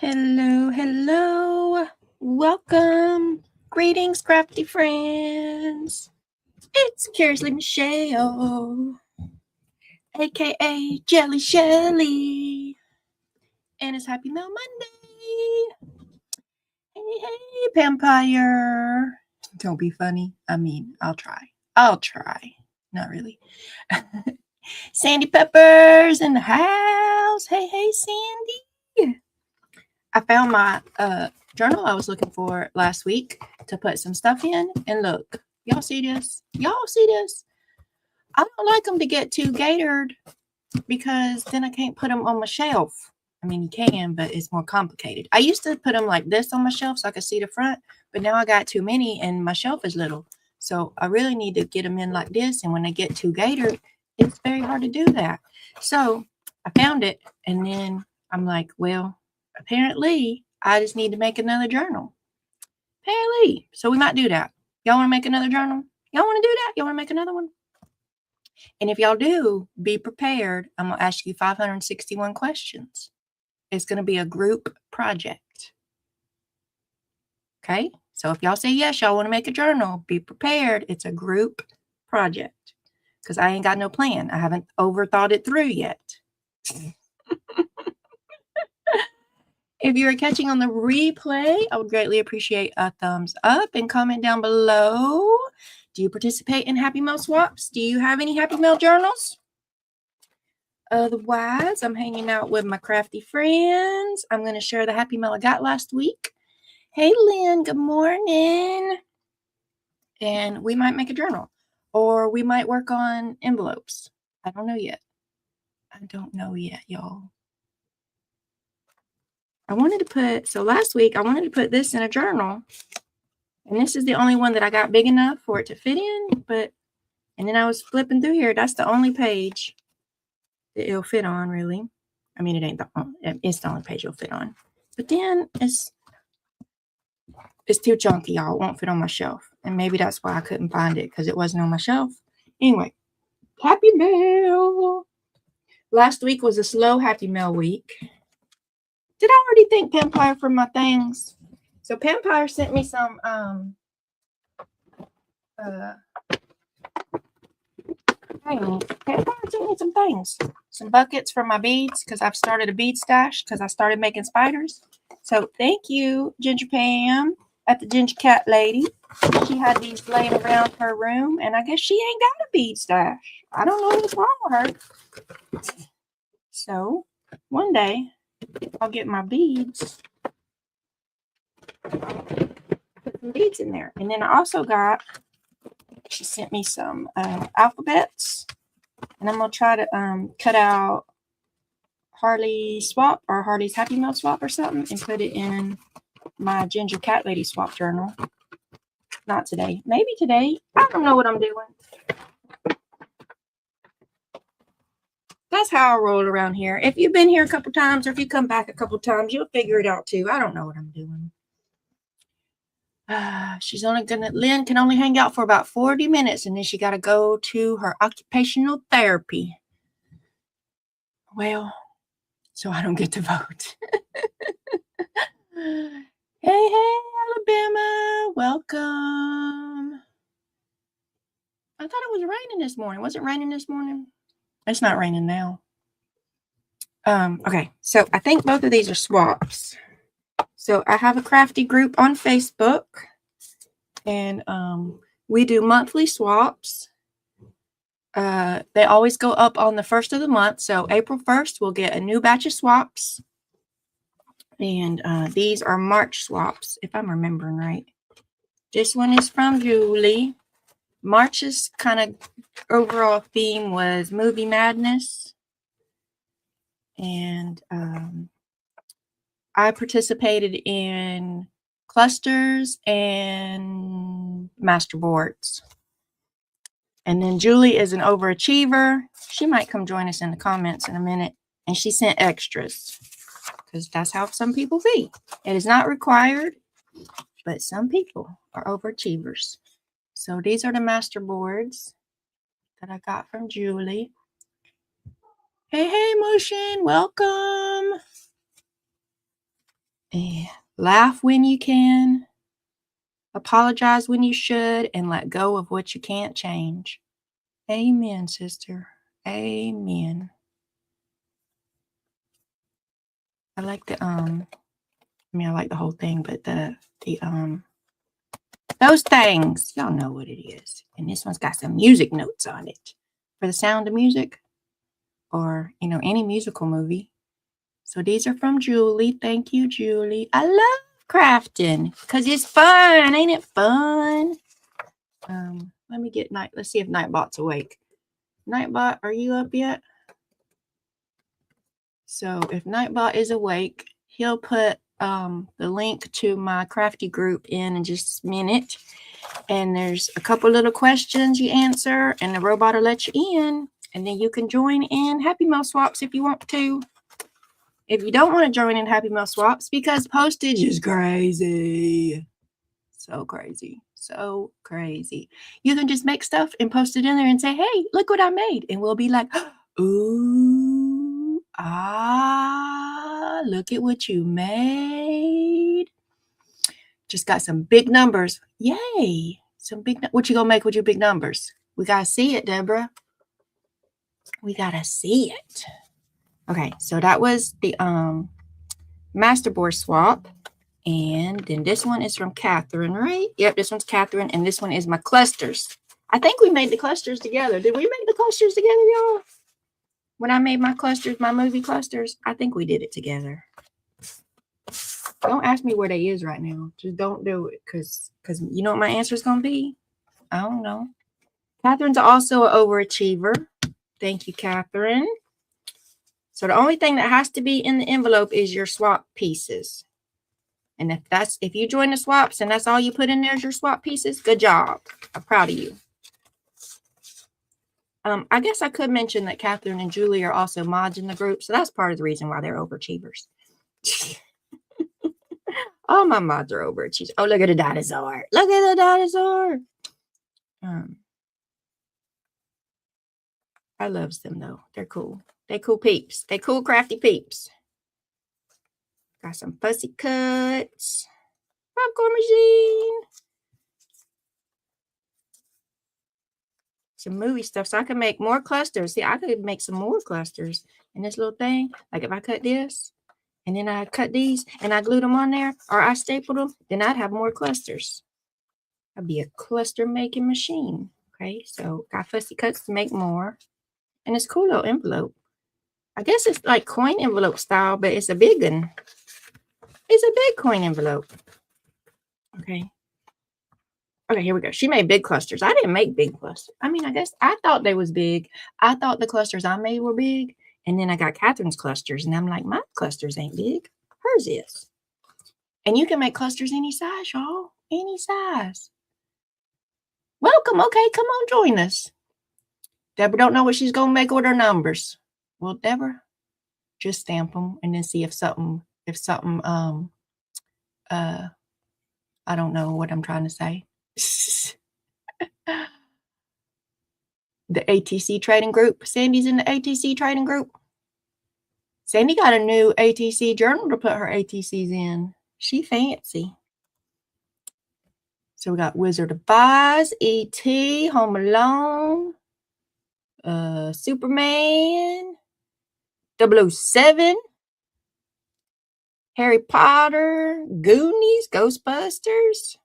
Hello, hello. Welcome. Greetings, Crafty Friends. It's Curiously Michelle, aka Jelly Shelly. And it's Happy Mail Monday. Hey, Vampire. Don't be funny. I mean, I'll try. Not really. Sandy Pepper's in the house. Hey, Sandy. I found my journal I was looking for last week to put some stuff in. And look, y'all see this? I don't like them to get too gaitered because then I can't put them on my shelf. I mean, you can, but it's more complicated. I used to put them like this on my shelf so I could see the front, but now I got too many and my shelf is little. So I really need to get them in like this. And when they get too gaitered, it's very hard to do that. So I found it and then I'm like, well, apparently I just need to make another journal. Apparently. So we might do that. Y'all want to make another journal? Y'all want to do that? Y'all want to make another one? And if y'all do, be prepared. I'm going to ask you 561 questions. It's going to be a group project. Okay? So if y'all say yes, y'all want to make a journal, be prepared. It's a group project. Because I ain't got no plan. I haven't overthought it through yet. If you're catching on the replay, I would greatly appreciate a thumbs up and comment down below. Do you participate in Happy Mail swaps? Do you have any Happy Mail journals? Otherwise, I'm hanging out with my crafty friends. I'm going to share the Happy Mail I got last week. Hey, Lynn, good morning. And we might make a journal. Or we might work on envelopes. I don't know yet. Y'all. Last week, I wanted to put this in a journal. And this is the only one that I got big enough for it to fit in. And then I was flipping through here. That's the only page that it'll fit on, really. I mean, it's the only page it'll fit on. But then it's too chunky, y'all. It won't fit on my shelf. And maybe that's why I couldn't find it, because it wasn't on my shelf. Anyway, Happy Mail. Last week was a slow Happy Mail week. Did I already thank Vampire for my things? So Vampire sent me some Vampire sent me some things. Some buckets for my beads, because I've started a bead stash because I started making spiders. So thank you, Ginger Pam at the Ginger Cat Lady. She had these laying around her room, and I guess she ain't got a bead stash. I don't know what's wrong with her. So one day I'll get my beads. Put some beads in there. And then I also she sent me some alphabets. And I'm going to try to cut out Harley's swap or Harley's Happy Mail swap or something and put it in my Ginger Cat Lady swap journal. Not today. Maybe today. I don't know what I'm doing. That's how I roll around here. If you've been here a couple times or if you come back a couple times, you'll figure it out too. I don't know what I'm doing. Lynn can only hang out for about 40 minutes and then she got to go to her occupational therapy. Well, so I don't get to vote. Hey, Alabama. Welcome. I thought it was raining this morning. Was it raining this morning? It's not raining now. Okay, so I think both of these are swaps. So I have a crafty group on Facebook, and we do monthly swaps. They always go up on the first of the month. So April 1st, we'll get a new batch of swaps. And these are March swaps, if I'm remembering right. This one is from Julie. March's kind of overall theme was movie madness. And I participated in clusters and masterboards. And then Julie is an overachiever. She might come join us in the comments in a minute. And she sent extras because that's how some people be. It is not required, but some people are overachievers. So these are the masterboards that I got from Julie. Hey, Motion, welcome. Laugh when you can, apologize when you should, and let go of what you can't change. Amen, sister. Amen. I like the I like the whole thing, but the those things, y'all know what it is. And this one's got some music notes on it for the Sound of Music, or any musical movie. So these are from Julie. Thank you, Julie. I love crafting because it's fun. Ain't it fun? Let me get let's see if Nightbot's awake. Nightbot, are you up yet? So if Nightbot is awake, he'll put the link to my crafty group in just a minute. And there's a couple little questions you answer, and the robot will let you in. And then you can join in Happy Mail swaps if you want to. If you don't want to join in Happy Mail swaps, because postage is crazy. So crazy. So crazy. You can just make stuff and post it in there and say, hey, look what I made. And we'll be like, ooh, look at what you made. Just got some big numbers. Yay. What you gonna make with your big numbers? We gotta see it, Deborah. We gotta see it. Okay, so that was the masterboard swap. And then this one is from Catherine, right? Yep, this one's Catherine, and this one is my clusters. I think we made the clusters together. Did we make the clusters together, y'all? When I made my clusters, my movie clusters, I think we did it together. Don't ask me where they is right now. Just don't do it, because you know what my answer is going to be? I don't know. Catherine's also an overachiever. Thank you, Catherine. So the only thing that has to be in the envelope is your swap pieces. And if you join the swaps and that's all you put in there is your swap pieces, good job. I'm proud of you. I guess I could mention that Catherine and Julie are also mods in the group. So that's part of the reason why they're overachievers. All my mods are overachievers. Oh, look at the dinosaur. Look at the dinosaur. I loves them, though. They're cool. They cool peeps. They cool crafty peeps. Got some fussy cuts. Popcorn machine. Some movie stuff. So I can make more clusters. See, I could make some more clusters in this little thing. Like if I cut this, and then I cut these, and I glued them on there, or I stapled them, then I'd have more clusters. I'd be a cluster making machine. Okay, so got fussy cuts to make more. And it's a cool little envelope. I guess it's like coin envelope style, but it's a big one. It's a big coin envelope. Okay. Okay, here we go. She made big clusters. I didn't make big clusters. I mean, I guess I thought they was big. I thought the clusters I made were big. And then I got Catherine's clusters. And I'm like, my clusters ain't big. Hers is. And you can make clusters any size, y'all. Any size. Welcome. Okay, come on, join us. Deborah don't know what she's going to make with her numbers. Well, Deborah, just stamp them and then see if something, I don't know what I'm trying to say. The ATC trading group. Sandy's in the ATC trading group. Sandy got a new ATC journal to put her ATCs in. She fancy. So we got Wizard of Oz, E.T., Home Alone, Superman, 007, Harry Potter, Goonies, Ghostbusters.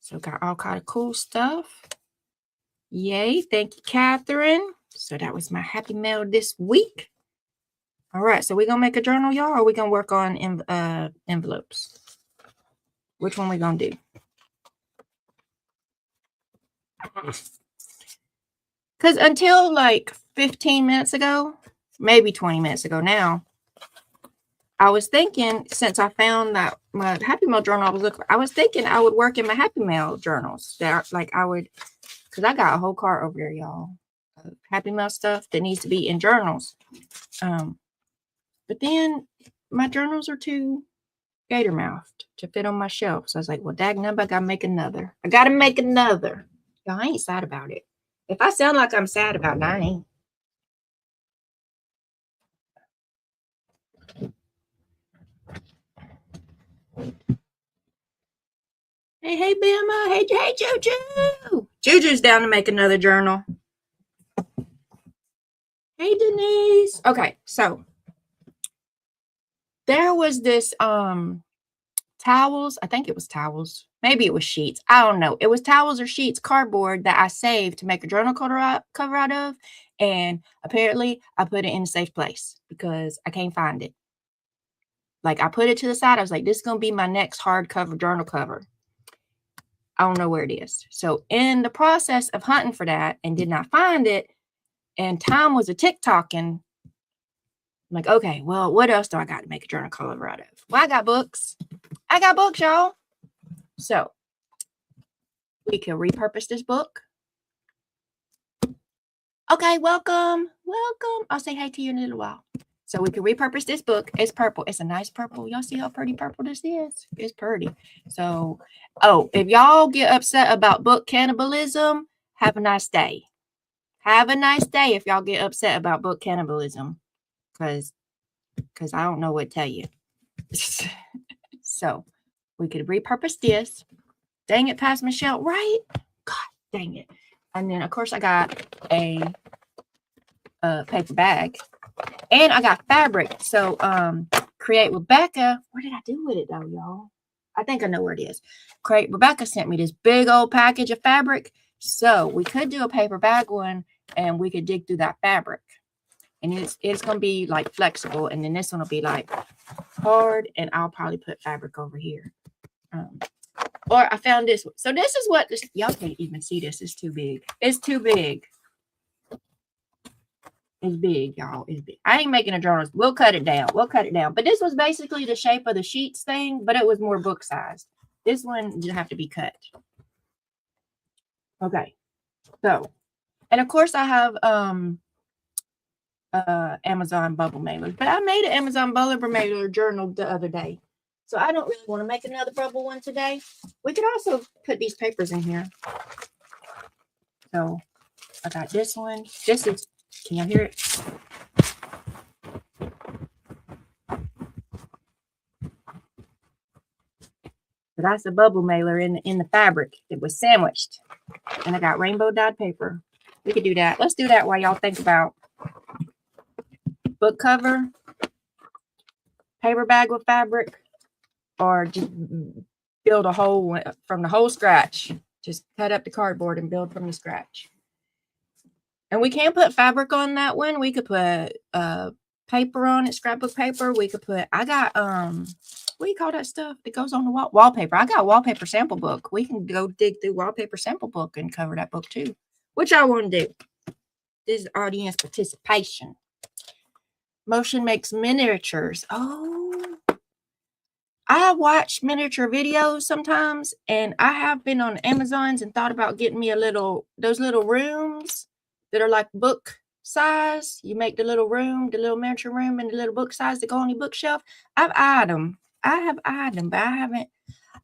So got all kind of cool stuff. Yay. Thank you, Catherine. So that was my happy mail this week. All right. So we're going to make a journal, y'all, or are we going to work on envelopes? Which one we going to do? Because until like 15 minutes ago, maybe 20 minutes ago now, I was thinking, since I found that my Happy Mail journal I was thinking I would work in my Happy Mail journals. That because I got a whole cart over there, y'all. Happy Mail stuff that needs to be in journals. But then my journals are too gator mouthed to fit on my shelf. So I was like, well, dagnum, I gotta make another. Y'all, I ain't sad about it. If I sound like I'm sad about it, I ain't. Hey, Bama. Hey, Juju. Juju's down to make another journal. Hey, Denise. Okay, so there was this towels. I think it was towels. Maybe it was sheets. I don't know. It was towels or sheets, cardboard that I saved to make a journal cover out of. And apparently I put it in a safe place because I can't find it. Like I put it to the side. I was like, this is going to be my next hardcover journal cover. I don't know where it is. So in the process of hunting for that and did not find it, and time was a TikToking, I'm like, okay, well, what else do I got to make a journal cover out of? Well, I got books. Y'all. So we can repurpose this book. Okay, welcome. I'll say hi to you in a little while. So we can repurpose this book. It's purple. It's a nice purple. Y'all see how pretty purple this is? It's pretty. So, if y'all get upset about book cannibalism, have a nice day. Have a nice day if y'all get upset about book cannibalism. Because I don't know what to tell you. So we could repurpose this. Dang it, past Michelle, right? God dang it. And then, of course, I got a paper bag. And I got fabric. So, Create Rebecca. What did I do with it, though, y'all? I think I know where it is. Create Rebecca sent me this big old package of fabric. So, we could do a paper bag one, and we could dig through that fabric. And it's going to be, like, flexible. And then this one will be, like, hard. And I'll probably put fabric over here. Or I found this one. So, this is what this... Y'all can't even see this. It's too big. It's too big. It's big, y'all. It's big. I ain't making a journal. We'll cut it down. But this was basically the shape of the sheets thing, but it was more book sized. This one didn't have to be cut. Okay. So, and of course I have Amazon bubble mailers, but I made an Amazon bubble mailer journal the other day. So I don't really want to make another bubble one today. We could also put these papers in here. So I got this one. This is, can y'all hear it? But that's a bubble mailer in the fabric. It was sandwiched. And I got rainbow dyed paper. We could do that. Let's do that while y'all think about book cover, paper bag with fabric, or just build a whole from the whole scratch. Just cut up the cardboard and build from the scratch. And we can put fabric on that one. We could put paper on it, scrapbook paper. We could put, I got, what do you call that stuff that goes on the wall? Wallpaper. I got a wallpaper sample book. We can go dig through wallpaper sample book and cover that book too. Which I want to do. This is audience participation. Motion makes miniatures. Oh. I watch miniature videos sometimes, and I have been on Amazon's and thought about getting me those little rooms that are like book size. You make the little room, the little miniature room, and the little book size that go on your bookshelf. I've eyed them. But I haven't.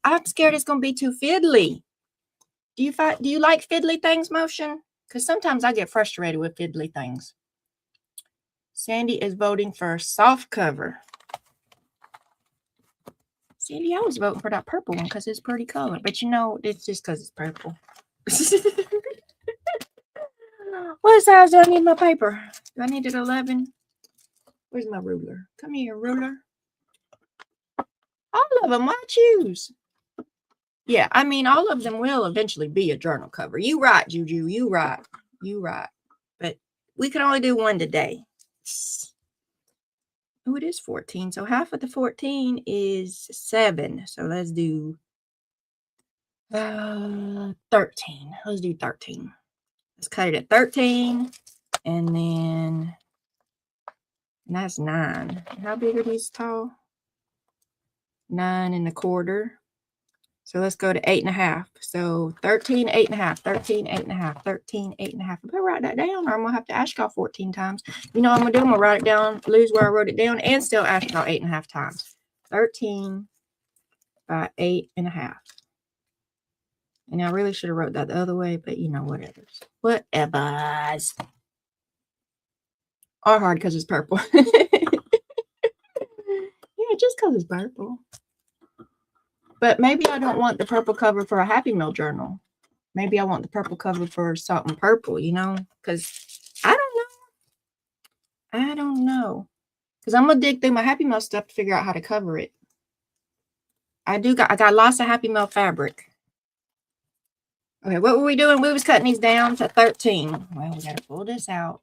I'm scared it's gonna be too fiddly. Do you like fiddly things, Motion? Because sometimes I get frustrated with fiddly things. Sandy is voting for soft cover. Sandy, I was voting for that purple one because it's pretty color. But you know, it's just because it's purple. What size do I need my paper? Do I need it 11? Where's my ruler? Come here, ruler. All of them, why choose? Yeah, I mean, all of them will eventually be a journal cover. You right, Juju. You right. But we can only do one today. Oh, it is 14. So half of the 14 is 7. So let's do 13. Let's do 13. Let's cut it at 13. And then that's 9. How big are these tall? 9 1/4. So let's go to 8.5. So 13, 8.5, 13, 8.5, 13, 8.5. I better write that down, or I'm gonna have to ask y'all 14 times. You know what I'm gonna do? I'm gonna write it down, lose where I wrote it down, and still ask y'all 8.5 times. 13 by 8.5. And I really should have wrote that the other way, but you know, whatever's. Whatever's. Or hard because it's purple. Yeah, just because it's purple. But maybe I don't want the purple cover for a Happy Meal journal. Maybe I want the purple cover for something purple, you know? Because I don't know. Because I'm going to dig through my Happy Meal stuff to figure out how to cover it. I got lots of Happy Meal fabric. Okay, what were we doing? We was cutting these down to 13. Well, we got to pull this out.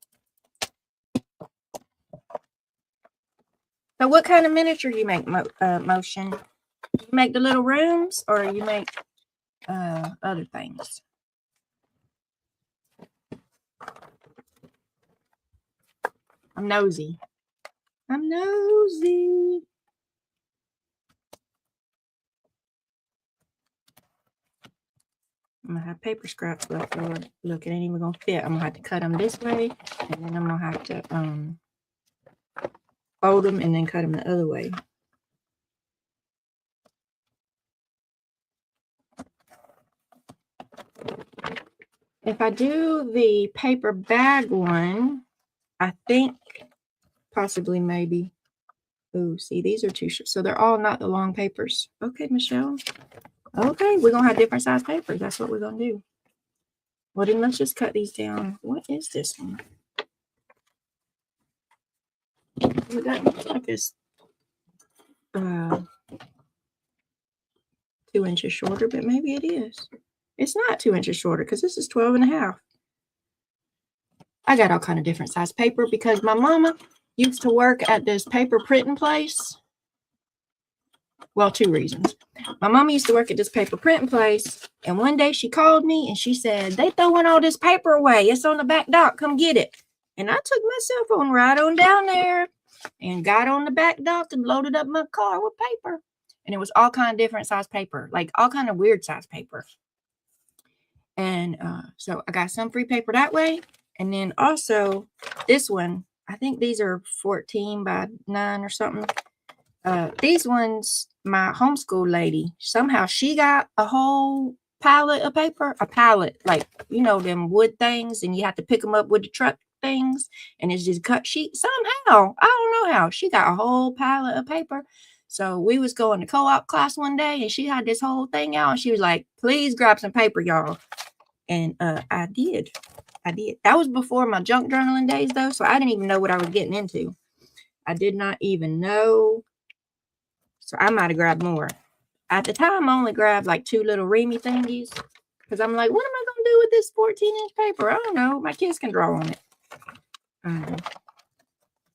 So what kind of miniature do you make, Motion? You make the little rooms or you make other things? I'm nosy. I'm nosy. I'm going to have paper scraps left over. Look, it ain't even going to fit. I'm going to have to cut them this way. And then I'm going to have to fold them and then cut them the other way. If I do the paper bag one, I think possibly maybe. Oh, see, these are too short. So they're all not the long papers. Okay, Michelle. Okay, we're going to have different size papers. That's what we're going to do. Well, then let's just cut these down. What is this one? Well, that looks like it's 2 inches shorter, but maybe it is. It's not 2 inches shorter because this is 12.5. I got all kind of different size paper because my mama used to work at this paper printing place. Well, 2 reasons. My mama used to work at this paper printing place, and one day she called me and she said, they throwing all this paper away. It's on the back dock. Come get it. And I took my cell phone right on down there and got on the back dock and loaded up my car with paper. And it was all kind of different size paper, like all kind of weird size paper. And so I got some free paper that way. And then also this one, I think these are 14 by 9 or something. These ones, my homeschool lady, somehow she got a whole pallet of paper, a pallet, like, you know, them wood things, and you have to pick them up with the truck things, and it's just cut sheet. Somehow, I don't know how, she got a whole pallet of paper. So we was going to co-op class one day, and she had this whole thing out, and she was like, please grab some paper, y'all. And I did. That was before my junk journaling days, though, so I didn't even know what I was getting into. I did not even know. So I might have grabbed more. At the time, I only grabbed like 2 little reamy thingies. Because I'm like, what am I going to do with this 14-inch paper? I don't know. My kids can draw on it.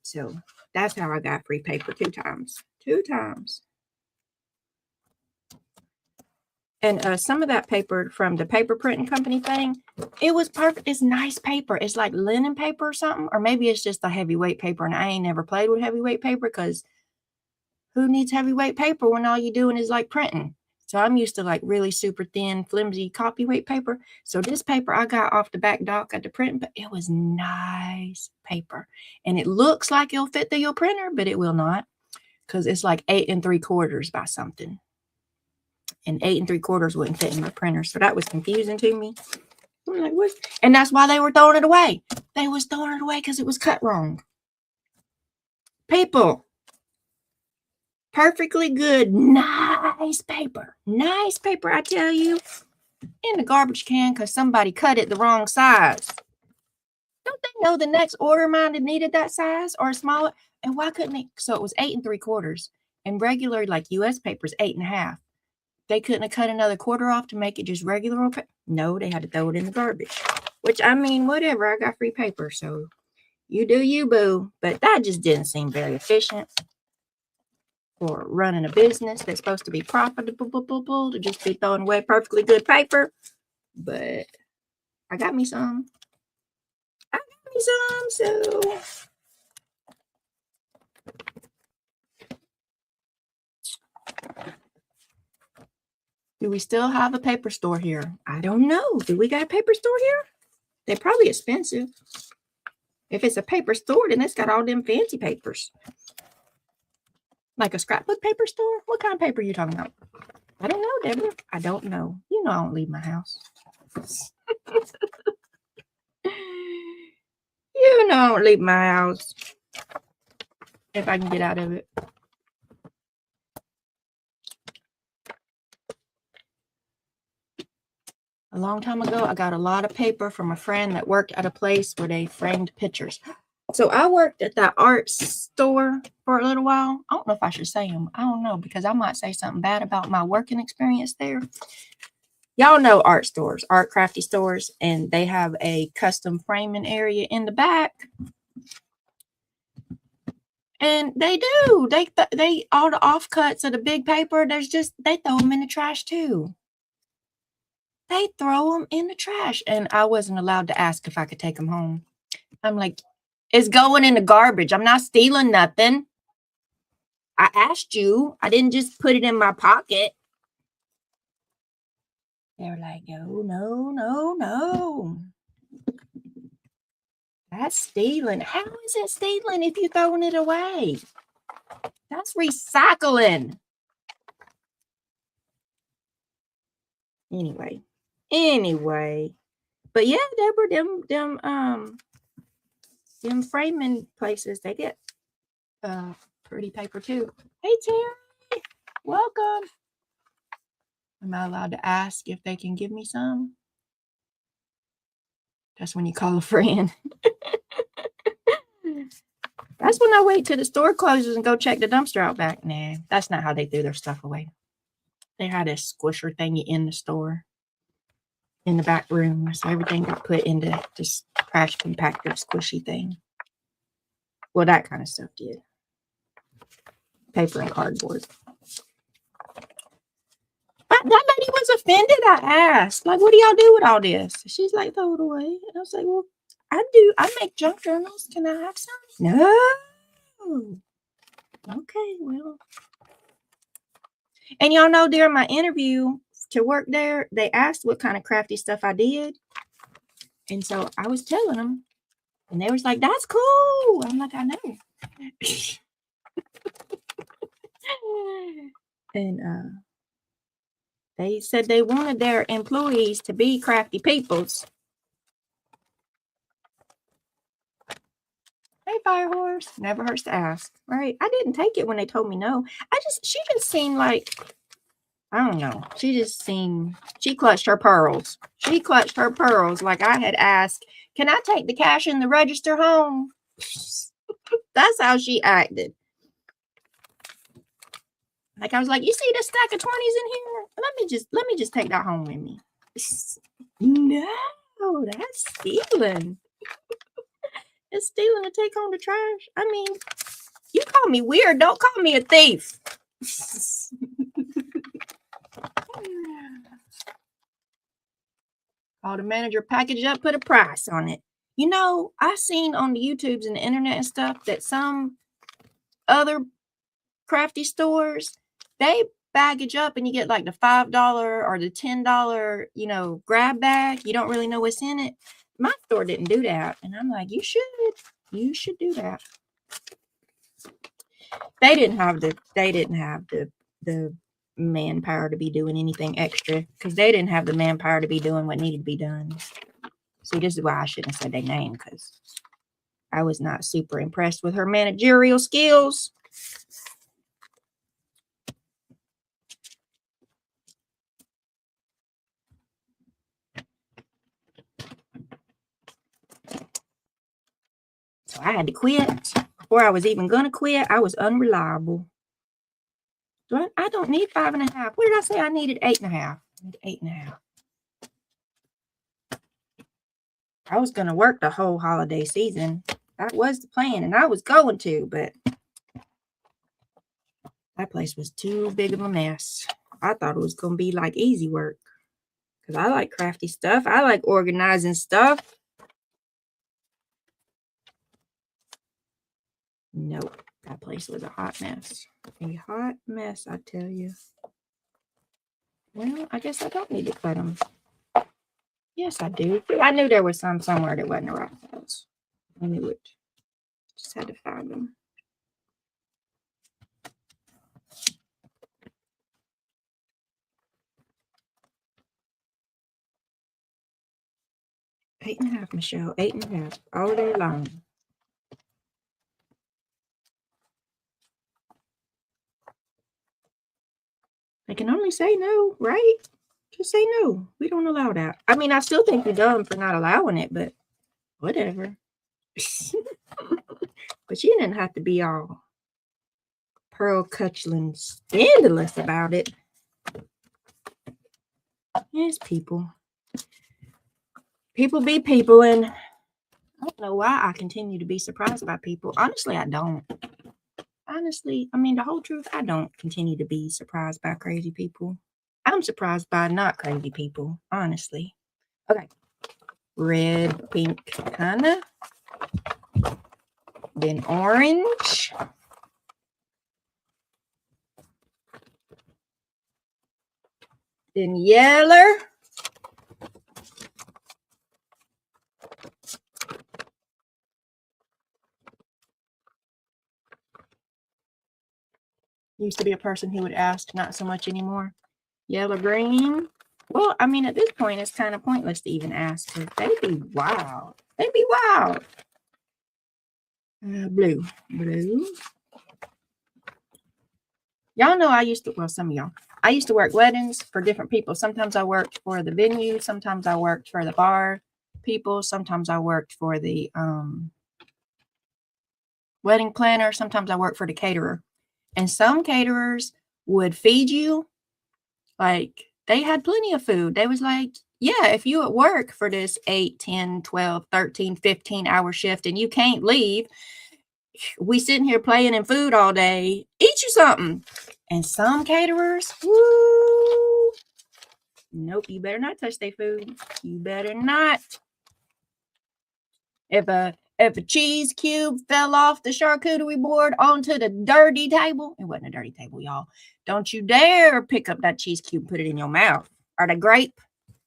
So that's how I got free paper 2 times. 2 times. And some of that paper from the paper printing company thing, it was perfect. It's nice paper. It's like linen paper or something. Or maybe it's just a heavyweight paper. And I ain't never played with heavyweight paper because who needs heavyweight paper when all you're doing is like printing? So I'm used to like really super thin, flimsy copyweight paper. So this paper I got off the back dock at the printing, but it was nice paper. And it looks like it'll fit through your printer, but it will not because it's like 8 3/4 by something. And 8 3/4 wouldn't fit in my printer. So that was confusing to me. I'm like, what? And that's why they were throwing it away. They was throwing it away because it was cut wrong. People. Perfectly good, nice paper. Nice paper, I tell you. In the garbage can because somebody cut it the wrong size. Don't they know the next order might have needed that size or smaller? And why couldn't they? So it was 8 3/4. And regular, like US paper is 8.5. They couldn't have cut another quarter off to make it just regular paper. No, they had to throw it in the garbage. Which, I mean, whatever. I got free paper, so you do you, boo. But that just didn't seem very efficient. For running a business that's supposed to be profitable to just be throwing away perfectly good paper. But I got me some. So do we still have a paper store here? I don't know. Do we got a paper store here? They're probably expensive. If it's a paper store, then it's got all them fancy papers. Like a scrapbook paper store? What kind of paper are you talking about? I don't know, Deborah. I don't know. You know I don't leave my house. You know I don't leave my house. If I can get out of it. A long time ago, I got a lot of paper from a friend that worked at a place where they framed pictures. So I worked at that art store for a little while. I don't know if I should say them. I don't know, because I might say something bad about my working experience there. Y'all know art stores, art crafty stores, and they have a custom framing area in the back. And they do. They all the offcuts of the big paper, they throw them in the trash too. They throw them in the trash. And I wasn't allowed to ask if I could take them home. I'm like, it's going in the garbage. I'm not stealing nothing. I asked you. I didn't just put it in my pocket. They were like, no, no, no, no. That's stealing. How is it stealing if you're throwing it away? That's recycling. Anyway. But yeah, Deborah, them framing places, they get pretty paper too. Hey Terry, welcome. Am I allowed to ask if they can give me some? That's when you call a friend. That's when I wait till the store closes and go check the dumpster out back. Nah, that's not how they threw their stuff away. They had a squisher thingy in the store, in the back room. So everything got put into this trash compactor squishy thing. Well, that kind of stuff did. Paper and cardboard. That lady was offended. I asked, like, what do y'all do with all this? She's like, throw it away. And I was like, well, I do. I make junk journals. Can I have some? No. Okay, well. And y'all know during my interview to work there, they asked what kind of crafty stuff I did. And so I was telling them. And they was like, that's cool. I'm like, I know. And they said they wanted their employees to be crafty peoples. Hey, Firehorse. Never hurts to ask, right? I didn't take it when they told me no. She just seemed like, I don't know. She clutched her pearls. She clutched her pearls like I had asked, can I take the cash in the register home? That's how she acted. Like I was like, you see this stack of 20s in here? Let me just take that home with me. No, that's stealing. It's stealing to take home the trash. I mean, you call me weird. Don't call me a thief. Call the manager, package it up, put a price on it. You know, I seen on the YouTubes and the internet and stuff that some other crafty stores, they baggage up and you get like the $5 or the $10, grab bag. You don't really know what's in it. My store didn't do that. And I'm like, you should do that. They didn't have the manpower to be doing anything extra, because they didn't have the manpower to be doing what needed to be done. See, this is why I shouldn't have said their name, because I was not super impressed with her managerial skills. So I had to quit. Before I was even going to quit, I was unreliable. I don't need 5.5. What did I say? I needed 8.5. I need 8.5. I was going to work the whole holiday season. That was the plan, and I was going to, but that place was too big of a mess. I thought it was going to be like easy work, because I like crafty stuff. I like organizing stuff. Nope, that place was a hot mess. A hot mess, I tell you. Well, I guess I don't need to cut them. Yes, I do. I knew there was some somewhere that wasn't the right size. I knew it. Just had to find them. Eight and a half, Michelle. 8.5. All day long. I can only say no, right? Just say no. We don't allow that. I mean, I still think you're dumb for not allowing it, but whatever. But you didn't have to be all Pearl Cutchlin scandalous about it. Yes, people. People be people, and I don't know why I continue to be surprised by people. Honestly, I don't. Honestly, I mean, the whole truth, I don't continue to be surprised by crazy people. I'm surprised by not crazy people, honestly. Okay. Red, pink, kind of. Then orange. Then yellow. Used to be a person who would ask, not so much anymore. Yellow, green. Well, I mean, at this point, it's kind of pointless to even ask. They'd be wild. They'd be wild. Blue. Blue. Y'all know I used to, well, some of y'all, I used to work weddings for different people. Sometimes I worked for the venue. Sometimes I worked for the bar people. Sometimes I worked for the wedding planner. Sometimes I worked for the caterer. And some caterers would feed you. Like, they had plenty of food. They was like, yeah, if you at work for this 8, 10, 12, 13, 15-hour shift and you can't leave, we sitting here playing in food all day, eat you something. And some caterers, woo, nope, you better not touch their food. You better not. If a cheese cube fell off the charcuterie board onto the dirty table, it wasn't a dirty table, y'all. Don't you dare pick up that cheese cube and put it in your mouth. Or the grape.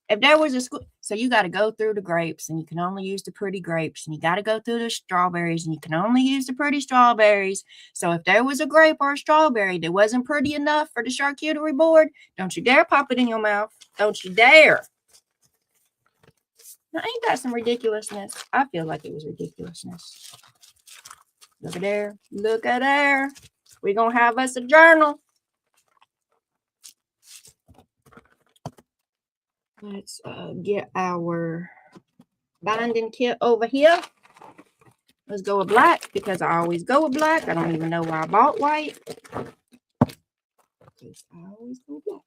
If there was a so you got to go through the grapes, and you can only use the pretty grapes, and you got to go through the strawberries, and you can only use the pretty strawberries. So if there was a grape or a strawberry that wasn't pretty enough for the charcuterie board, don't you dare pop it in your mouth. Don't you dare. Now, ain't that some ridiculousness? I feel like it was ridiculousness. Look at there. Look at there. We're going to have us a journal. Let's get our binding kit over here. Let's go with black because I always go with black. I don't even know why I bought white. I always go black.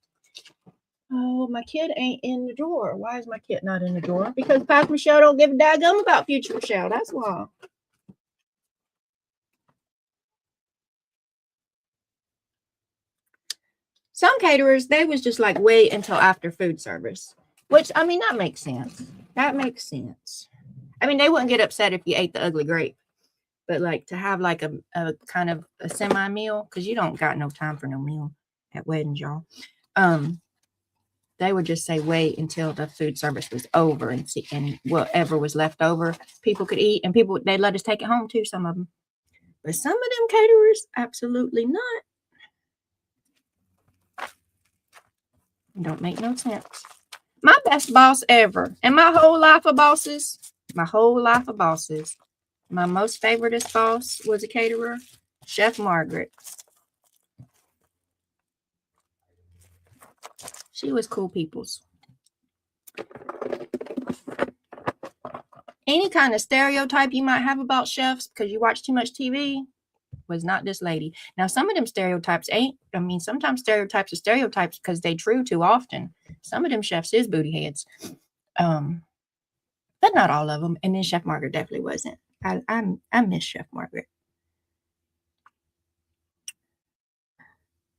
Oh, my kit ain't in the drawer. Why is my kit not in the drawer? Because Pastor Michelle don't give a daggum about future Michelle. That's why. Some caterers, they was just like wait until after food service. Which, I mean, that makes sense. That makes sense. I mean, they wouldn't get upset if you ate the ugly grape. But like to have like a kind of a semi-meal, because you don't got no time for no meal at weddings, y'all. They would just say wait until the food service was over and see, and whatever was left over, people could eat, and people they let us take it home too, some of them. But some of them caterers, absolutely not. It don't make no sense. My best boss ever, and my whole life of bosses, my most favoriteest boss was a caterer, Chef Margaret. She was cool peoples. Any kind of stereotype you might have about chefs because you watch too much TV was not this lady. Now, some of them stereotypes ain't. I mean, sometimes stereotypes are stereotypes because they true too often. Some of them chefs is booty heads. But not all of them. And then Chef Margaret definitely wasn't. I miss Chef Margaret.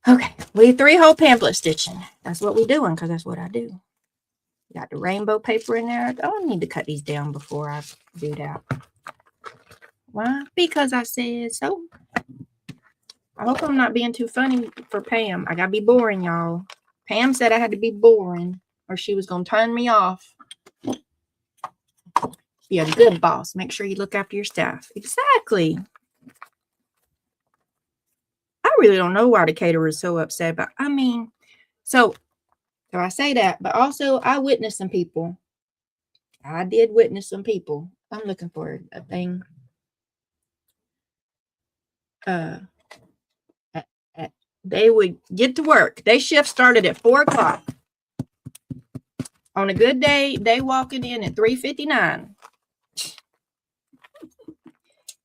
Okay, we 3-hole pamphlet stitching. That's what we're doing because that's what I do. Got the rainbow paper in there. I don't need to cut these down before I do that. Why? Because I said so. I hope I'm not being too funny for Pam. I gotta be boring, y'all. Pam said I had to be boring or she was gonna turn me off. Be a good boss. Make sure you look after your staff. Exactly. I really don't know why the caterer is so upset about. I mean, so I say that, but also I witnessed some people. I did witness some people. I'm looking for a thing. They would get to work. Their shift started at 4 o'clock. On a good day, they walking in at 3:59.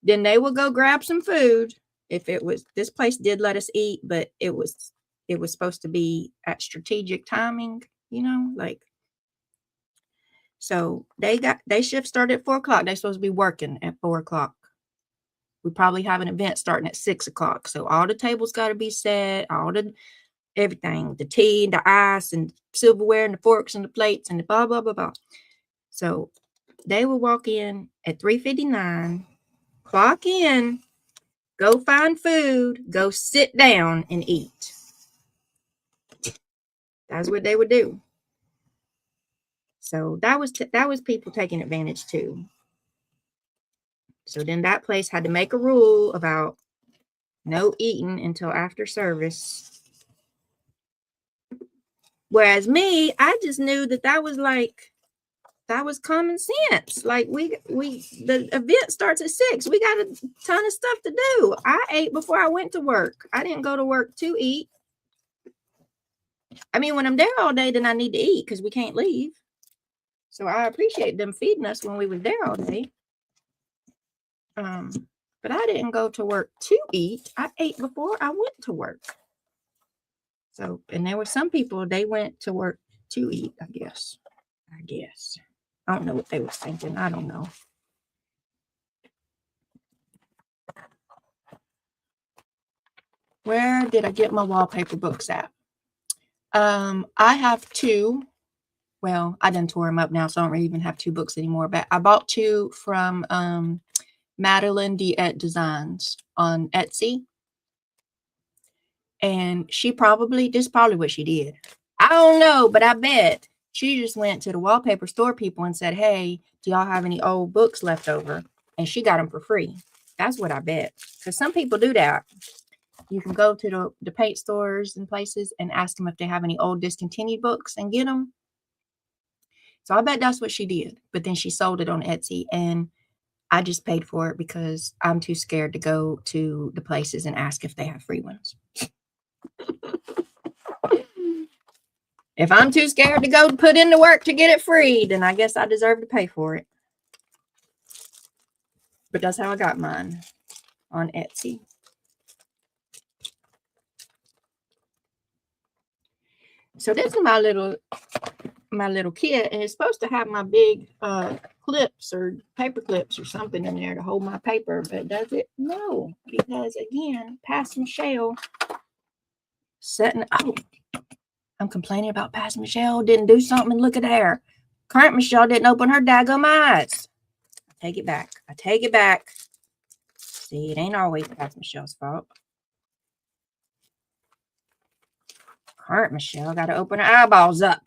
Then they will go grab some food. If it was, this place did let us eat, but it was supposed to be at strategic timing, like, so they shift started at 4 o'clock. They're supposed to be working at 4 o'clock. We probably have an event starting at 6 o'clock. So all the tables got to be set, everything, the tea, the ice, and silverware, and the forks, and the plates, and the blah, blah, blah, blah. So they will walk in at 3:59, clock in, go find food, go sit down and eat. That's what they would do. So that was people taking advantage too. So then that place had to make a rule about no eating until after service. Whereas me, I just knew that was common sense. Like the event starts at 6. We got a ton of stuff to do. I ate before I went to work. I didn't go to work to eat. I mean, when I'm there all day, then I need to eat because we can't leave. So I appreciate them feeding us when we were there all day. But I didn't go to work to eat. I ate before I went to work. So, and there were some people, they went to work to eat, I guess. I don't know what they were thinking. I don't know. Where did I get my wallpaper books at? I have 2. Well, I done tore them up now, so I don't really even have 2 books anymore. But I bought 2 from Madeline Diet Designs on Etsy. And this is probably what she did. I don't know, but I bet she just went to the wallpaper store people and said, hey, do y'all have any old books left over? And she got them for free. That's what I bet. Because some people do that. You can go to the paint stores and places and ask them if they have any old discontinued books and get them. So I bet that's what she did. But then she sold it on Etsy, and I just paid for it because I'm too scared to go to the places and ask if they have free ones. If I'm too scared to go put in the work to get it free, then I guess I deserve to pay for it. But that's how I got mine, on Etsy. So this is my little kit, and it's supposed to have my big clips or paper clips or something in there to hold my paper, but does it? No, because again, Pastor Michelle I'm complaining about Pastor Michelle didn't do something, and look at her. Current Michelle didn't open her daggum eyes. I take it back. See, it ain't always Pastor Michelle's fault. Current Michelle got to open her eyeballs up.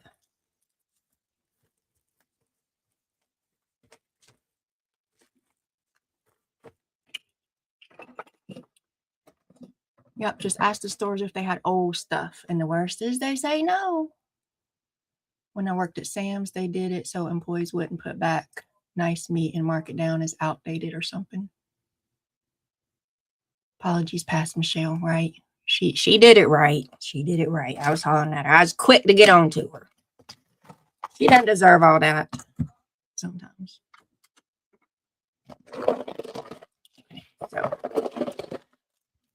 Yep, just ask the stores if they had old stuff. And the worst is they say no. When I worked at Sam's, they did it so employees wouldn't put back nice meat and mark it down as outdated or something. Apologies, Pastor Michelle, right? She did it right. I was hollering at her. I was quick to get on to her. She doesn't deserve all that sometimes. So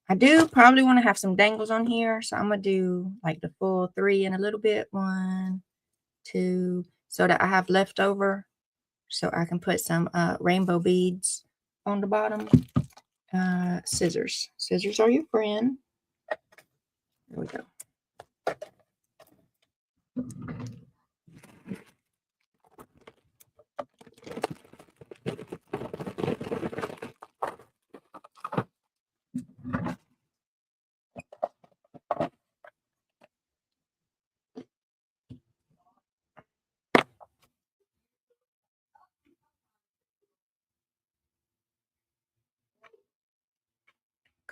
I do probably want to have some dangles on here. So I'm going to do like the full 3 in a little bit. 1, 2, so that I have leftover. So I can put some rainbow beads on the bottom. Scissors. Scissors are your friend. There we go.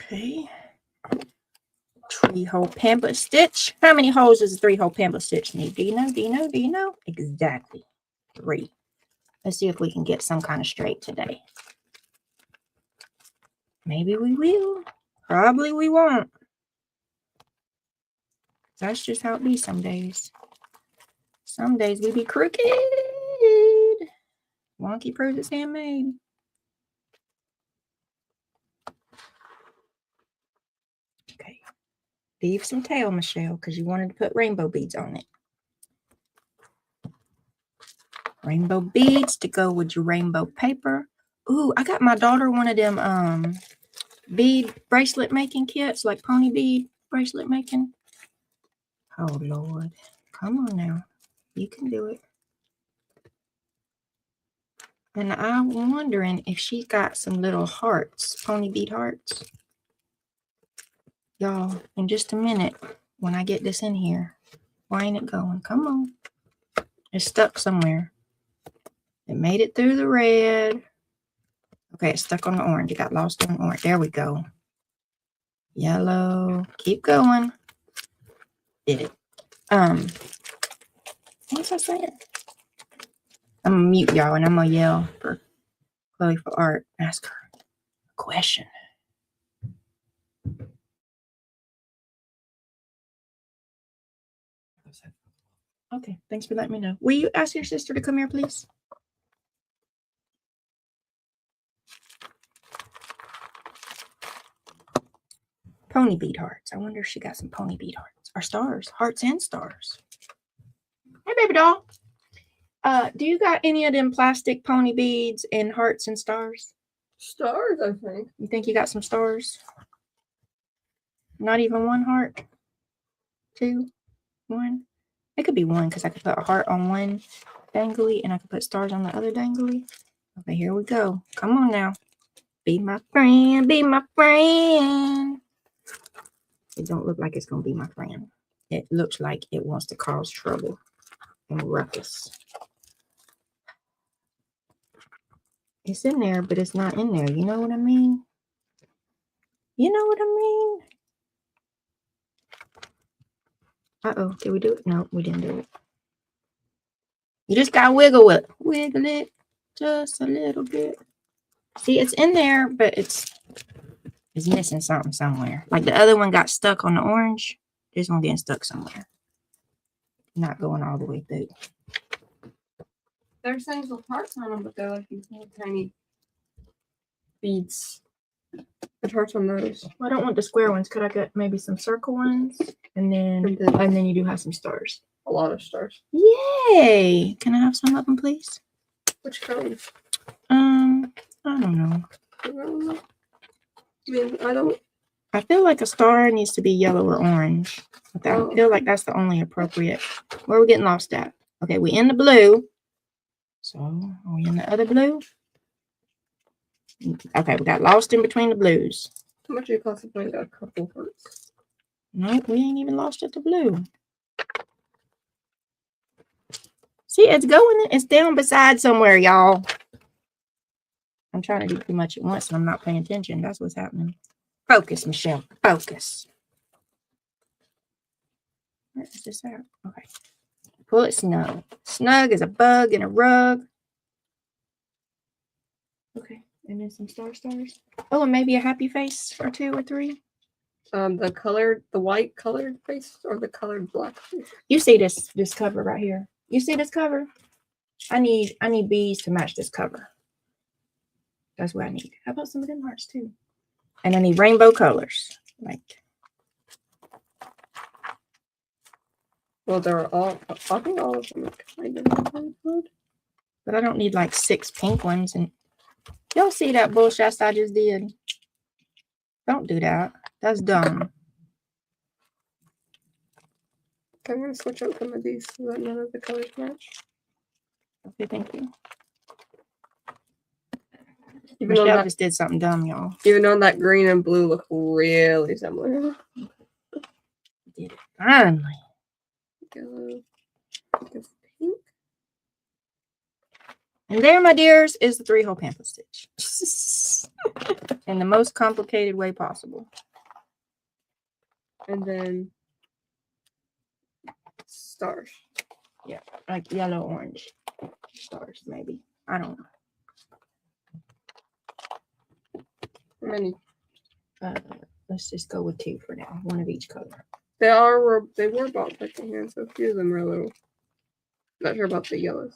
Okay. 3-hole pamphlet stitch. How many holes does a 3-hole pamphlet stitch need? Do you know? Exactly 3. Let's see if we can get some kind of straight today. Maybe we will. Probably we won't. That's just how it be some days. Some days we be crooked. Wonky proves it's handmade. Okay. Leave some tail, Michelle, because you wanted to put rainbow beads on it. Rainbow beads to go with your rainbow paper. Ooh, I got my daughter one of them bead bracelet making kits, like pony bead bracelet making. Oh, Lord. Come on now. You can do it. And I'm wondering if she got some little hearts, pony bead hearts. Y'all, in just a minute, when I get this in here, why ain't it going? Come on. It's stuck somewhere. It made it through the red. Okay, it's stuck on the orange. It got lost on the orange. There we go. Yellow. Keep going. Did it. What's I saying? I'm gonna mute y'all and I'm gonna yell for Chloe for art. Ask her a question. Okay, thanks for letting me know. Will you ask your sister to come here, please? Pony bead hearts. I wonder if she got some pony bead hearts. Or stars. Hearts and stars. Hey, baby doll. Do you got any of them plastic pony beads and hearts and stars? Stars, I think. You think you got some stars? Not even one heart? 2? 1? It could be 1 because I could put a heart on one dangly and I could put stars on the other dangly. Okay, here we go. Come on now. Be my friend. Be my friend. It don't look like it's going to be my friend. It looks like it wants to cause trouble and ruckus. It's in there, but it's not in there. You know what I mean? You know what I mean? Uh-oh. Did we do it? No, we didn't do it. You just got to wiggle it. Wiggle it just a little bit. See, it's in there, but it's missing something somewhere. Like the other one got stuck on the orange. This one getting stuck somewhere. Not going all the way through. There's things with hearts on them, but they're like these little tiny beads. It hurts on those. Well, I don't want the square ones. Could I get maybe some circle ones? And then you do have some stars. A lot of stars. Yay! Can I have some of them, please? Which colors? I don't know. I feel like a star needs to be yellow or orange. I feel like that's the only appropriate. Where are we getting lost at? Okay, we in the blue. So, are we in the other blue? Okay, we got lost in between the blues. How much do you possibly got a couple hearts? No, we ain't even lost at the blue. See, it's going. It's down beside somewhere, y'all. I'm trying to do too much at once and I'm not paying attention. That's what's happening. Focus, Michelle. Focus. Where is this at? Okay. Pull it snug. Snug as a bug in a rug. Okay. And then some stars. Oh, and maybe a happy face or 2 or 3. The white colored face or the colored black face? You see this cover right here. You see this cover? I need bees to match this cover. That's what I need. How about some of them hearts too? And I need rainbow colors. Well, they're all. I think all of them are kind of good. But I don't need like 6 pink ones. And y'all see that bullshit I just did? Don't do that. That's dumb. I'm going to switch out some of these so that none of the colors match. Okay, thank you. Even though Michelle just did something dumb, y'all. Even though that green and blue look really similar. Did it finally. Pink. And there, my dears, is the 3-hole pamphlet stitch. In the most complicated way possible. And then stars. Yeah, like yellow, orange stars, maybe. I don't know. How many? Let's just go with 2 for now. 1 of each color. They were bought secondhand, so a few of them are little. Not sure about the yellows.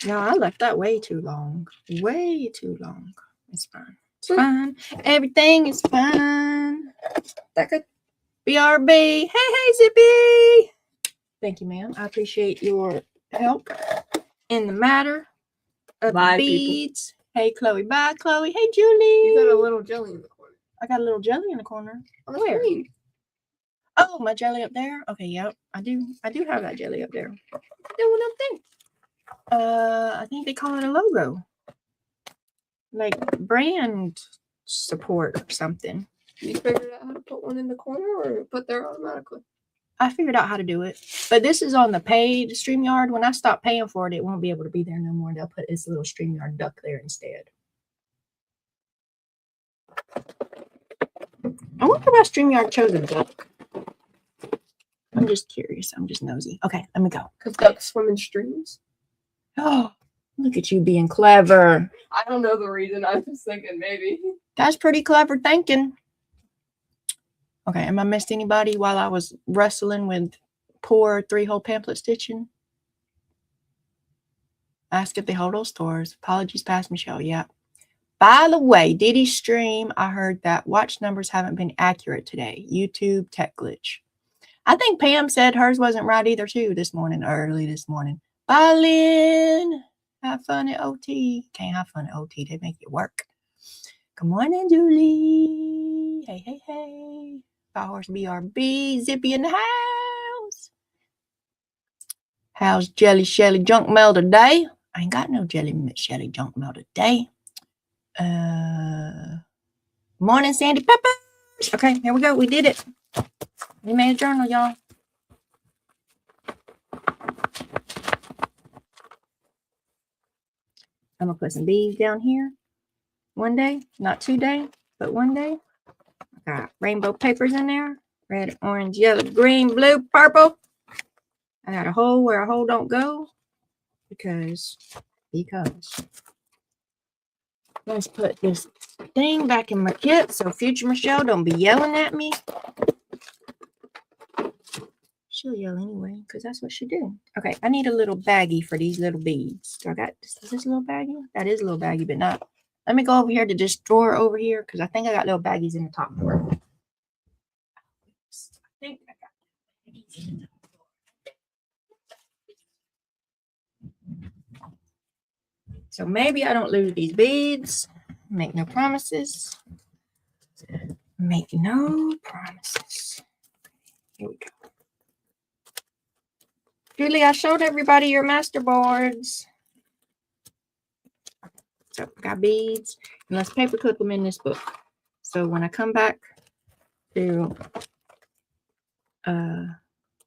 No, I left that way too long. Way too long. It's fine. It's fine. Everything is fine. That good? BRB. Hey, Zippy. Thank you, ma'am. I appreciate your help in the matter of Bye, the beads. People. Hey, Chloe. Bye, Chloe. Hey, Julie. You got a little jelly in the corner. I got a little jelly in the corner. On the Where? screen. Oh, my jelly up there? Okay, yep. I do have that jelly up there. Then what up there? I think they call it a logo. Like brand support or something. You figured out how to put one in the corner or put there automatically? I figured out how to do it. But this is on the paid StreamYard. When I stop paying for it, it won't be able to be there no more. They'll put this little StreamYard duck there instead. I wonder why StreamYard chose a duck. I'm just curious. I'm just nosy. Okay, let me go. Because ducks swim in streams. Oh, look at you being clever. I don't know the reason. I was thinking maybe. That's pretty clever thinking. Okay, am I missed anybody while I was wrestling with poor 3-hole pamphlet stitching? Ask if they hold those stores. Apologies past Michelle. Yeah. By the way, Diddy's stream, I heard that watch numbers haven't been accurate today. YouTube tech glitch. I think Pam said hers wasn't right either too this morning, early this morning. Bye, Lynn. Have fun at OT. Can't have fun at OT. They make it work. Good morning, Julie. Hey, hey, hey. Fire Horse BRB. Zippy in the house. How's Jelly Shelly Junk Mail today? I ain't got no Jelly Shelly Junk Mail today. Morning, Sandy Peppers. Okay, here we go. We did it. We made a journal, y'all. I'm going to put some beads down here. One day, not 2 days, but one day. I got rainbow papers in there. Red, orange, yellow, green, blue, purple. I got a hole where a hole don't go. Because. Let's put this thing back in my kit so future Michelle don't be yelling at me. She'll yell anyway, because that's what she do. Okay, I need a little baggie for these little beads. So I got, is this a little baggie? That is a little baggie, but not. Let me go over here to this drawer over here, because I think I got little baggies in the top drawer. I think I got baggies in the top drawer. So maybe I don't lose these beads. Make no promises. Make no promises. Here we go. Julie, I showed everybody your master boards. So I got beads. And let's paper clip them in this book. So when I come back to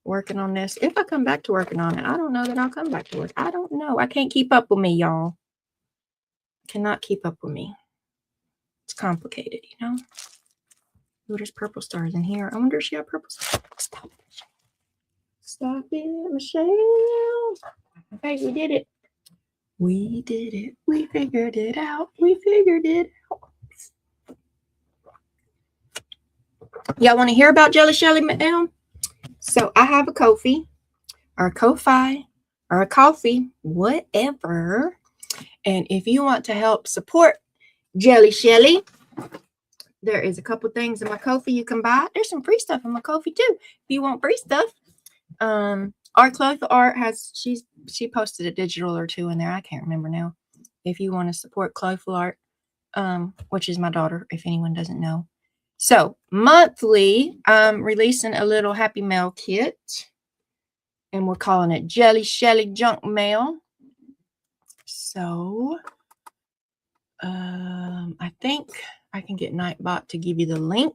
working on this, if I come back to working on it, I don't know that I'll come back to work. I don't know. I can't keep up with me, y'all. Cannot keep up with me. It's complicated, you know? Oh, there's purple stars in here. I wonder if she got purple stars. Stop it. Stop it, Michelle. Okay, we did it. We did it. We figured it out. We figured it out. Y'all want to hear about Jelly Shelly now? So I have a Ko-fi or a Ko-fi or a coffee, whatever. And if you want to help support Jelly Shelly, there is a couple things in my Ko-fi you can buy. There's some free stuff in my Ko-fi too. If you want free stuff, Art Colorful Art has she posted a digital or two in there. I can't remember now. If you want to support Colorful Art, which is my daughter, if anyone doesn't know. So monthly, I'm releasing a little Happy Mail kit, and we're calling it Jelly Shelly Junk Mail. So I think I can get Nightbot to give you the link.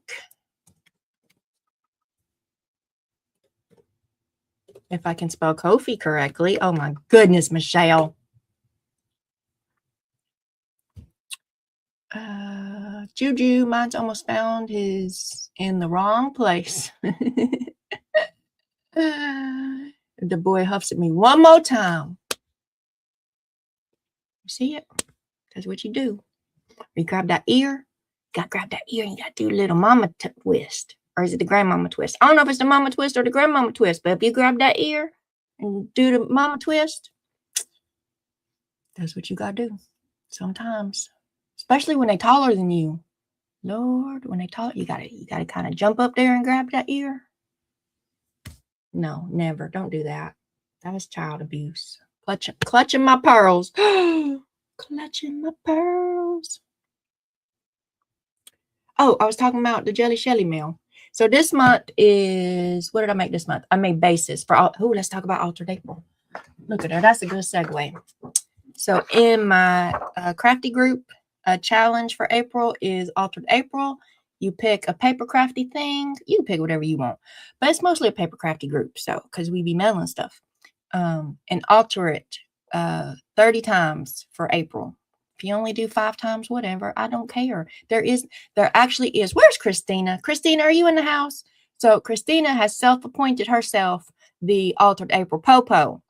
If I can spell Ko-fi correctly. Oh my goodness, Michelle. Juju, mine's almost found his in the wrong place. The boy huffs at me one more time. You see it? That's what you do. You grab that ear. You gotta grab that ear and you gotta do a little mama twist. Or is it the grandmama twist? I don't know if it's the mama twist or the grandmama twist, but if you grab that ear and do the mama twist, that's what you gotta do sometimes, especially when they taller than you. Lord, when they tall, you gotta kind of jump up there and grab that ear. No, never. Don't do that. That was child abuse. Clutching my pearls. Clutching my pearls. Oh, I was talking about the Jelly Shelly mail. So this month is, what did I make this month? I made bases for all. Let's talk about Altered April. Look at her. That's a good segue. So in my crafty group, a challenge for April is Altered April. You pick a paper crafty thing. You can pick whatever you want, but it's mostly a paper crafty group. So, because we be mailing stuff, and alter it 30 times for April. If you only do 5 times, whatever, I don't care. There actually is. Where's Christina? Christina, are you in the house? So Christina has self-appointed herself the Altered April Popo.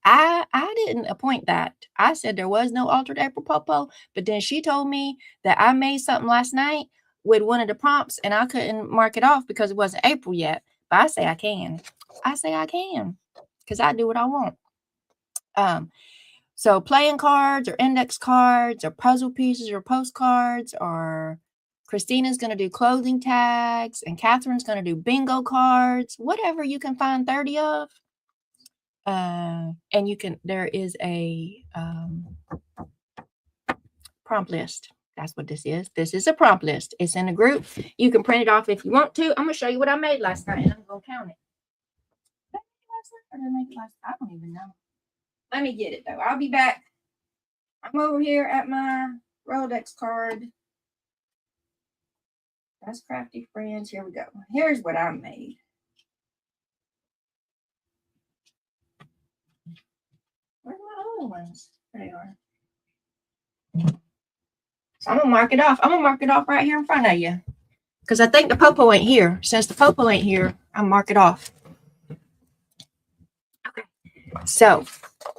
I didn't appoint that. I said there was no Altered April Popo, but then she told me that I made something last night with one of the prompts and I couldn't mark it off because it wasn't April yet. But I say I can. I say I can because I do what I want. So playing cards or index cards or puzzle pieces or postcards, or Christina's going to do clothing tags and Catherine's going to do bingo cards, whatever you can find 30 of. And there is a prompt list. That's what this is. This is a prompt list. It's in a group. You can print it off if you want to. I'm going to show you what I made last night and I'm going to count it. Did I make it last night? I don't even know. Let me get it though. I'll be back. I'm over here at my Rolodex card. That's Crafty Friends. Here we go. Here's what I made. Where are my other ones? There they are. So I'm going to mark it off. I'm going to mark it off right here in front of you. Because I think the Popo ain't here. Since the Popo ain't here, I'll mark it off. Okay. So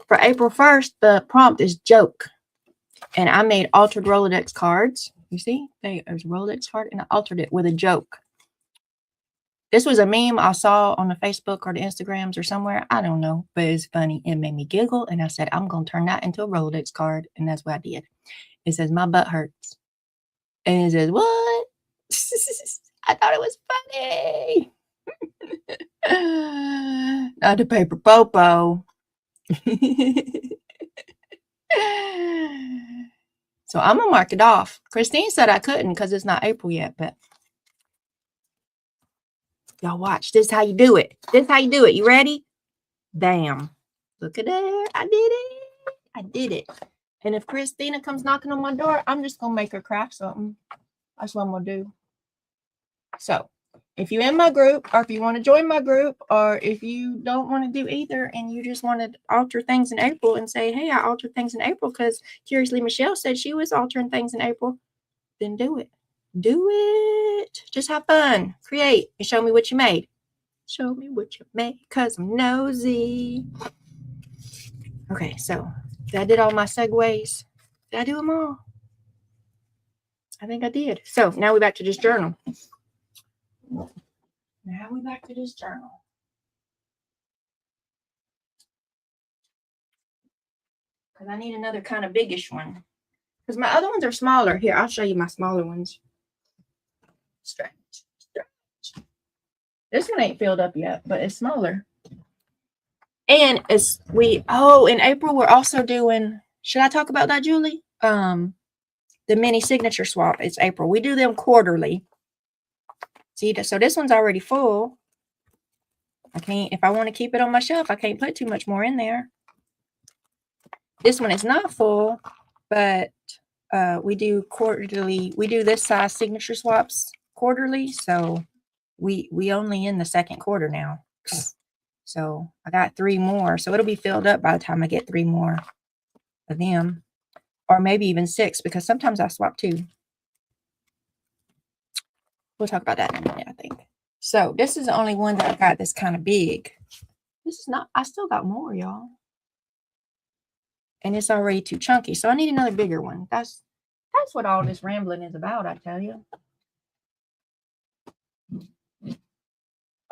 for April 1st, the prompt is joke. And I made altered Rolodex cards. You see? There's a Rolodex card and I altered it with a joke. This was a meme I saw on the Facebook or the Instagrams or somewhere. I don't know, but it's funny. It made me giggle. And I said, I'm going to turn that into a Rolodex card. And that's what I did. It says, my butt hurts. And it says, what? I thought it was funny. Not the paper Popo. So I'm going to mark it off. Christine said I couldn't because it's not April yet, but y'all watch. This is how you do it. This is how you do it. You ready? Bam. Look at there. I did it. I did it. And if Christina comes knocking on my door, I'm just going to make her craft something. That's what I'm going to do. So if you're in my group, or if you want to join my group, or if you don't want to do either and you just want to alter things in April and say, hey, I altered things in April because Curiously Michelle said she was altering things in April, then do it. Do it. Just have fun. Create and show me what you made. Show me what you made because I'm nosy. Okay, so I did all my segues. Did I do them all? I think I did. So now we're back to this journal. Now we're back to this journal. Because I need another kind of biggish one. Because my other ones are smaller. Here, I'll show you my smaller ones. Stretch. This one ain't filled up yet, but it's smaller. And in April, we're also doing, should I talk about that, Julie? The mini signature swap. It's April. We do them quarterly. See, so this one's already full. I can't, if I want to keep it on my shelf, I can't put too much more in there. This one is not full, but we do quarterly. We do this size signature swaps quarterly. So we only in the second quarter now. So I got 3 more. So it'll be filled up by the time I get 3 more of them. Or maybe even 6, because sometimes I swap 2. We'll talk about that in a minute, I think. So this is the only one that I got that's kind of big. This is not, I still got more, y'all. And it's already too chunky. So I need another bigger one. That's what all this rambling is about, I tell you.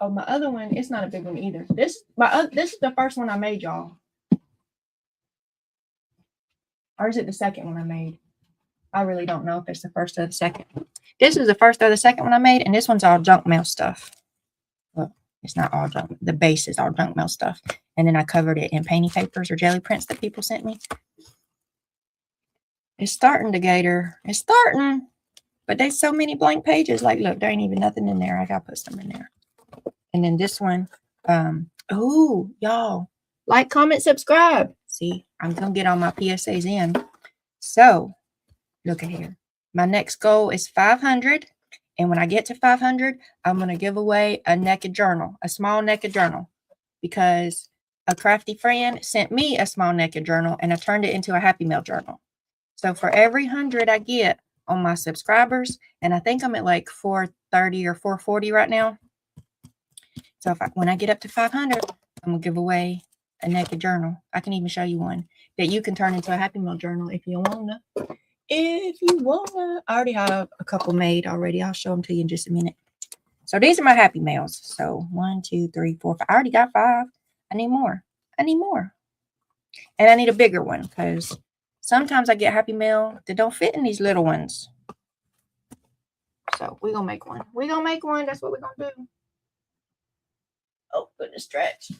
Oh, my other one, it's not a big one either. This is the first one I made, y'all. Or is it the second one I made? I really don't know if it's the first or the second. This is the first or the second one I made, and this one's all junk mail stuff. Well, it's not all junk. The base is all junk mail stuff. And then I covered it in painting papers or jelly prints that people sent me. It's starting to gator. It's starting. But there's so many blank pages. Like, look, there ain't even nothing in there. I got to put some in there. And then this one. Oh, y'all. Like, comment, subscribe. See, I'm going to get all my PSAs in. So, look at here. My next goal is 500. And when I get to 500, I'm going to give away a naked journal, a small naked journal, because a crafty friend sent me a small naked journal and I turned it into a Happy Mail journal. So for every 100 I get on my subscribers, and I think I'm at like 430 or 440 right now. So when I get up to 500, I'm going to give away a naked journal. I can even show you one that you can turn into a Happy Mail journal if you want to. If you wanna, I already have a couple made already. I'll show them to you in just a minute. So these are my Happy Mails. So 1, 2, 3, 4, 5. I already got 5. I need more. I need more. And I need a bigger one because sometimes I get Happy Mail that don't fit in these little ones. So we're gonna make one. We're gonna make one. That's what we're gonna do. Oh, goodness, stretch.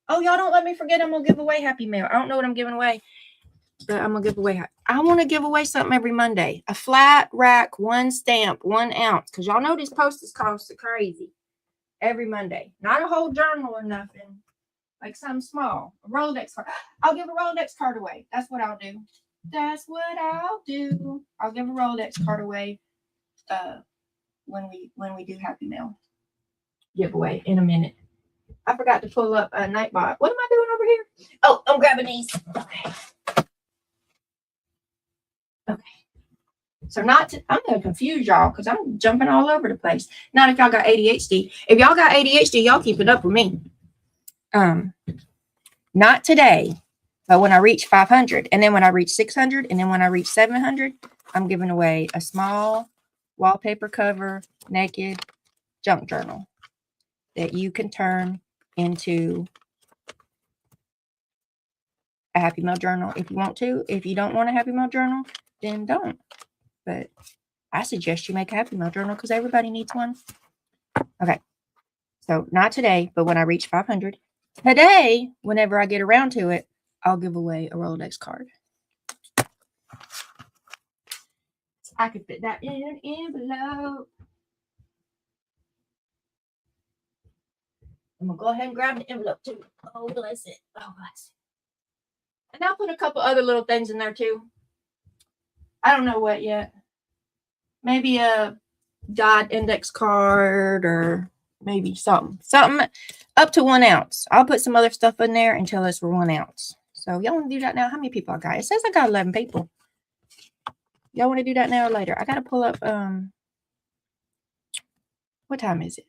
Oh, y'all don't let me forget I'm gonna give away Happy Mail. I don't know what I'm giving away. But I'm going to give away. I want to give away something every Monday. A flat rack, 1 stamp, 1 ounce. Because y'all know these postage costs are crazy. Every Monday. Not a whole journal or nothing. Like something small. A Rolodex card. I'll give a Rolodex card away. That's what I'll do. That's what I'll do. I'll give a Rolodex card away when we do Happy Mail giveaway in a minute. I forgot to pull up a Nightbot. What am I doing over here? Oh, I'm grabbing these. Okay. Okay. So I'm going to confuse y'all because I'm jumping all over the place. Not if y'all got ADHD. If y'all got ADHD, y'all keep it up with me. Not today, but when I reach 500, and then when I reach 600, and then when I reach 700, I'm giving away a small wallpaper cover, naked junk journal that you can turn into a Happy Mail journal if you want to. If you don't want a Happy Mail journal, then don't. But I suggest you make a Happy Mail journal because everybody needs one. Okay. So not today, but when I reach 500. Today, whenever I get around to it, I'll give away a Rolodex card. So I could fit that in an envelope. I'm going to go ahead and grab the envelope too. Oh, bless it. Oh, bless it. And I'll put a couple other little things in there too. I don't know what yet. Maybe a dot index card or maybe something up to 1 ounce. I'll put some other stuff in there until it's 1 ounce. So y'all want to do that now? How many people I got? It says I got 11 people. Y'all want to do that now or later? I got to pull up. What time is it?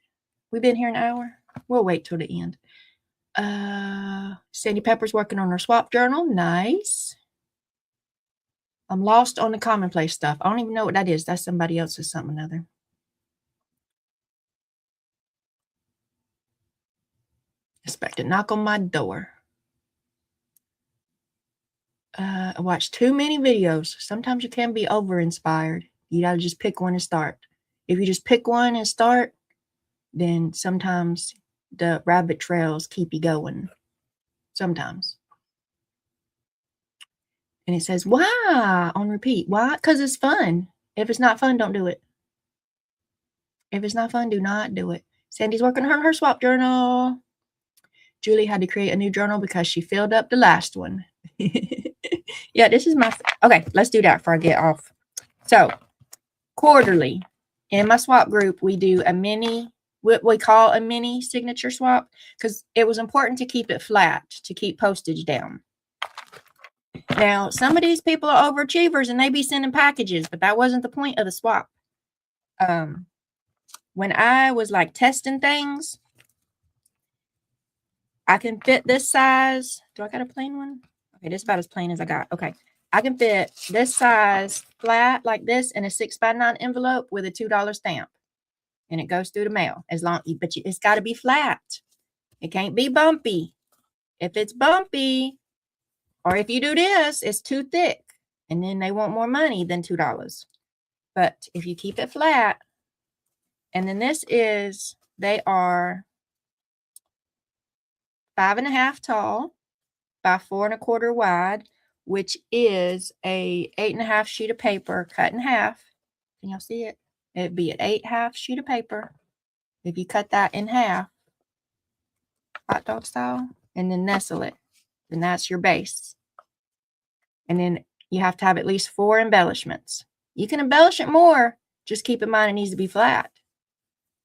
We've been here an hour. We'll wait till the end. Sandy Pepper's working on her swap journal. Nice. I'm lost on the commonplace stuff. I don't even know what that is. That's somebody else's something or other. Expect to knock on my door. I watch too many videos. Sometimes you can be over-inspired. You got to just pick one and start. If you just pick one and start, then sometimes the rabbit trails keep you going. Sometimes. And it says, why? On repeat. Why? Because it's fun. If it's not fun, don't do it. If it's not fun, do not do it. Sandy's working on her swap journal. Julie had to create a new journal because she filled up the last one. Yeah, this is my... Okay, let's do that before I get off. So, quarterly, in my swap group, we do a mini... what we call a mini signature swap because it was important to keep it flat, to keep postage down. Now, some of these people are overachievers and they be sending packages, but that wasn't the point of the swap. When I was like testing things, I can fit this size. Do I got a plain one? Okay, this is about as plain as I got. Okay, I can fit this size flat like this in a 6x9 envelope with a $2 stamp. and it goes through the mail. It's got to be flat. It can't be bumpy. If it's bumpy, or if you do this, it's too thick, and then they want more money than $2. But if you keep it flat, and then they are 5.5 tall by 4.25 wide, which is a 8.5 sheet of paper cut in half. Can y'all see it? It'd be an 8.5 sheet of paper. If you cut that in half, hot dog style, and then nestle it, then that's your base. And then you have to have at least 4 embellishments. You can embellish it more. Just keep in mind it needs to be flat.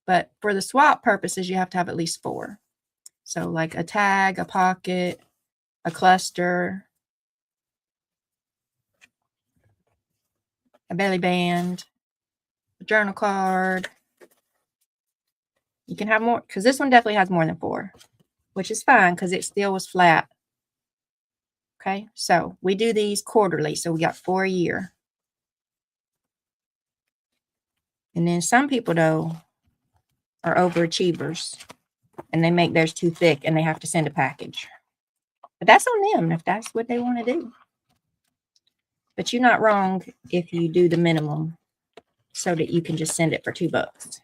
But for the swap purposes, you have to have at least 4. So like a tag, a pocket, a cluster, a belly band, a journal card. You can have more, because this one definitely has more than 4, which is fine because it still was flat. Okay, so we do these quarterly, so we got 4 a year. And then some people, though, are overachievers, and they make theirs too thick, and they have to send a package. But that's on them if that's what they want to do. But you're not wrong if you do the minimum so that you can just send it for $2.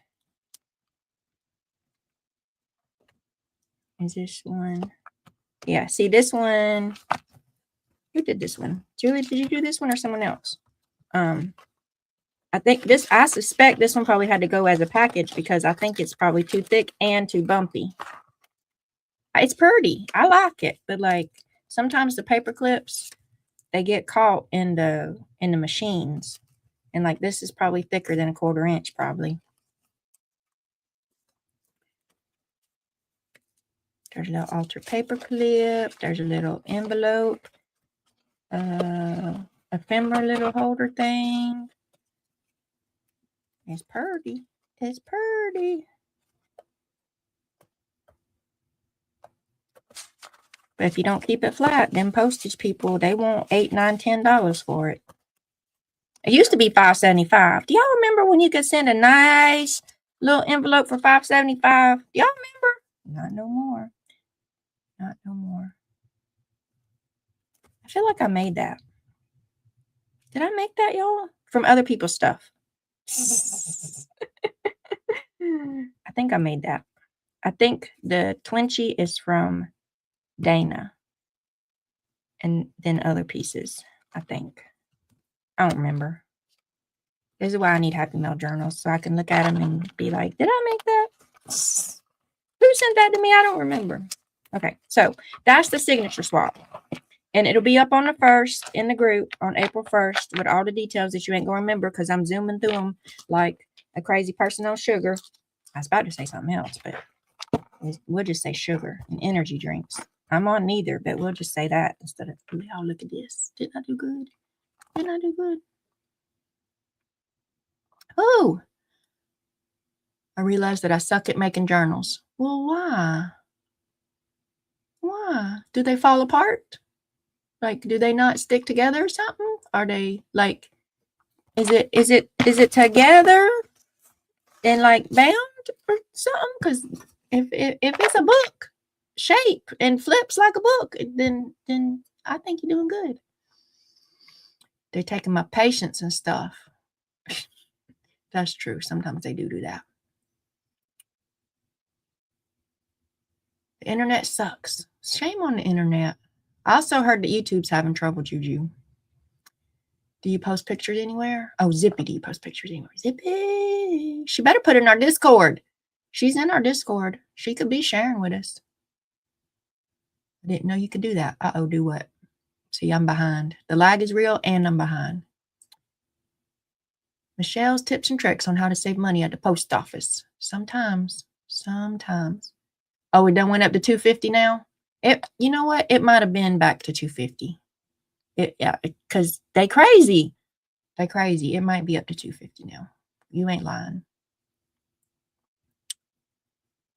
Is this one? Yeah, see this one. Who did this one? Julie, did you do this one or someone else? I suspect this one probably had to go as a package because I think it's probably too thick and too bumpy. It's pretty. I like it, but like sometimes the paper clips, they get caught in the machines. And like this is probably thicker than 1/4 inch probably. There's a little altered paper clip. There's a little envelope. Ephemera little holder thing. It's pretty. It's pretty. But if you don't keep it flat, then postage people, they want $8, $9, $10 for it. It used to be $5.75. Do y'all remember when you could send a nice little envelope for $5.75? Do y'all remember? Not no more. Not no more. I feel like I made that. Did I make that, y'all? From other people's stuff. I think I made that. I think the Twinchie is from Dana. And then other pieces, I think. I don't remember. This is why I need Happy Mail journals, so I can look at them and be like, did I make that? Who sent that to me? I don't remember. Okay, so that's the signature swap. And it'll be up on the 1st in the group on April 1st with all the details that you ain't going to remember because I'm zooming through them like a crazy person on sugar. I was about to say something else, but we'll just say sugar and energy drinks. I'm on neither, but we'll just say that instead of, oh, look at this. Didn't I do good? Didn't I do good? Oh, I realized that I suck at making journals. Well, why? Why? Do they fall apart? Like, do they not stick together or something? Are they like, is it together and like bound or something? Because if it's a book shape and flips like a book, then I think you're doing good. They're taking my patience and stuff. That's true. Sometimes they do that. The internet sucks. Shame on the internet. I also heard that YouTube's having trouble, Juju. Do you post pictures anywhere? Oh, Zippy, do you post pictures anywhere? Zippy. She better put it in our Discord. She's in our Discord. She could be sharing with us. I didn't know you could do that. Uh-oh, do what? See, I'm behind. The lag is real and I'm behind. Michelle's tips and tricks on how to save money at the post office. Sometimes. Oh, we done went up to $2.50 now? You know what? It might have been back to $2.50. Yeah, because they crazy. It might be up to $2.50 now. You ain't lying.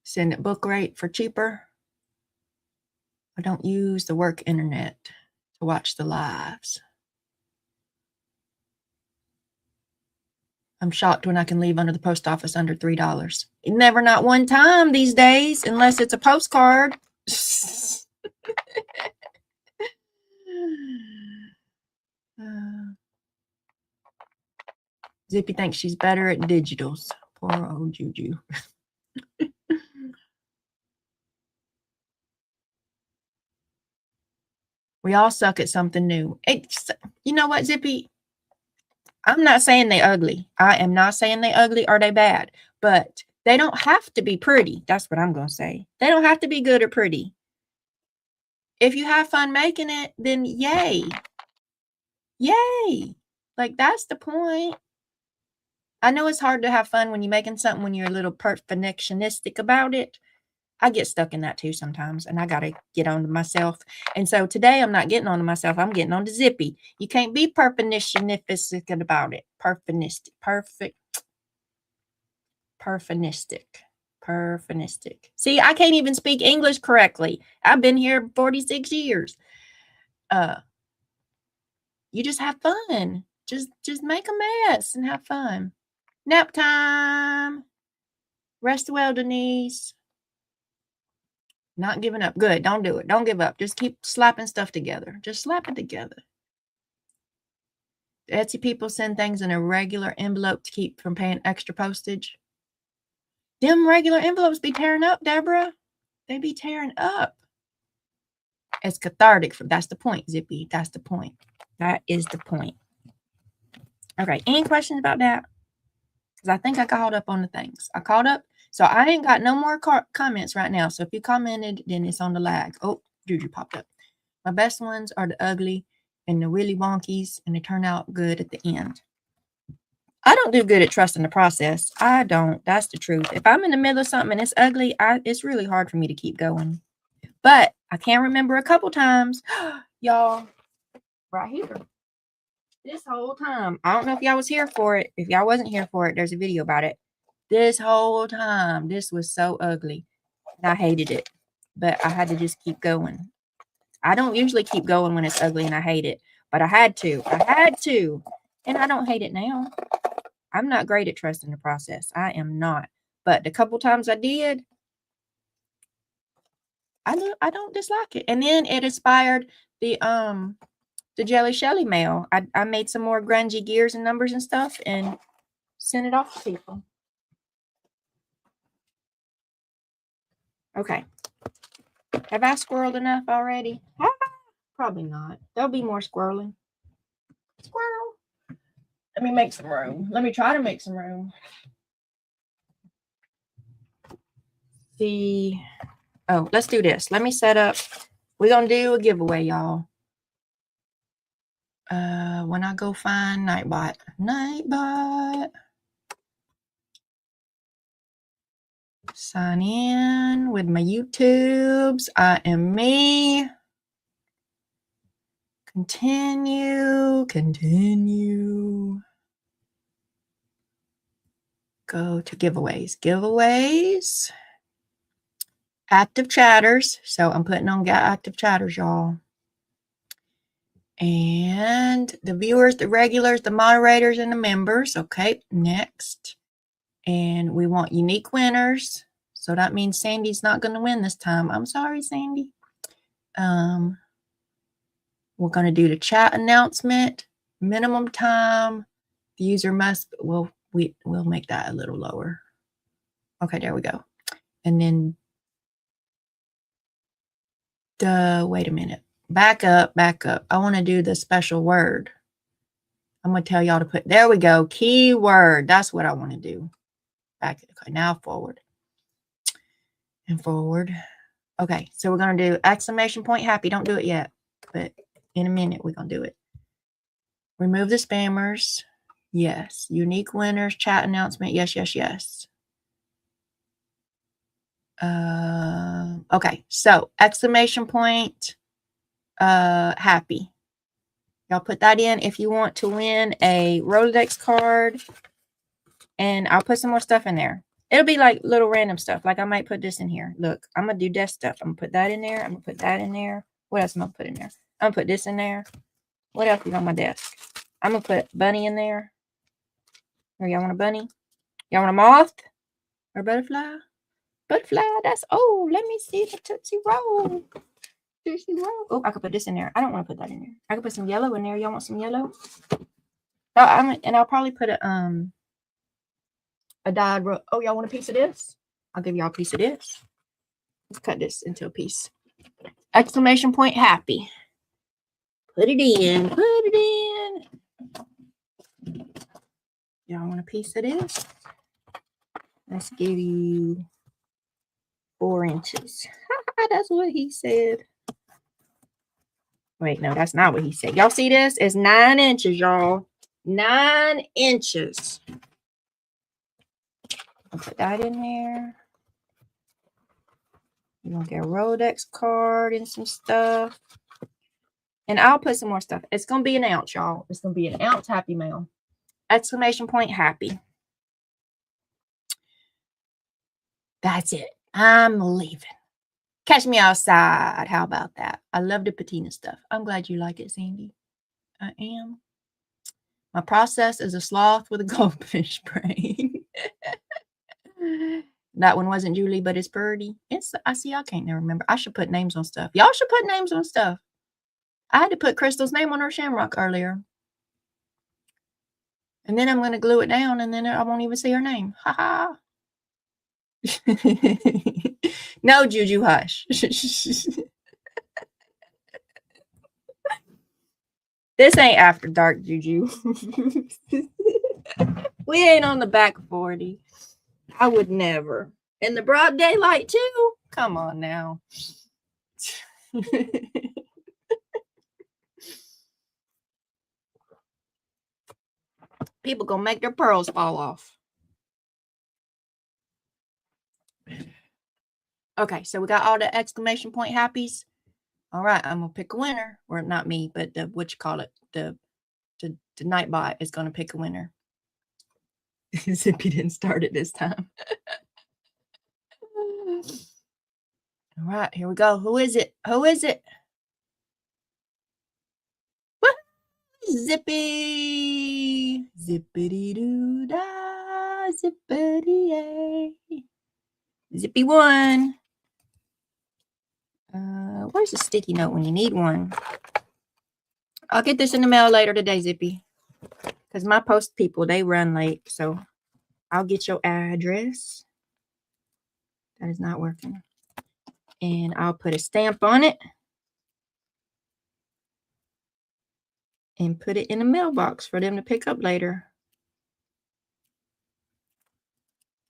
Send it book rate for cheaper. I don't use the work internet to watch the lives. I'm shocked when I can leave under the post office under $3. Never, not one time these days, unless it's a postcard. Zippy thinks she's better at digitals. Poor old Juju. We all suck at something new. You know what, Zippy? I'm not saying they ugly. I am not saying they ugly or they bad, but they don't have to be pretty. That's what I'm going to say. They don't have to be good or pretty. If you have fun making it, then yay. Yay. Like, that's the point. I know it's hard to have fun when you're making something when you're a little perfectionistic about it. I get stuck in that too sometimes, and I got to get on to myself. And so today I'm not getting on to myself. I'm getting on to Zippy. You can't be perfectionistic about it. Perfectionistic. See, I can't even speak English correctly. I've been here 46 years. You just have fun. Just make a mess and have fun. Nap time. Rest well, Denise. Not giving up. Good. Don't do it. Don't give up. Just keep slapping stuff together. Just slap it together. Etsy people send things in a regular envelope to keep from paying extra postage. Them regular envelopes be tearing up, Deborah. They be tearing up. It's cathartic. That's the point, Zippy. That's the point. That is the point. Okay. Any questions about that? Because I think I caught up on the things. I caught up. So I ain't got no more comments right now. So if you commented, then it's on the lag. Oh, Juju popped up. My best ones are the ugly and the really wonkies, and they turn out good at the end. I don't do good at trusting the process. I don't. That's the truth. If I'm in the middle of something and it's ugly, it's really hard for me to keep going. But I can remember a couple times, y'all, right here. This whole time. I don't know if y'all was here for it. If y'all wasn't here for it, there's a video about it. This whole time, this was so ugly. And I hated it. But I had to just keep going. I don't usually keep going when it's ugly and I hate it. But I had to. And I don't hate it now. I'm not great at trusting the process. I am not. But the couple times I did, I don't dislike it. And then it inspired the Jelly Shelly mail. I made some more grungy gears and numbers and stuff and sent it off to people. Okay. Have I squirreled enough already? Have I? Probably not. There'll be more squirreling. Squirrel. Let me make some room. Let me try to make some room. Let's do this. Let me set up. We're going to do a giveaway, y'all. When I go find Nightbot. Sign in with my YouTubes. I am me. Continue. Go to giveaways. Active chatters. So I'm putting on active chatters, y'all. And the viewers, the regulars, the moderators, and the members. Okay, next. And we want unique winners. So that means Sandy's not going to win this time. I'm sorry, Sandy. We're going to do the chat announcement. Minimum time. The user must, we'll make that a little lower. Okay, there we go. And then wait a minute. Back up. I want to do the special word. I'm going to tell y'all to put, there we go. Keyword. That's what I want to do. Back. Okay, now forward. And forward. Okay, so we're going to do exclamation point happy. Don't do it yet, but in a minute we're going to do it. Remove the spammers. Yes. Unique winners. Chat announcement. Yes. Okay, so exclamation point happy. Y'all put that in if you want to win a Rolodex card. And I'll put some more stuff in there. It'll be like little random stuff. Like I might put this in here. Look, I'm going to do desk stuff. I'm going to put that in there. I'm going to put that in there. What else am I going to put in there? I'm going to put this in there. What else is on my desk? I'm going to put Bunny in there. Or y'all want a bunny? Y'all want a moth? Or butterfly? Butterfly, that's, oh, let me see the Tootsie Roll. Tootsie Roll. Oh, I could put this in there. I don't want to put that in there. I could put some yellow in there. Y'all want some yellow? Oh, and I'll probably put a dyed roll. Oh, y'all want a piece of this? I'll give y'all a piece of this. Let's cut this into a piece. Exclamation point happy. Put it in. Put it in. Y'all want a piece of this? Let's give you 4 inches. That's what he said. Wait, no, that's not what he said. Y'all see this? It's 9 inches, y'all. 9 inches. I'll put that in there. You're going to get a Rolodex card and some stuff. And I'll put some more stuff. It's going to be an ounce, y'all. It's going to be an ounce Happy Mail. Exclamation point happy. That's it. I'm leaving. Catch me outside. How about that? I love the patina stuff. I'm glad you like it, Sandy. I am. My process is a sloth with a goldfish brain. That one wasn't Julie, but it's Birdie. I see. I can't remember. I should put names on stuff. Y'all should put names on stuff. I had to put Crystal's name on her shamrock earlier. And then I'm going to glue it down, and then I won't even see her name. Ha ha. No, Juju, hush. This ain't after dark, Juju. We ain't on the back 40. I would never. In the broad daylight, too? Come on now. People gonna make their pearls fall off. Okay, so we got all the exclamation point happies. All right, I'm gonna pick a winner. Or not me, but the the Nightbot is gonna pick a winner. Zippy didn't start it this time. All right, here we go. Who is it? Who is it? Zippy. Zippity doo da. Zippity yay. Zippy won. Where's the sticky note when you need one? I'll get this in the mail later today, Zippy. Because my post people, they run late. So I'll get your address. That is not working. And I'll put a stamp on it. And put it in a mailbox for them to pick up later.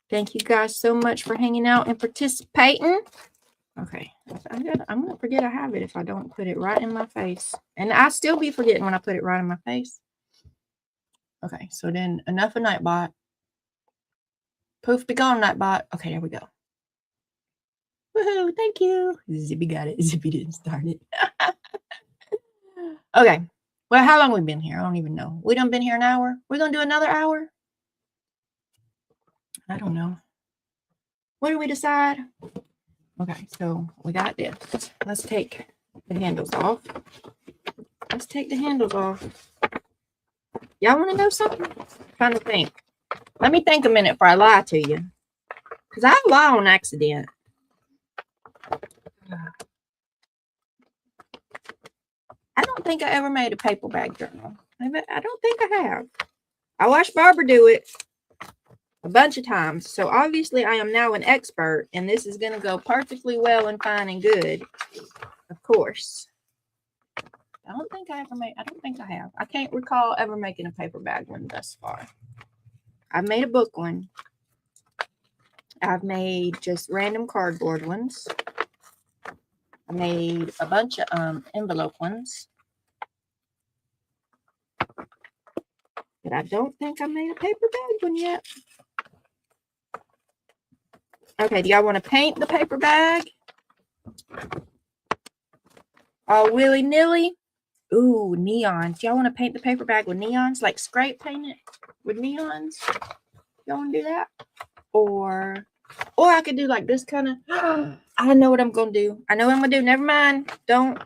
Thank you guys so much for hanging out and participating. Okay. I'm going to forget I have it if I don't put it right in my face. And I still be forgetting when I put it right in my face. Okay. So then enough of Nightbot. Poof, be gone, Nightbot. Okay, there we go. Woohoo. Thank you. Zippy got it. Zippy didn't start it. Okay. Well, how long have we been here? I don't even know. We done been here an hour. We're going to do another hour? I don't know. What do we decide? Okay, so we got this. Let's take the handles off. Let's take the handles off. Y'all want to know something? I'm trying to think. Let me think a minute before I lie to you. Because I lie on accident. I don't think I ever made a paper bag journal. I don't think I have. I watched Barbara do it a bunch of times. So obviously I am now an expert, and this is going to go perfectly well and fine and good. Of course. I don't think I have. I can't recall ever making a paper bag one thus far. I've made a book one. I've made just random cardboard ones. I made a bunch of envelope ones. But I don't think I made a paper bag one yet. Okay, do y'all want to paint the paper bag? All willy-nilly? Ooh, neons. Do y'all want to paint the paper bag with neons? Like scrape paint it with neons? Y'all want to do that? Or I could do like this kind of... I know what I'm going to do. I know what I'm going to do. Never mind. Y'all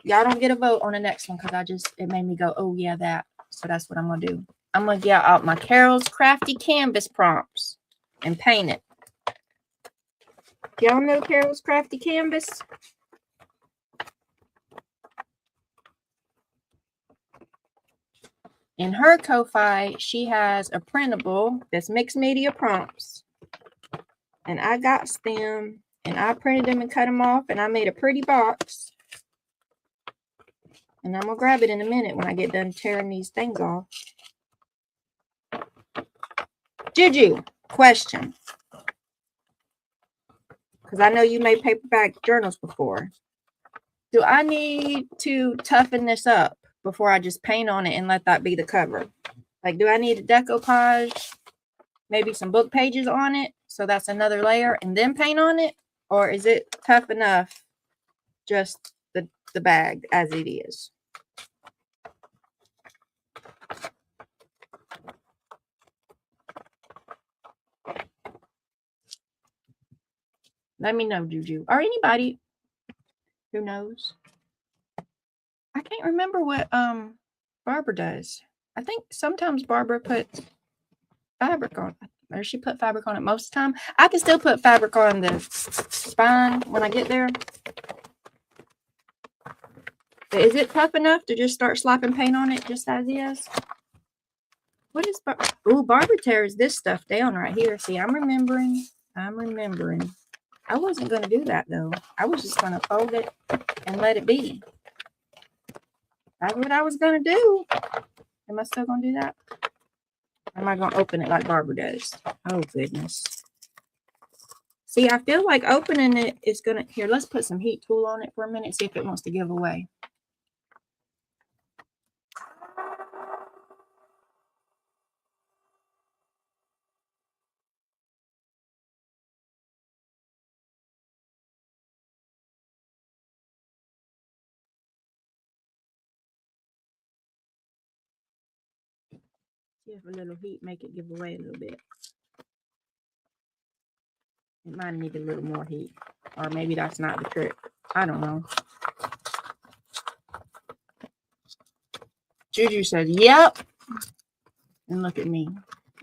don't get a vote on the next one because it made me go, oh, yeah, that. So that's what I'm going to do. I'm going to get out my Carol's Crafty Canvas prompts and paint it. Y'all know Carol's Crafty Canvas? In her Ko-Fi, she has a printable that's mixed media prompts. And I got them, and I printed them and cut them off, and I made a pretty box. And I'm going to grab it in a minute when I get done tearing these things off. Juju, question. Because I know you made paperback journals before. Do I need to toughen this up before I just paint on it and let that be the cover? Like, do I need a decoupage, maybe some book pages on it, so that's another layer, and then paint on it? Or is it tough enough, just the bag as it is? Let me know, Juju, or anybody who knows. I can't remember what Barbara does. I think sometimes Barbara puts fabric on it, or she put fabric on it most of the time. I can still put fabric on the spine when I get there. But is it tough enough to just start slapping paint on it just as is? What is Barbara tears this stuff down right here. See, I'm remembering. I wasn't going to do that, though. I was just going to fold it and let it be. That's what I was going to do. Am I still going to do that? Or am I going to open it like Barbara does? Oh, goodness. See, I feel like opening it is going to... Here, let's put some heat tool on it for a minute. See if it wants to give away. See if a little heat make it give away a little bit. It might need a little more heat. Or maybe that's not the trick. I don't know. Juju said, yep. And look at me.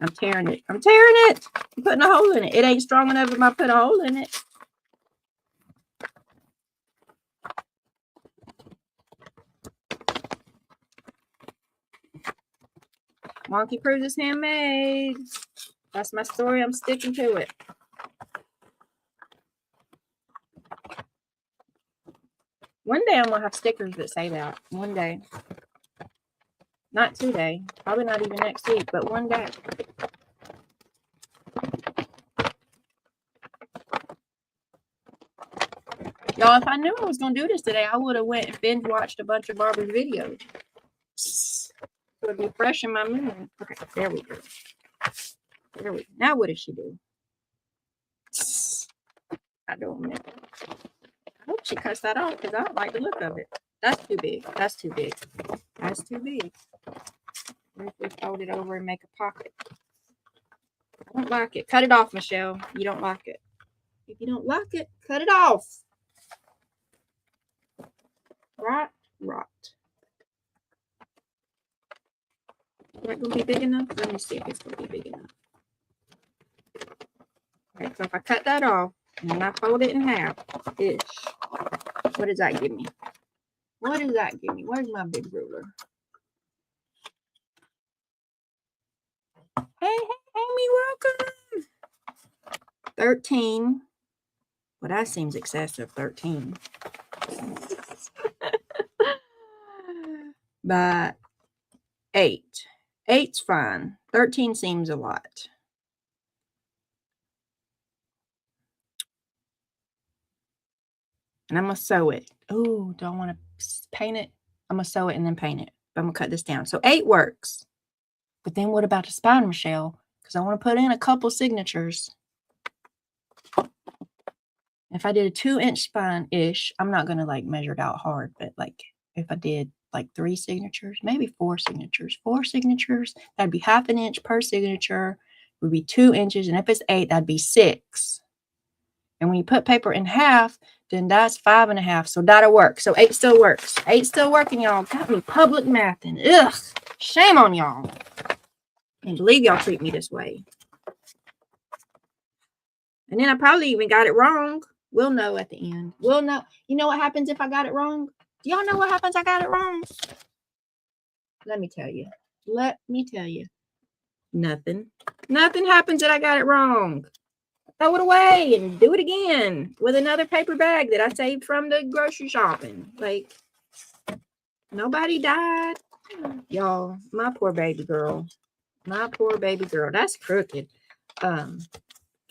I'm tearing it. I'm putting a hole in it. It ain't strong enough if I put a hole in it. Wonky Proves is handmade. That's my story. I'm sticking to it. One day I'm going to have stickers that say that. One day. Not today. Probably not even next week, but one day. Y'all, if I knew I was going to do this today, I would have went and binge watched a bunch of Barbara's videos. It would be fresh in my memory. Okay, there we go. Now what does she do? I don't know. I hope she cuts that off because I don't like the look of it. That's too big. That's too big. That's too big. What if we fold it over and make a pocket? I don't like it. Cut it off, Michelle. You don't like it. If you don't like it, cut it off. Right. Is that going to be big enough? Let me see if it's going to be big enough. Okay, so if I cut that off and then I fold it in half, ish, what does that give me? Where's my big ruler? Hey, Amy, welcome. 13. Well, that seems excessive, 13. But 8. 8's fine. 13 seems a lot. And I'm going to sew it. Oh, do I want to paint it? I'm going to sew it and then paint it. I'm going to cut this down. So 8 works. But then what about the spine, Michelle? Because I want to put in a couple signatures. If I did a 2-inch spine-ish, I'm not going to like measure it out hard. But like if I did like 3 signatures, maybe 4 signatures. 4 signatures, that'd be half an inch per signature. Would be 2 inches. And if it's 8, that'd be 6. And when you put paper in half, then that's 5.5. So that'll work. So 8 still works. 8 still working, y'all. Got me public mathing. Ugh. Shame on y'all. Can't believe y'all treat me this way. And then I probably even got it wrong. We'll know at the end. We'll know. You know what happens if I got it wrong? Do y'all know what happens if I got it wrong? Let me tell you. Let me tell you. Nothing. Nothing happens that I got it wrong. Throw it away and do it again with another paper bag that I saved from the grocery shopping. Like, nobody died. Y'all, my poor baby girl. My poor baby girl. That's crooked.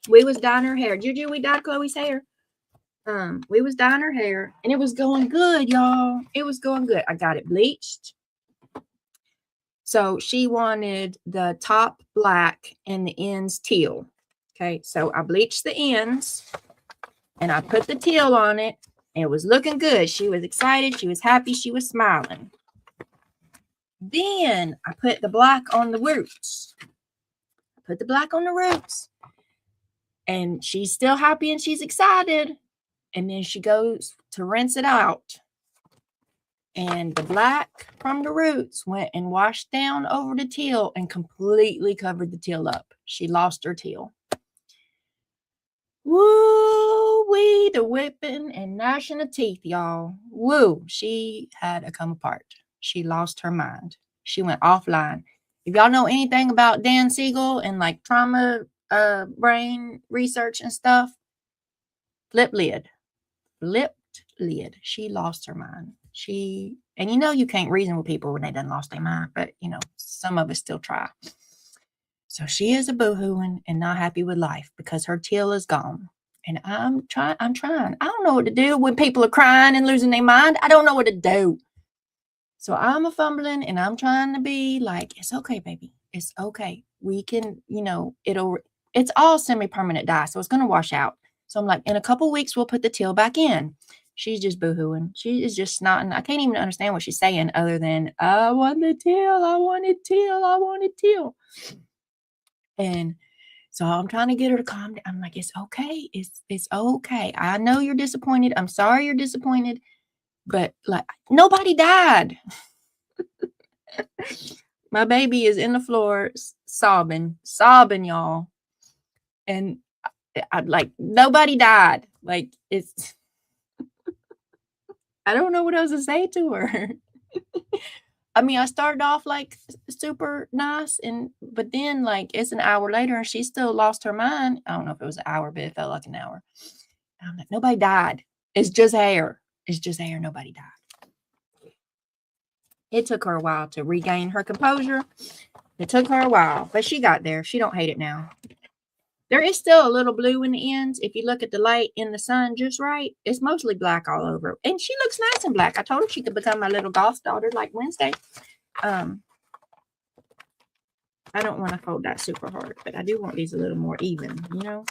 We was dyeing her hair. Juju, we dyed Chloe's hair. We was dyeing her hair, and it was going good, y'all. It was going good. I got it bleached. So she wanted the top black and the ends teal. Okay, so I bleached the ends, and I put the teal on it, and it was looking good. She was excited. She was happy. She was smiling. Then I put the black on the roots. Put the black on the roots. And she's still happy and she's excited. And then she goes to rinse it out. And the black from the roots went and washed down over the teal and completely covered the teal up. She lost her teal. Woo-wee, the whipping and gnashing of teeth, y'all. Woo, she had a come apart. She lost her mind. She went offline. If y'all know anything about Dan Siegel and like trauma brain research and stuff, flipped lid. She lost her mind. And you know you can't reason with people when they done lost their mind, but you know, some of us still try. So she is a boohooing and not happy with life because her teal is gone. And I'm trying. I don't know what to do when people are crying and losing their mind. I don't know what to do. So I'm a fumbling and I'm trying to be like, it's okay, baby. It's okay. We can, you know, it's all semi-permanent dye. So it's going to wash out. So I'm like, in a couple weeks, we'll put the teal back in. She's just boohooing. She is just snotting. I can't even understand what she's saying other than, I want the teal. I wanted teal. I wanted teal. And so I'm trying to get her to calm down. I'm like, it's okay. It's okay. I know you're disappointed. I'm sorry you're disappointed. But like, nobody died. My baby is in the floor sobbing, y'all. And I'm like, nobody died. Like, it's, I don't know what else to say to her. I mean, I started off like super nice, but then like it's an hour later and she still lost her mind. I don't know if it was an hour, but it felt like an hour. I'm like, nobody died. It's just hair. It's just hair. Nobody died. It took her a while to regain her composure. It took her a while, but she got there. She don't hate it now. There is still a little blue in the ends. If you look at the light in the sun just right, it's mostly black all over. And she looks nice and black. I told her she could become my little goth daughter like Wednesday. I don't want to fold that super hard, but I do want these a little more even, you know?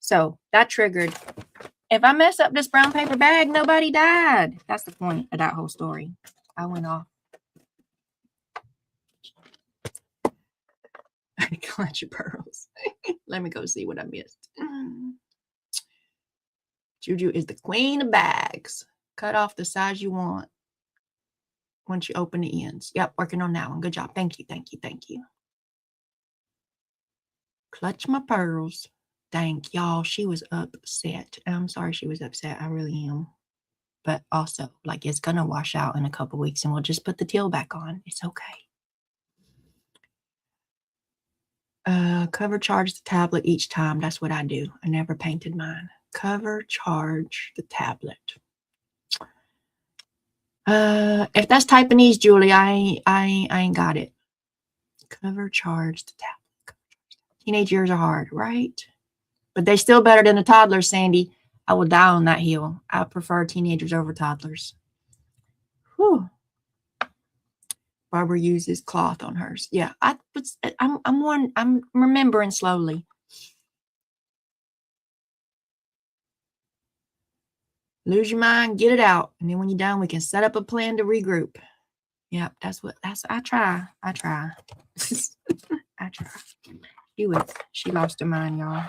So that triggered. If I mess up this brown paper bag, nobody died. That's the point of that whole story. I went off. Clutch your pearls. Let me go see what I missed. Juju is the queen of bags. Cut off the size you want once you open the ends. Yep, working on that one. Good job. Thank you, thank you, thank you. Clutch my pearls. Thank y'all. She was upset. I'm sorry she was upset. I really am. But also, like, it's going to wash out in a couple weeks and we'll just put the teal back on. It's okay. Cover charge the tablet each time. That's what I do. I never painted mine. Cover charge the tablet. If that's Taiwanese, Julie, I ain't got it. Cover charge the tablet. Teenage years are hard, right? But they're still better than the toddlers, Sandy. I will die on that hill. I prefer teenagers over toddlers. Whew. Barbara uses cloth on hers. Yeah, I'm remembering slowly. Lose your mind, get it out, and then when you're done, we can set up a plan to regroup. Yeah, I try. I try. She lost her mind, y'all.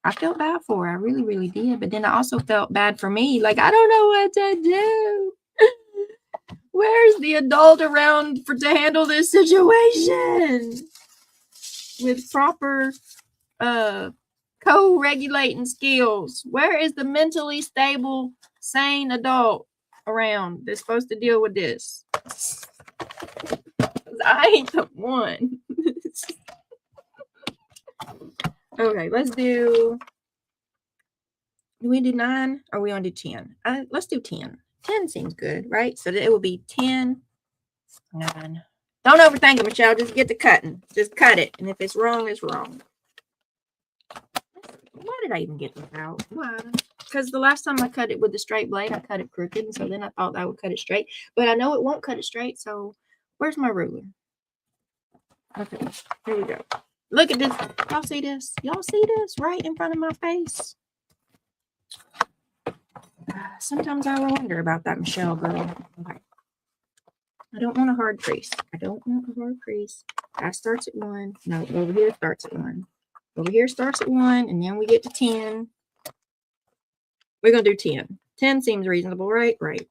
I felt bad for her. I really, really did. But then I also felt bad for me. Like, I don't know what to do. Where's the adult around to handle this situation with proper co-regulating skills? Where is the mentally stable, sane adult around that's supposed to deal with this? I ain't the one. Okay, let's do. Do we do 9 or we want to do 10? Let's do 10. 10 seems good, right? So it will be 10, 9. Don't overthink it, Michelle. Just get to cutting. Just cut it. And if it's wrong, it's wrong. Why did I even get this out? Why? Because the last time I cut it with the straight blade, I cut it crooked. And so then I thought that would cut it straight. But I know it won't cut it straight. So where's my ruler? Okay, here we go. Look at this. Y'all see this? Y'all see this right in front of my face? Sometimes I wonder about that Michelle girl. Okay. I don't want a hard crease. I don't want a hard crease. That starts at 1. No, over here starts at 1. Over here starts at 1, and then we get to 10. We're going to do 10. 10 seems reasonable, right? Right.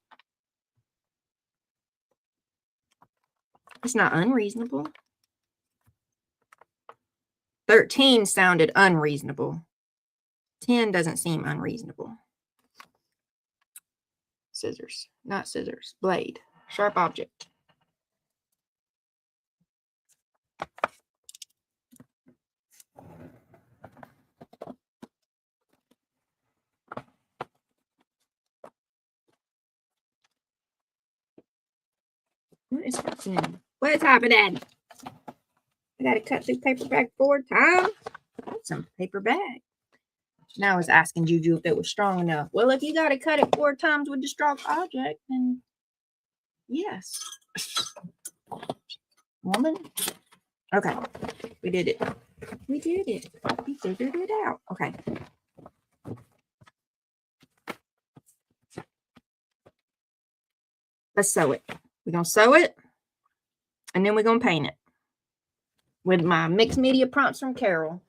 It's not unreasonable. 13 sounded unreasonable. 10 doesn't seem unreasonable. Scissors, not scissors. Blade. Sharp object. What is happening? What is happening? I gotta cut through paper bag 4 times. That's some paper bag. Now I was asking Juju if it was strong enough. Well, if you gotta cut it 4 times with the strong object, then yes. Woman. Okay. We did it. We did it. We figured it out. Okay. Let's sew it. We're gonna sew it, and then we're gonna paint it with my mixed media prompts from Carol.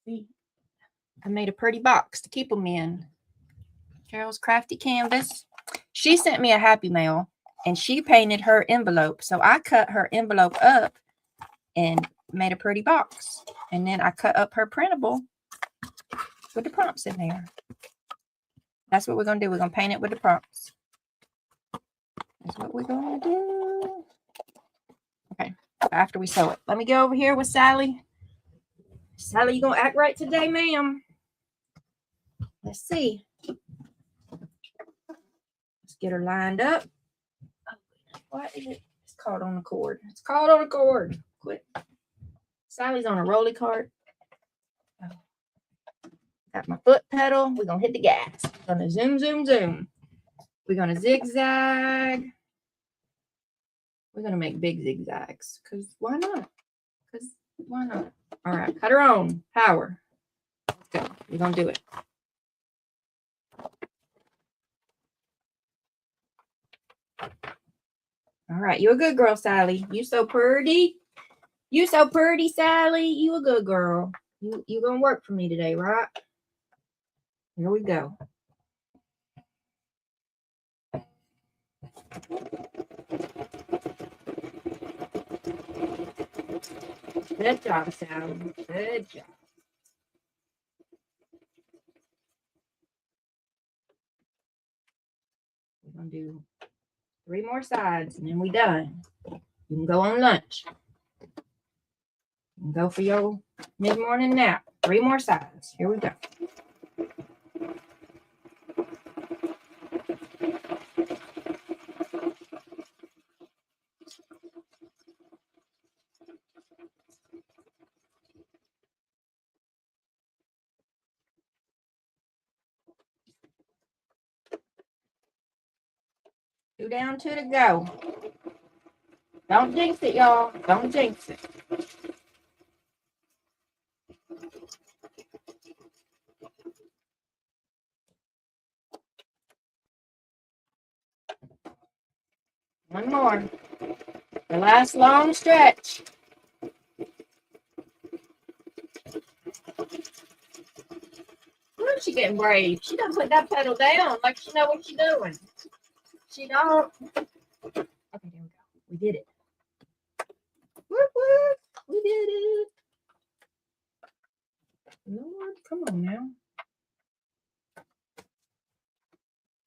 See, I made a pretty box to keep them in. Carol's Crafty Canvas. She sent me a Happy Mail, and she painted her envelope. So I cut her envelope up and made a pretty box. And then I cut up her printable with the prompts in there. That's what we're going to do. We're going to paint it with the prompts. That's what we're going to do. Okay, after we sew it. Let me go over here with Sally. Sally, you going to act right today, ma'am? Let's see. Let's get her lined up. What is it? It's caught on the cord. It's caught on the cord. Quit. Sally's on a rolly cart. Got my foot pedal. We're going to hit the gas. We're going to zoom, zoom, zoom. We're going to zigzag. We're going to make big zigzags. Because why not? Because why not? All right. Cut her on. Power. Let's go. We're going to do it. All right. You a good girl, Sally. You so pretty. You so pretty, Sally. You a good girl. You going to work for me today, right? Here we go. Good job, Sally. Good job. We're going to do 3 more sides, and then we're done. You can go on lunch. You can go for your mid-morning nap. 3 more sides. Here we go. Two down, 2 to go. Don't jinx it, y'all. Don't jinx it. One more. The last long stretch. Where's she getting brave. She doesn't put that pedal down like she know what she's doing. She don't. Okay, there we go. We did it. Whoop, whoop. We did it. Lord, come on now.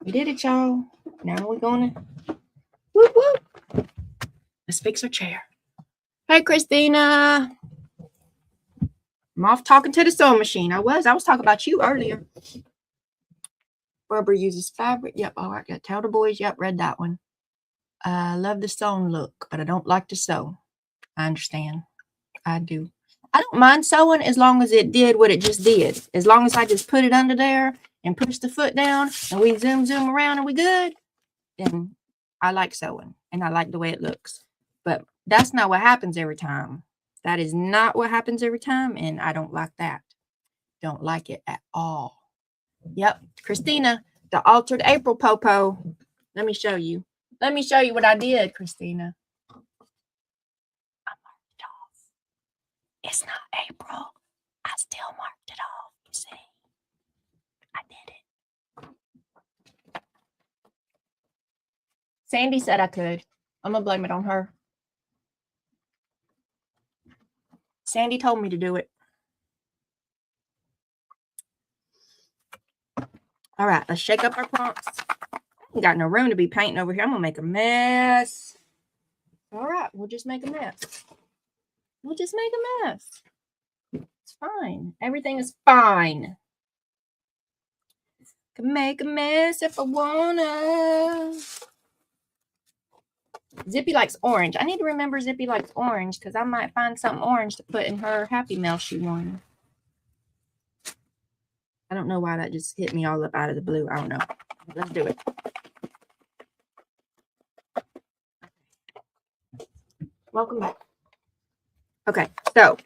We did it, y'all. Now we're going to whoop, whoop. Let's fix her chair. Hey, Christina. I'm off talking to the sewing machine. I was talking about you earlier. Barbara uses fabric. Yep. All right. Got tell the boys. Yep. Read that one. I love the sewn look, but I don't like to sew. I understand. I do. I don't mind sewing as long as it did what it just did. As long as I just put it under there and push the foot down and we zoom around and we good, then I like sewing and I like the way it looks. But that's not what happens every time. That is not what happens every time, and I don't like that. Don't like it at all. Yep, Christina, the altered April popo. Let me show you. Let me show you what I did, Christina. I marked it off. It's not April. I still marked it off. You see, I did it. Sandy said I could. I'm gonna blame it on her. Sandy told me to do it. All right, let's shake up our pumps. I ain't got no room to be painting over here. I'm going to make a mess. All right, we'll just make a mess. We'll just make a mess. It's fine. Everything is fine. Can make a mess if I wanna. Zippy likes orange. I need to remember Zippy likes orange because I might find something orange to put in her Happy Mail she won. I don't know why that just hit me all up out of the blue. I don't know. Let's do it. Welcome back. Okay, so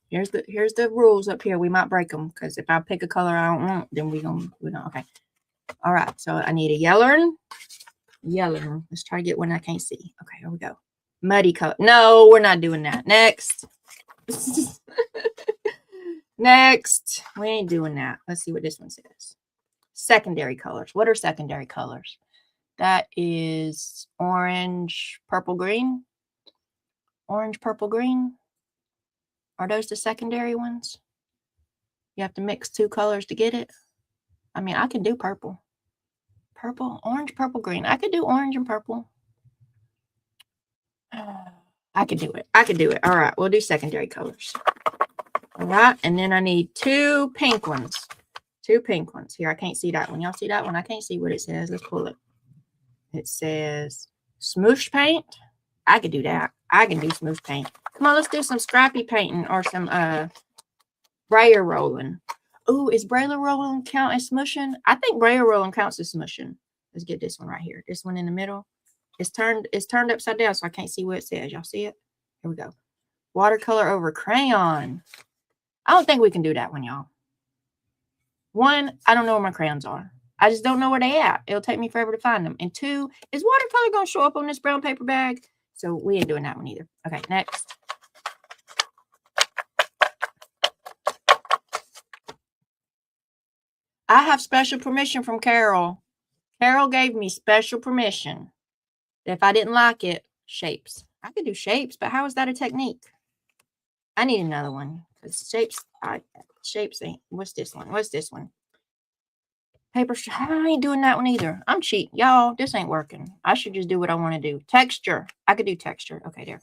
here's the rules up here. We might break them because if I pick a color I don't want, then we don't. Okay. All right. So I need a yeller. Let's try to get one I can't see. Okay, here we go. Muddy color. No, we're not doing that. Next. Next. We ain't doing that. Let's see what this one says. Secondary colors. What are secondary colors? That is orange, purple, green. Orange, purple, green. Are those the secondary ones? You have to mix two colors to get it. I mean, I can do purple. Purple, orange, purple, green. I could do orange and purple. I could do it. I could do it. All right, we'll do secondary colors. All right, and then I need two pink ones. Two pink ones. Here, I can't see that one. Y'all see that one? I can't see what it says. Let's pull it. It says smoosh paint. I could do that. I can do smoosh paint. Come on, let's do some scrappy painting or some brayer rolling. Oh, is brayer rolling count as smushing? I think brayer rolling counts as smushing. Let's get this one right here. This one in the middle. It's turned upside down, so I can't see what it says. Y'all see it? Here we go. Watercolor over crayon. I don't think we can do that one, y'all. One, I don't know where my crayons are. I just don't know where they at. It'll take me forever to find them. And two, is watercolor going to show up on this brown paper bag? So we ain't doing that one either. Okay, next. I have special permission from Carol. Carol gave me special permission. If I didn't like it, shapes. I could do shapes, but how is that a technique? I need another one. Because shapes ain't. What's this one? What's this one? Paper. I ain't doing that one either. I'm cheap. Y'all, this ain't working. I should just do what I want to do. Texture. I could do texture. Okay, there.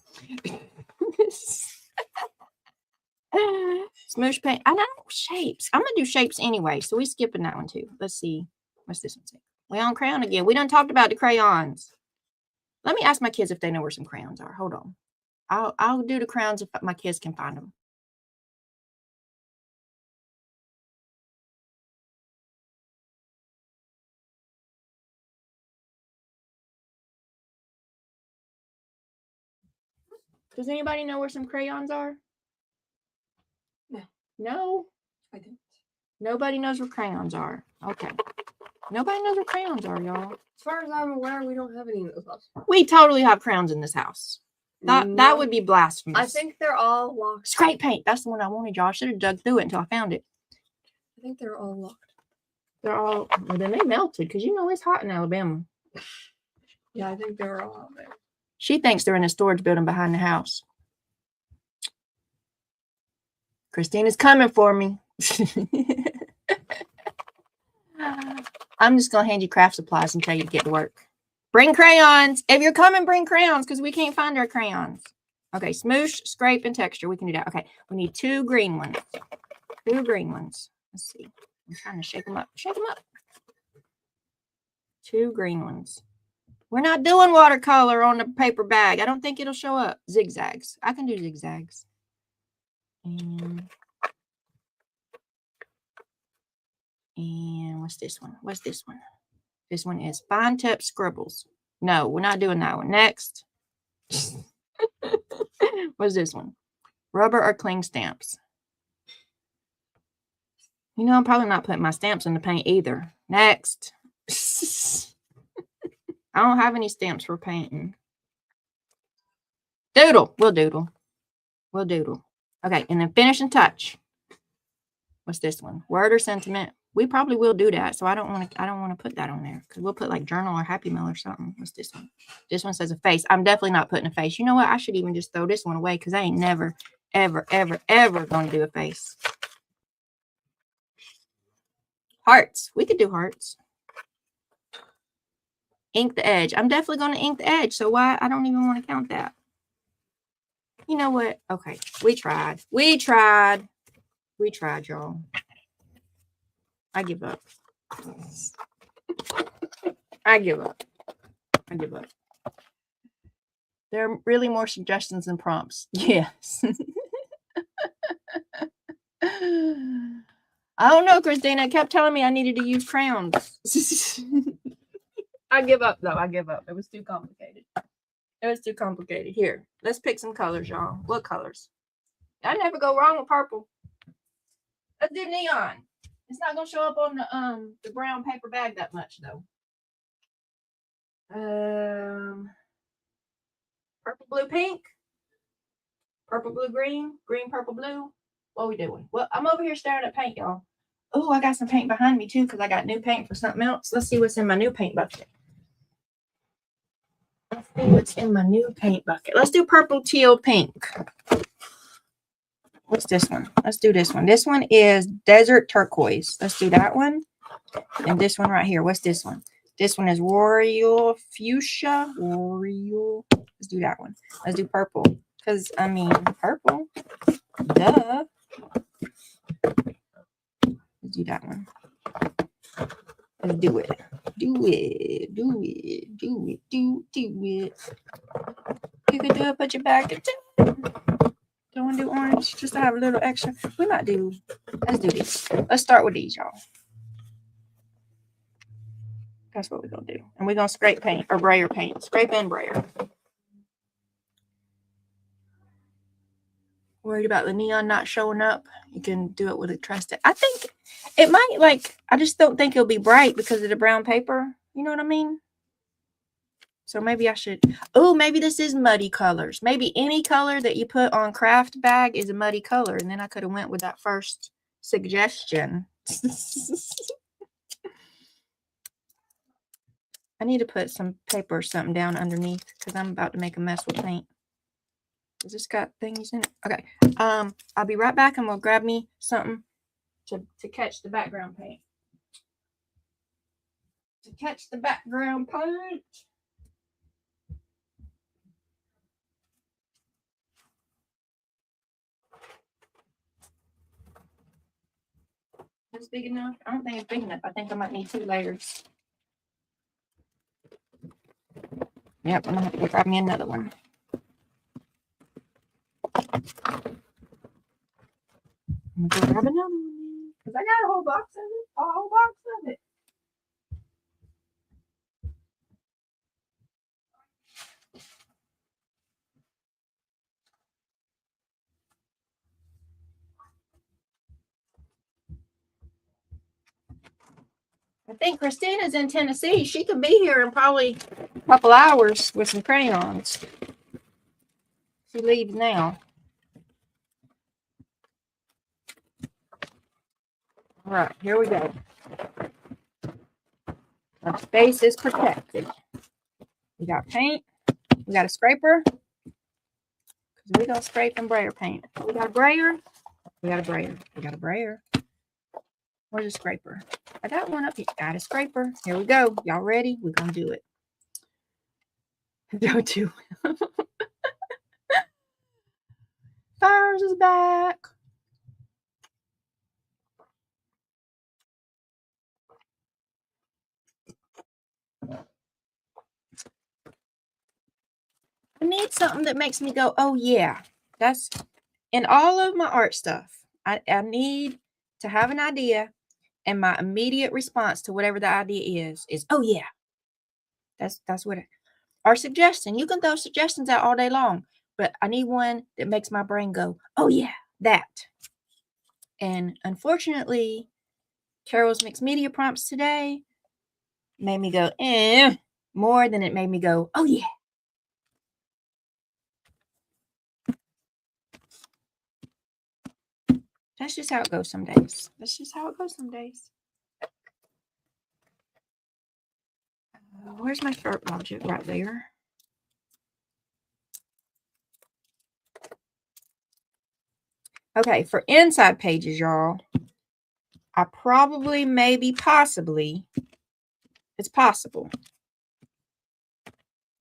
Smoosh paint. I know shapes. I'm going to do shapes anyway. So we skipping that one too. Let's see. What's this one say? We on crayon again. We done talked about the crayons. Let me ask my kids if they know where some crayons are. Hold on. I'll do the crayons if my kids can find them. Does anybody know where some crayons are? No. No? I don't. Nobody knows where crayons are. Okay. Nobody knows where crayons are, y'all. As far as I'm aware, we don't have any in this house. We totally have crayons in this house. That would be blasphemous. I think they're all locked. Scrape paint. That's the one I wanted, y'all. I should have dug through it until I found it. I think they're all locked. They're all, well, then they melted because you know it's hot in Alabama. Yeah, I think they're all out there. She thinks they're in a storage building behind the house. Christina's coming for me. I'm just going to hand you craft supplies and tell you to get to work. Bring crayons. If you're coming, bring crayons because we can't find our crayons. Okay, smoosh, scrape, and texture. We can do that. Okay, we need 2 green ones. 2 green ones. Let's see. I'm trying to shake them up. Shake them up. 2 green ones. We're not doing watercolor on the paper bag. I don't think it'll show up. Zigzags. I can do zigzags. And what's this one? What's this one? This one is fine tip scribbles. No, we're not doing that one. Next. What's this one? Rubber or cling stamps. You know, I'm probably not putting my stamps in the paint either. Next. I don't have any stamps for painting. Doodle. We'll doodle. We'll doodle. Okay, and then finishing touch. What's this one? Word or sentiment. We probably will do that, so I don't want to put that on there because we'll put like journal or happy mail or something. What's this one? This one says a face. I'm definitely not putting a face. You know what? I should even just throw this one away because I ain't never, ever, ever, ever going to do a face. Hearts. We could do hearts. Ink the edge. I'm definitely going to ink the edge, so why? I don't even want to count that. You know what? Okay, we tried. We tried. We tried, y'all. I give up. I give up. I give up. There are really more suggestions than prompts. Yes. I don't know, Christina. It kept telling me I needed to use crayons. I give up, though. I give up. It was too complicated. It was too complicated. Here, let's pick some colors, y'all. What colors? I never go wrong with purple. Let's do neon. It's not gonna show up on the brown paper bag that much though. Purple, blue, pink. Purple, blue, green. Green, purple, blue. What are we doing? Well, I'm over here staring at paint, y'all. Oh, I got some paint behind me too because I got new paint for something else. Let's see what's in my new paint bucket. Let's see what's in my new paint bucket. Let's do purple, teal, pink. What's this one? Let's do this one. This one is desert turquoise. Let's do that one. And this one right here. What's this one? This one is royal fuchsia. Royal. Let's do that one. Let's do purple. Because, I mean, purple. Duh. Let's do that one. Let's do it. Do it. Do it. Do it. Do it. You can do it. Put your back into it. Don't want to do orange just to have a little extra. We might do. Let's do this. Let's start with these, y'all. That's what we're going to do. And we're going to scrape paint or brayer paint. Scrape and brayer. Worried about the neon not showing up? You can do it with a trusted. I think it might, like, I just don't think it'll be bright because of the brown paper. You know what I mean? So maybe I should. Oh, maybe this is muddy colors. Maybe any color that you put on craft bag is a muddy color. And then I could have went with that first suggestion. I need to put some paper or something down underneath because I'm about to make a mess with paint. Has this got things in it? Okay. I'll be right back and we'll grab me something to catch the background paint. To catch the background paint. That's big enough? I don't think it's big enough. I think I might need 2 layers. Yep, I'm gonna have to grab me another one. I'm gonna go grab another one because I got a whole box of it. A whole box of it. I think Christina's in Tennessee. She could be here in probably a couple hours with some crayons. She leaves now. All right, here we go. Our space is protected. We got paint. We got a scraper. Because we're going to scrape and brayer paint. We got a brayer. We got a brayer. We got a brayer. Where's the scraper? I got one up here. Got a scraper. Here we go. Y'all ready? We're going to do it. Go to. Fires is back. I need something that makes me go, oh yeah. That's in all of my art stuff. I need to have an idea, and my immediate response to whatever the idea is oh yeah. That's what it, or suggestion. You can throw suggestions out all day long, but I need one that makes my brain go, oh yeah, that. And unfortunately, Carol's mixed media prompts today made me go, more than it made me go, oh yeah. That's just how it goes some days. That's just how it goes some days. Where's my sharp object? Right there. Okay, for inside pages, y'all, I probably, maybe, possibly, it's possible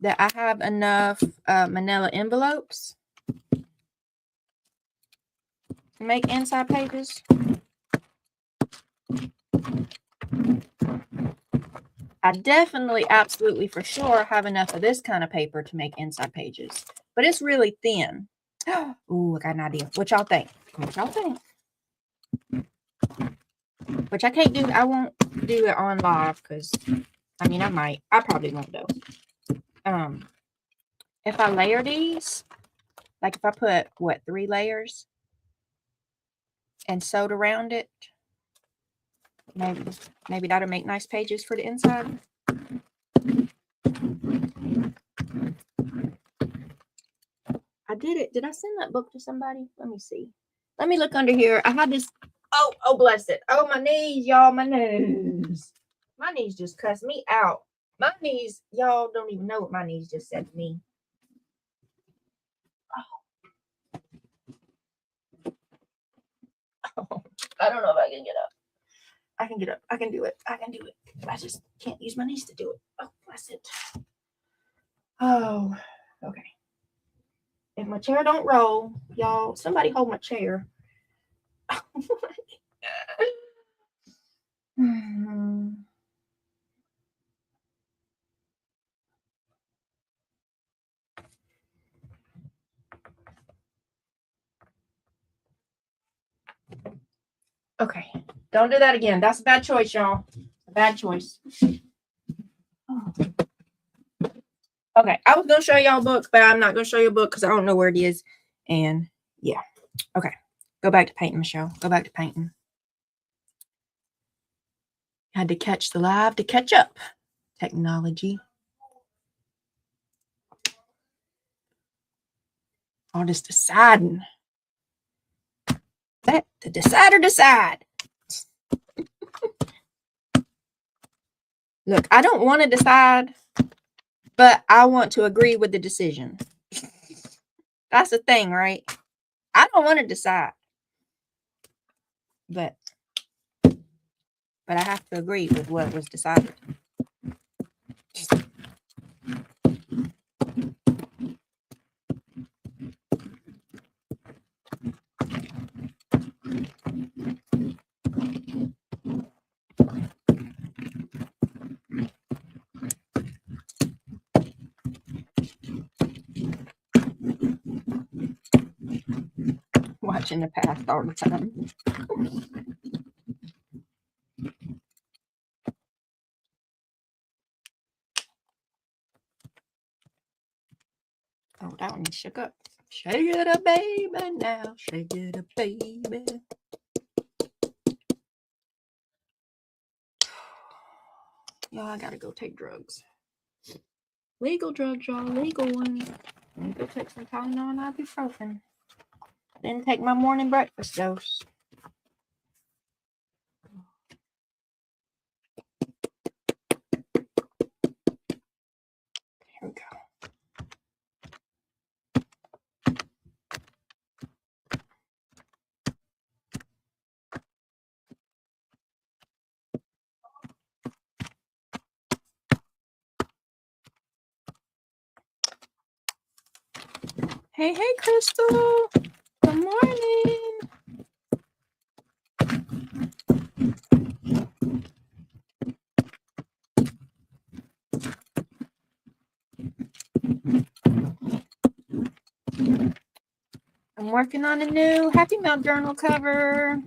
that I have enough manila envelopes to make inside pages. I definitely, absolutely, for sure have enough of this kind of paper to make inside pages, but it's really thin. Ooh, I got an idea. What y'all think? What y'all think? Which I can't do. I won't do it on live because, I mean, I might. I probably won't though. If I layer these, like if I put, what, 3 layers and sewed around it, maybe that'll make nice pages for the inside. I did it. Did I send that book to somebody? Let me see. Let me look under here. I had this. Oh, bless it. Oh, my knees, y'all. My knees. My knees just cussed me out. My knees, y'all don't even know what my knees just said to me. Oh, I don't know if I can get up. I can get up. I can do it. I can do it. I just can't use my knees to do it. Oh, bless it. Oh, okay. If my chair don't roll, y'all, somebody hold my chair. Okay, don't do that again. That's a bad choice, y'all. A bad choice. Okay, I was gonna show y'all a book, but I'm not gonna show you a book because I don't know where it is. And yeah, okay, go back to painting, Michelle. Go back to painting. Had to catch the live to catch up. Technology. All just deciding. That to decide or decide. Look, I don't want to decide, but I want to agree with the decision. That's the thing, right? I don't want to decide, but I have to agree with what was decided. Watching the past all the time. Oh, that one shook up. Shake it up, baby, now. Shake it up, baby. Y'all, I gotta go take drugs. Legal drugs, y'all. Legal ones. Let me go take some Tylenol and ibuprofen. Then take my morning breakfast dose. Here we go. Hey, Crystal. Good morning. I'm working on a new Happy Mail journal cover.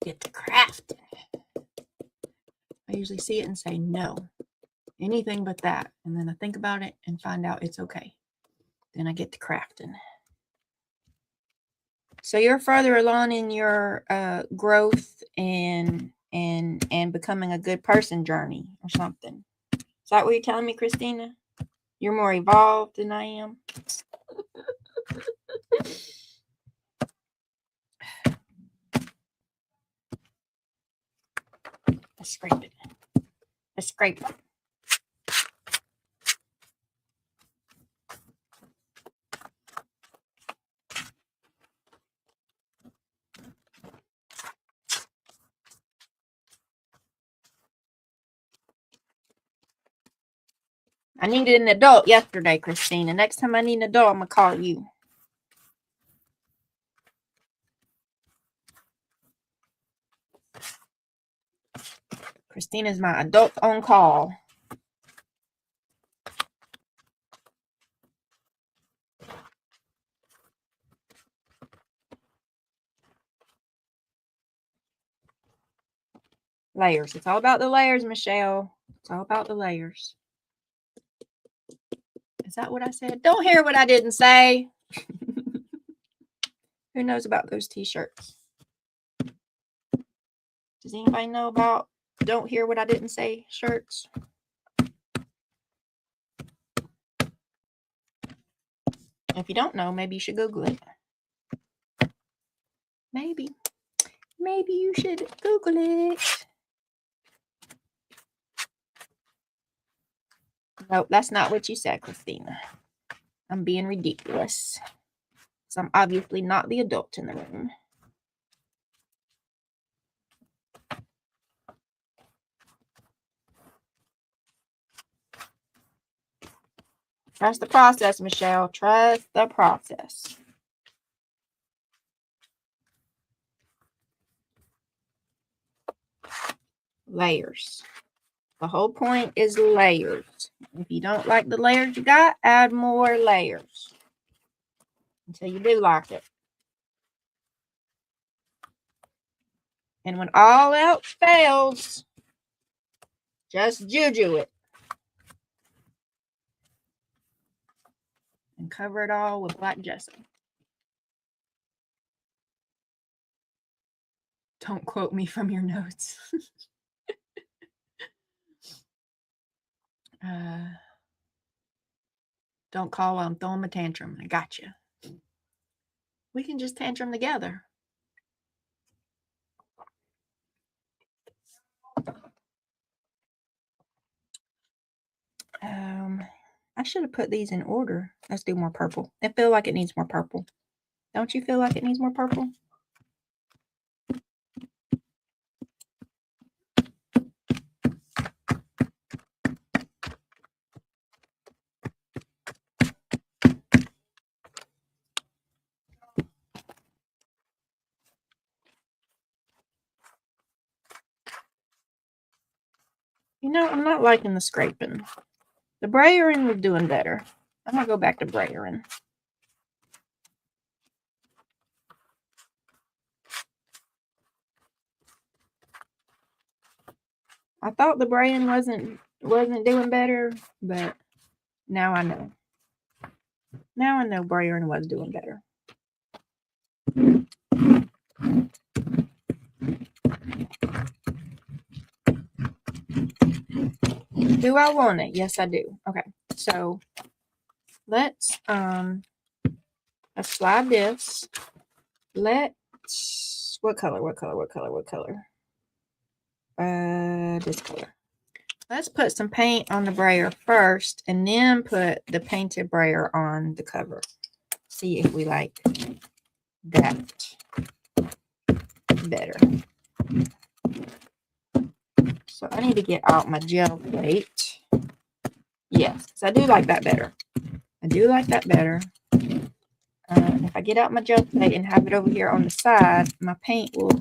Get to crafting. I usually see it and say no, anything but that. And then I think about it and find out it's okay. Then I get to crafting. So you're further along in your growth and becoming a good person journey or something. Is that what you're telling me, Christina? You're more evolved than I am. Let's scrape it. Let's scrape it. I needed an adult yesterday, Christina. Next time I need an adult, I'm going to call you. Christina's my adult on call. Layers. It's all about the layers, Michelle. It's all about the layers. Is that what I said? Don't hear what I didn't say. Who knows about those t-shirts? Does anybody know about don't hear what I didn't say shirts? If you don't know, maybe you should Google it. Maybe you should Google it. Nope, that's not what you said, Christina. I'm being ridiculous. So I'm obviously not the adult in the room. Trust the process, Michelle. Trust the process. Layers. The whole point is layers. If you don't like the layers you got, add more layers until you do like it. And when all else fails, just juju it. And cover it all with black gesso. Don't quote me from your notes. Don't call while I'm throwing my tantrum. I got you. We can just tantrum together. I should have put these in order. Let's do more purple. I feel like it needs more purple. Don't you feel like it needs more purple? You know, I'm not liking the scraping. The brayering was doing better. I'm going to go back to brayering. I thought the braying wasn't doing better, but now I know. Now I know Brian was doing better. Do I want it? Yes, I do. Okay, so let's slide this. Let's what color? This color. Let's put some paint on the brayer first and then put the painted brayer on the cover. See if we like that better. So I need to get out my gel plate. Yes, because I do like that better. If I get out my gel plate and have it over here on the side, my paint will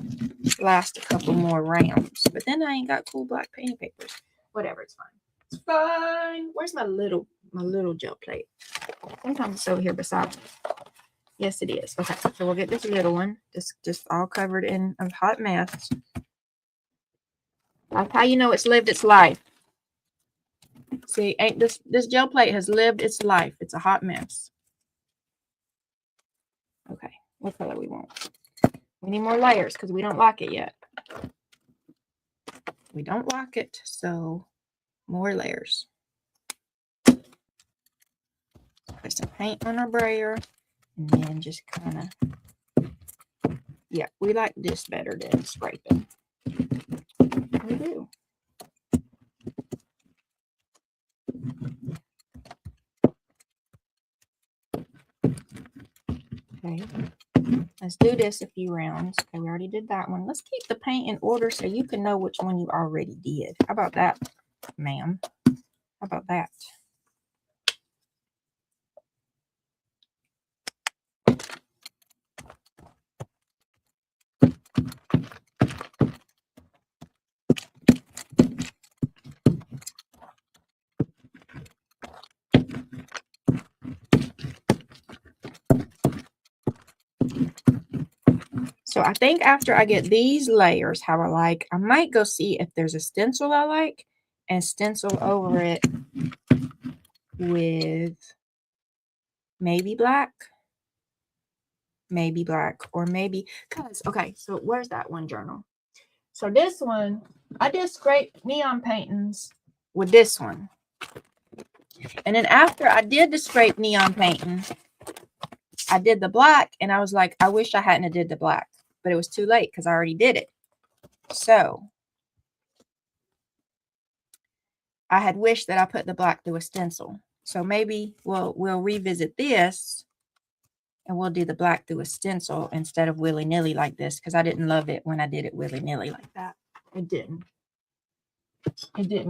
last a couple more rounds. But then I ain't got cool black painting papers. Whatever, it's fine. It's fine. Where's my little gel plate? Sometimes it's over here beside me. Yes, it is. Okay, so we'll get this little one. Just all covered in a hot mess. That's how you know it's lived its life. See, ain't this gel plate has lived its life. It's a hot mess. Okay, what color we want? We need more layers because we don't like it yet. We don't like it, so more layers. Put some paint on our brayer and then just kind of, yeah, we like this better than scraping. We do. Okay, let's do this a few rounds. Okay, we already did that one. Let's keep the paint in order so you can know which one you already did. How about that, ma'am? How about that? So I think after I get these layers, how I like, I might go see if there's a stencil I like and stencil over it with maybe black, or maybe, because, okay, so where's that one journal? So this one, I did scrape neon paintings with this one. And then after I did the scrape neon painting, I did the black and I was like, I wish I hadn't did the black, but it was too late because I already did it. So I had wished that I put the black through a stencil. So maybe we'll revisit this and we'll do the black through a stencil instead of willy-nilly like this, because I didn't love it when I did it willy-nilly like that. It didn't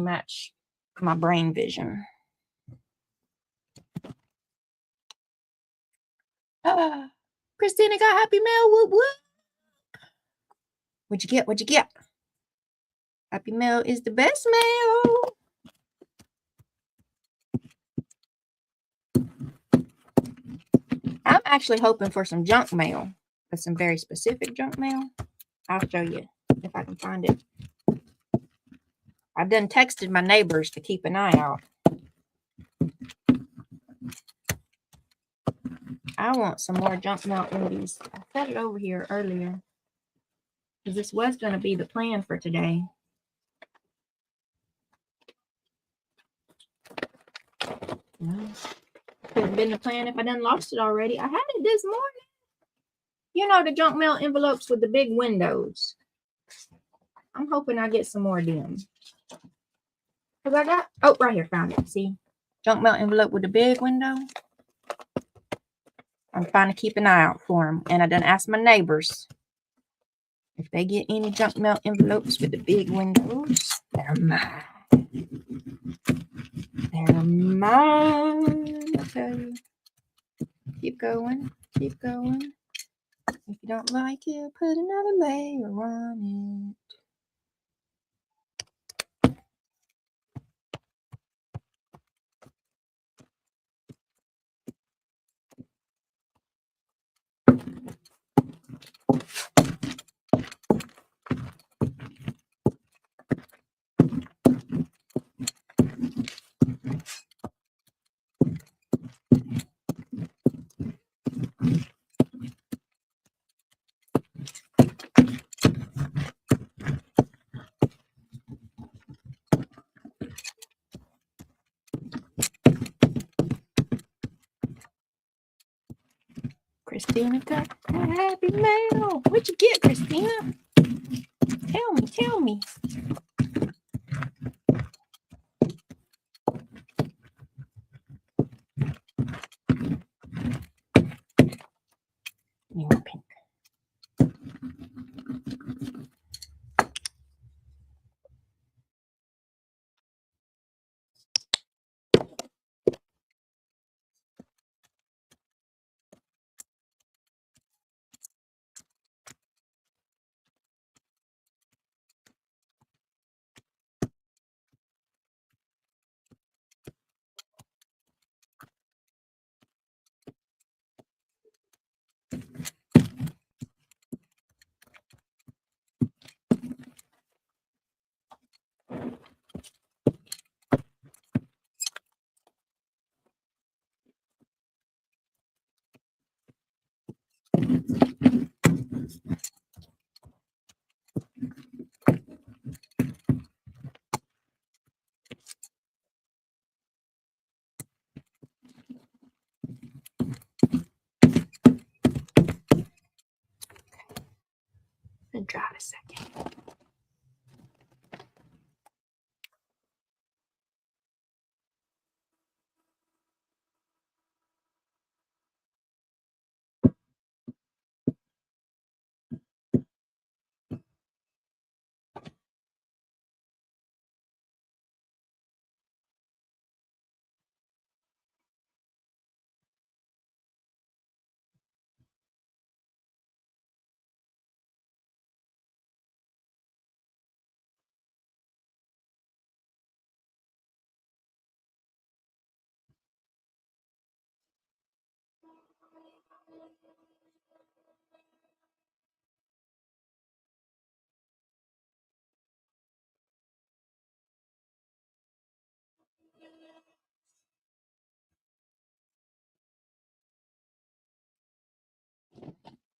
match my brain vision. Christina got Happy Mail. Whoop, whoop. What'd you get? Happy Mail is the best mail. I'm actually hoping for some junk mail, but some very specific junk mail. I'll show you if I can find it. I've done texted my neighbors to keep an eye out. I want some more junk mail indies. I set it over here earlier because this was going to be the plan for today. Well, could have been the plan if I done lost it already. I had it this morning. You know, the junk mail envelopes with the big windows. I'm hoping I get some more of them. Because I got, oh, right here, found it. See? Junk mail envelope with the big window. I'm trying to keep an eye out for them. And I done asked my neighbors if they get any junk mail envelopes with the big windows. They're mine. They're mine. I'll tell you. Keep going. Keep going. If you don't like it, put another layer on it. Christina got a happy mail. What'd you get, Christina? Tell me. You want pink? Been dry a second.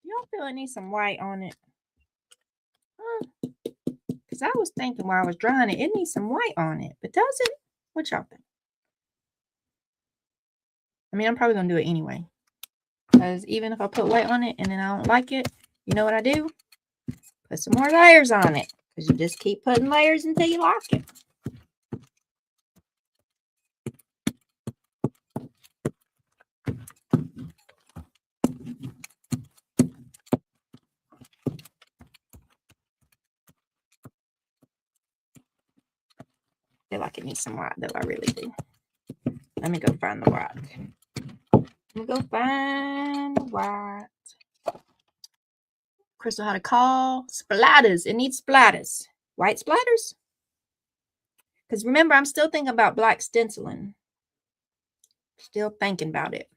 Y'all feel I need some white on it? Because I was thinking while I was drying it, it needs some white on it. But does it? What y'all think? I mean, I'm probably going to do it anyway. Because even if I put white on it and then I don't like it, you know what I do? Put some more layers on it. Because you just keep putting layers until you like it. I feel like it needs some white, though. I really do. Let me go find the white. Let me go find the white. Crystal had a call. Splatters. It needs splatters. White splatters? Because remember, I'm still thinking about black stenciling. Still thinking about it.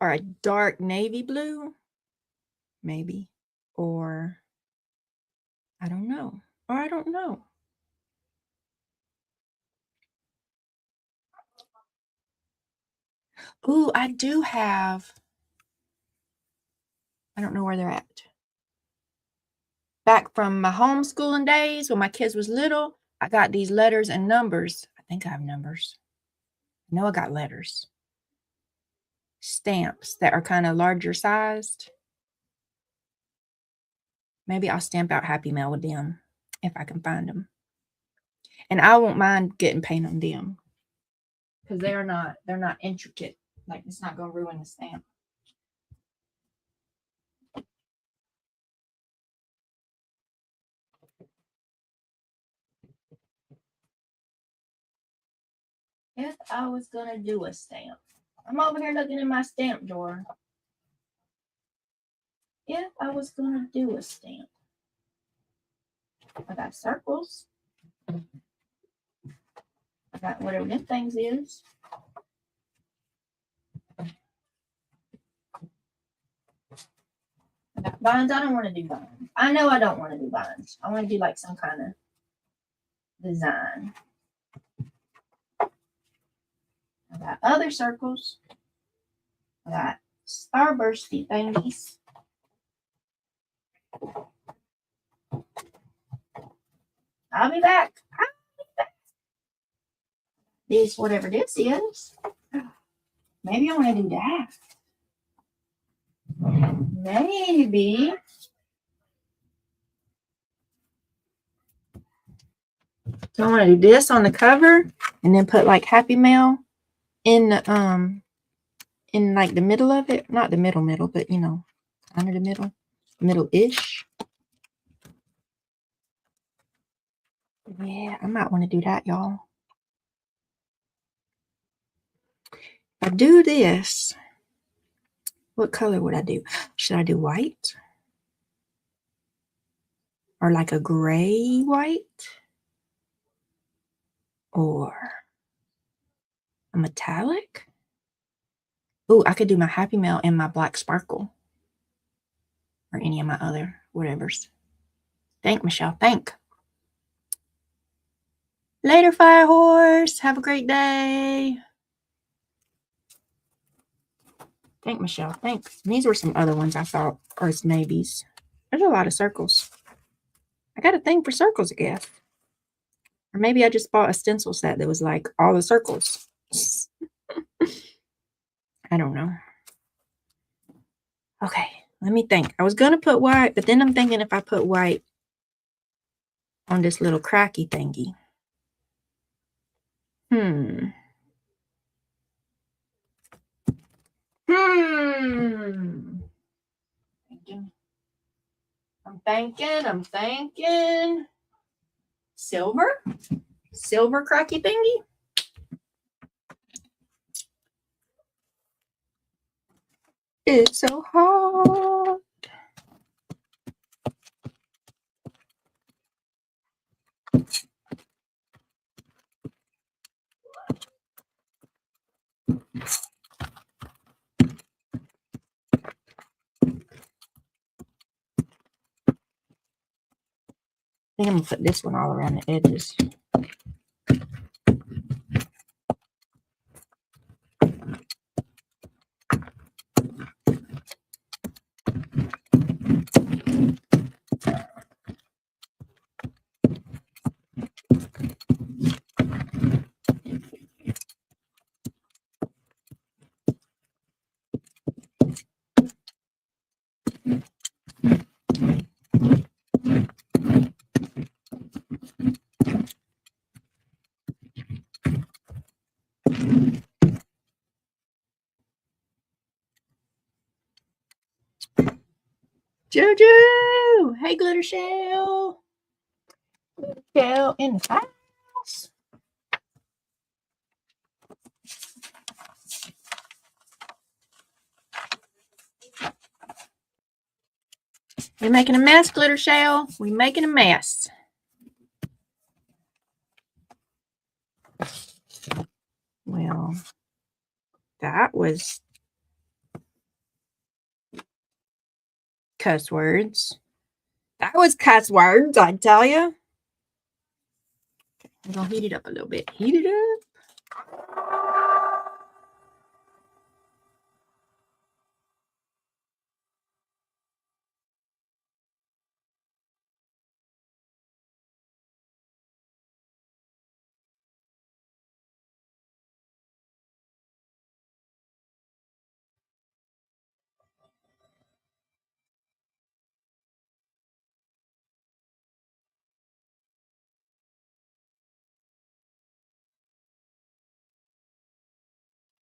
Or a dark navy blue? Maybe. Or I don't know. Ooh, I do have. I don't know where they're at. Back from my homeschooling days when my kids was little, I got these letters and numbers. I think I have numbers. I know I got letters. Stamps that are kind of larger sized. Maybe I'll stamp out Happy Mail with them if I can find them. And I won't mind getting paint on them. Because they're not intricate. Like, it's not going to ruin the stamp. If I was going to do a stamp. I'm over here looking in my stamp drawer. If I was going to do a stamp. I got circles. I got whatever them things is. I got vines. I don't want to do vines. I know I don't want to do vines. I want to do like some kind of design. I got other circles. I got starbursty thingies. I'll be back. This, whatever this is. Maybe I want to do that. Maybe. So I want to do this on the cover and then put like Happy Mail in like the middle of it. Not the middle, but you know, kind of the middle-ish. Yeah, I might want to do that, y'all. If I do this, what color would I do? Should I do white? Or like a gray white? Or a metallic? Oh, I could do my Happy Mail and my black sparkle. Or any of my other whatevers. Thank, Michelle. Thank. Later, Fire Horse. Have a great day. Thank, Michelle. Thanks. These were some other ones I thought are maybes. There's a lot of circles. I got a thing for circles, I guess. Or maybe I just bought a stencil set that was like all the circles. I don't know. Okay, let me think. I was going to put white, but then I'm thinking if I put white on this little cracky thingy. I'm thinking. Silver cracky thingy. It's so hot. I think I'm going to put this one all around the edges. Jojo! Hey, Glitter Shell! Shell in the house. We're making a mess, Glitter Shell. We're making a mess. Well, that was cuss words. That was cuss words, I tell you. I'm going to heat it up a little bit. Heat it up.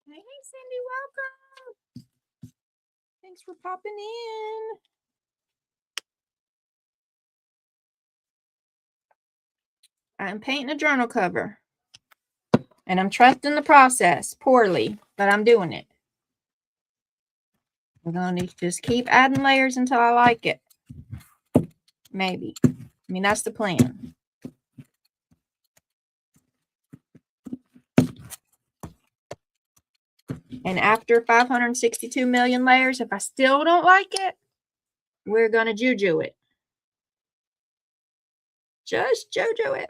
Hey, Cindy, welcome. Thanks for popping in. I'm painting a journal cover. And I'm trusting the process poorly, but I'm doing it. I'm going to just keep adding layers until I like it. Maybe. I mean, that's the plan. And after 562 million layers, if I still don't like it, we're going to juju it. Just juju it.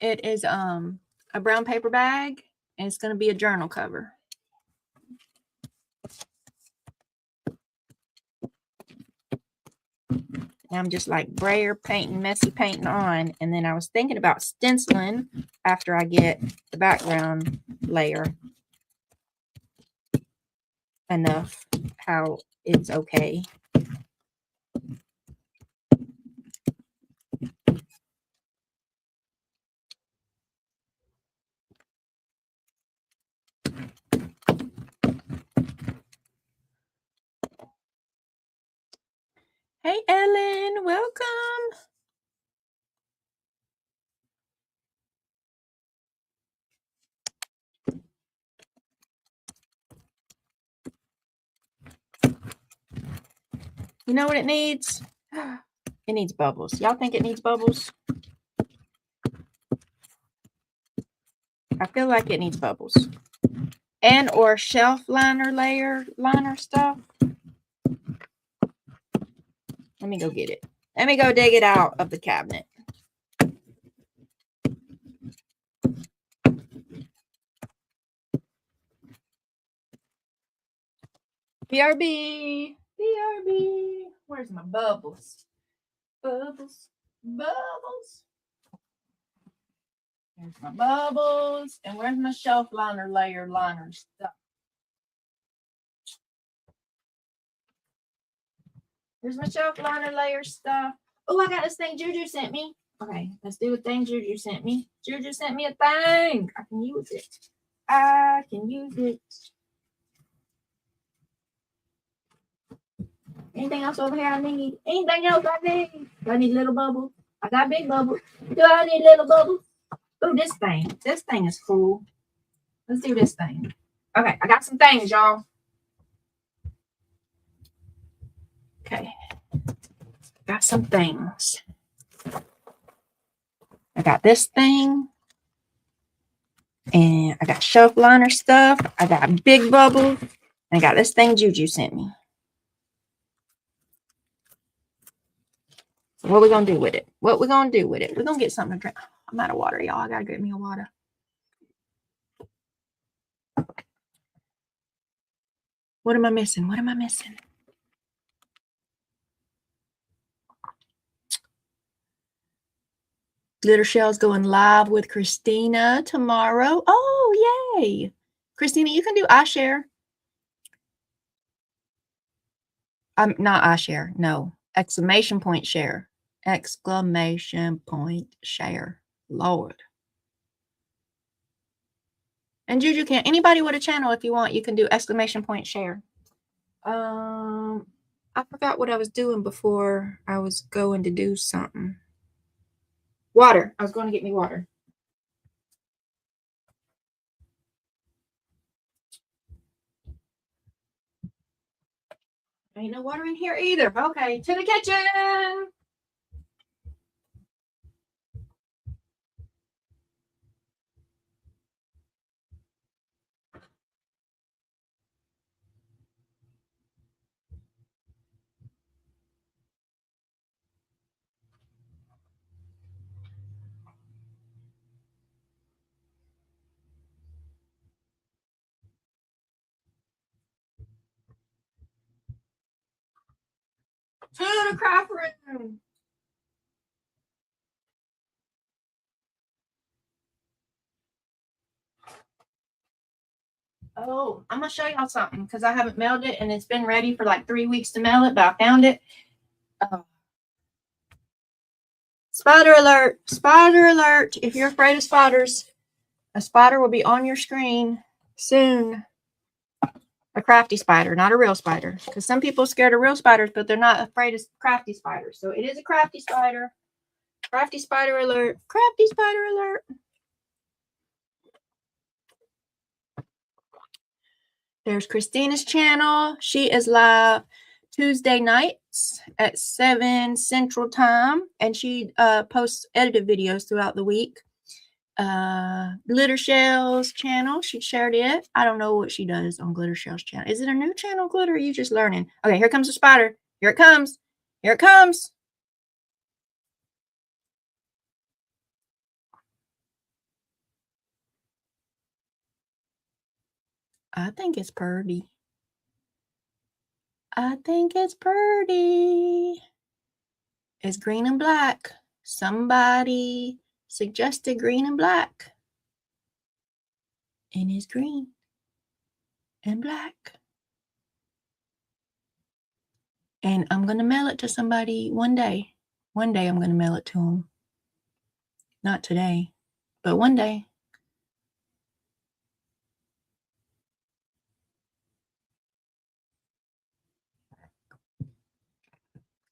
It is a brown paper bag, and it's going to be a journal cover. And I'm just like brayer painting, messy painting on. And then I was thinking about stenciling after I get the background layer. enough how it's okay. Hey, Ellen, welcome. You know what it needs? It needs bubbles. Y'all think it needs bubbles? I feel like it needs bubbles. And or shelf liner stuff. Let me go get it. Let me go dig it out of the cabinet. BRB. BRB. Where's my bubbles? Bubbles. Bubbles. There's my bubbles. And where's my shelf liner stuff? Here's my shelf liner stuff. Oh, I got this thing Juju sent me. Okay, let's do the thing Juju sent me. Juju sent me a thing. I can use it. I can use it. Anything else over here I need? Anything else I need? Do I need little bubbles? I got big bubbles. Do I need little bubbles? Oh, this thing. This thing is cool. Let's do this thing. Okay, I got some things, y'all. Okay. Got some things. I got this thing. And I got shelf liner stuff. I got big bubbles. And I got this thing Juju sent me. So what we going to do with it? What we going to do with it? We're going to get something to drink. I'm out of water, y'all. I got to get me a water. What am I missing? What am I missing? Glitter Shell's going live with Christina tomorrow. Oh, yay. Christina, you can do iShare. Not iShare. No. Exclamation point share. Exclamation point share. Lord. And Juju can. Anybody with a channel, if you want, you can do exclamation point share. I forgot what I was doing before I was going to do something. Water. I was going to get me water. Ain't no water in here either. Okay, to the kitchen. To the craft room. Oh, I'm going to show y'all something because I haven't mailed it and it's been ready for like 3 weeks to mail it, but I found it. Spider alert. Spider alert. If you're afraid of spiders, a spider will be on your screen soon. A crafty spider, not a real spider. Because some people are scared of real spiders, but they're not afraid of crafty spiders. So it is a crafty spider. Crafty spider alert. Crafty spider alert. There's Christina's channel. She is live Tuesday nights at 7 Central Time. And she posts edited videos throughout the week. Glitter Shell's channel. She shared it. I don't know what she does on Glitter Shell's channel. Is it a new channel, Glitter? Or are you just learning? Okay, here comes the spider. Here it comes. Here it comes. I think it's purdy. I think it's purdy. It's green and black. Somebody suggested green and black. And it's green and black. And I'm going to mail it to somebody one day. One day I'm going to mail it to them. Not today, but one day.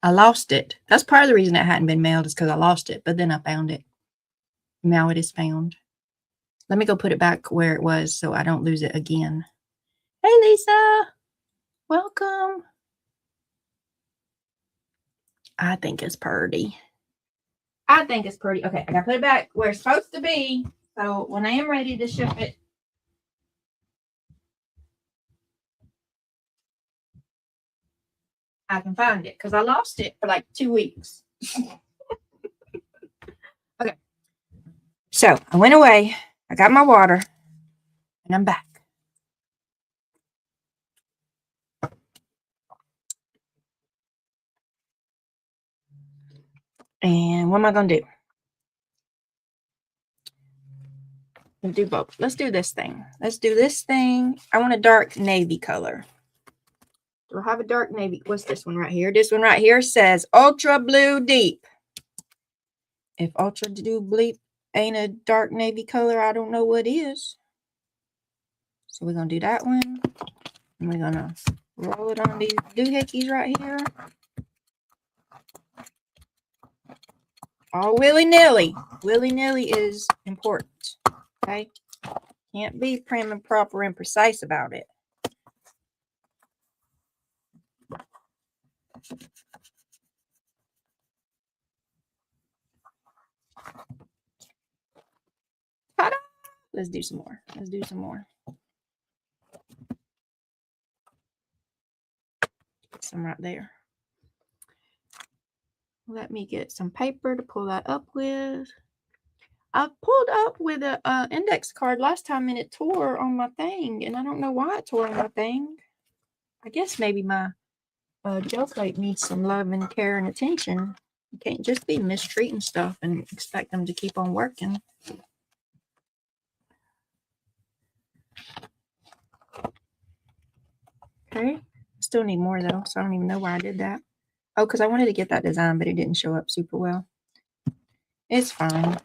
I lost it. That's part of the reason it hadn't been mailed is because I lost it, but then I found it. Now it is found. Let me go put it back where it was so I don't lose it again. Hey, Lisa. Welcome. I think it's pretty. I think it's pretty. Okay, I got to put it back where it's supposed to be. So when I am ready to ship it, I can find it because I lost it for like 2 weeks. Okay. So I went away. I got my water and I'm back. And what am I going to do? Let's do both. Let's do this thing. Let's do this thing. I want a dark navy color. Do I have a dark navy? What's this one right here? This one right here says Ultra Blue Deep. If Ultra Blue Deep ain't a dark navy color, I don't know what is. So we're going to do that one. And we're going to roll it on these doohickeys right here. All willy-nilly. Willy-nilly is important. Okay? Can't be prim and proper and precise about it. Ta-da! Let's do some more. Let's do some more. Some right there. Let me get some paper to pull that up with. I pulled up with an index card last time and it tore on my thing. And I don't know why it tore on my thing. I guess maybe my gel plate needs some love and care and attention. You can't just be mistreating stuff and expect them to keep on working. Okay. Still need more though, so I don't even know why I did that. Oh, because I wanted to get that design, but it didn't show up super well. It's fine.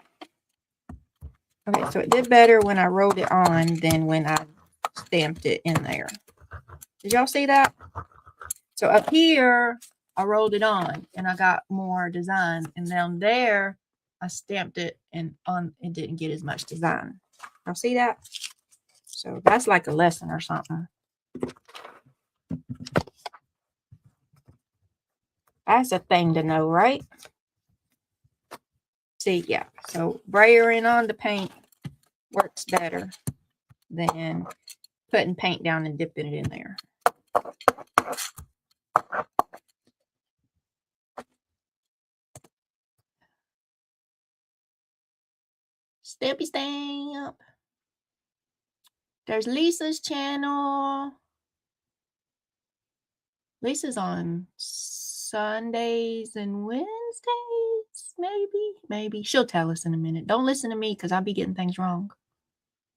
Okay, so it did better when I wrote it on than when I stamped it in there. Did y'all see that? So up here, I rolled it on and I got more design. And down there, I stamped it and it didn't get as much design. Y'all see that? So that's like a lesson or something. That's a thing to know, right? See, yeah. So brayering on the paint works better than putting paint down and dipping it in there. Stampy stamp. There's Lisa's channel. Lisa's on Sundays and Wednesdays, maybe. She'll tell us in a minute. Don't listen to me because I'll be getting things wrong.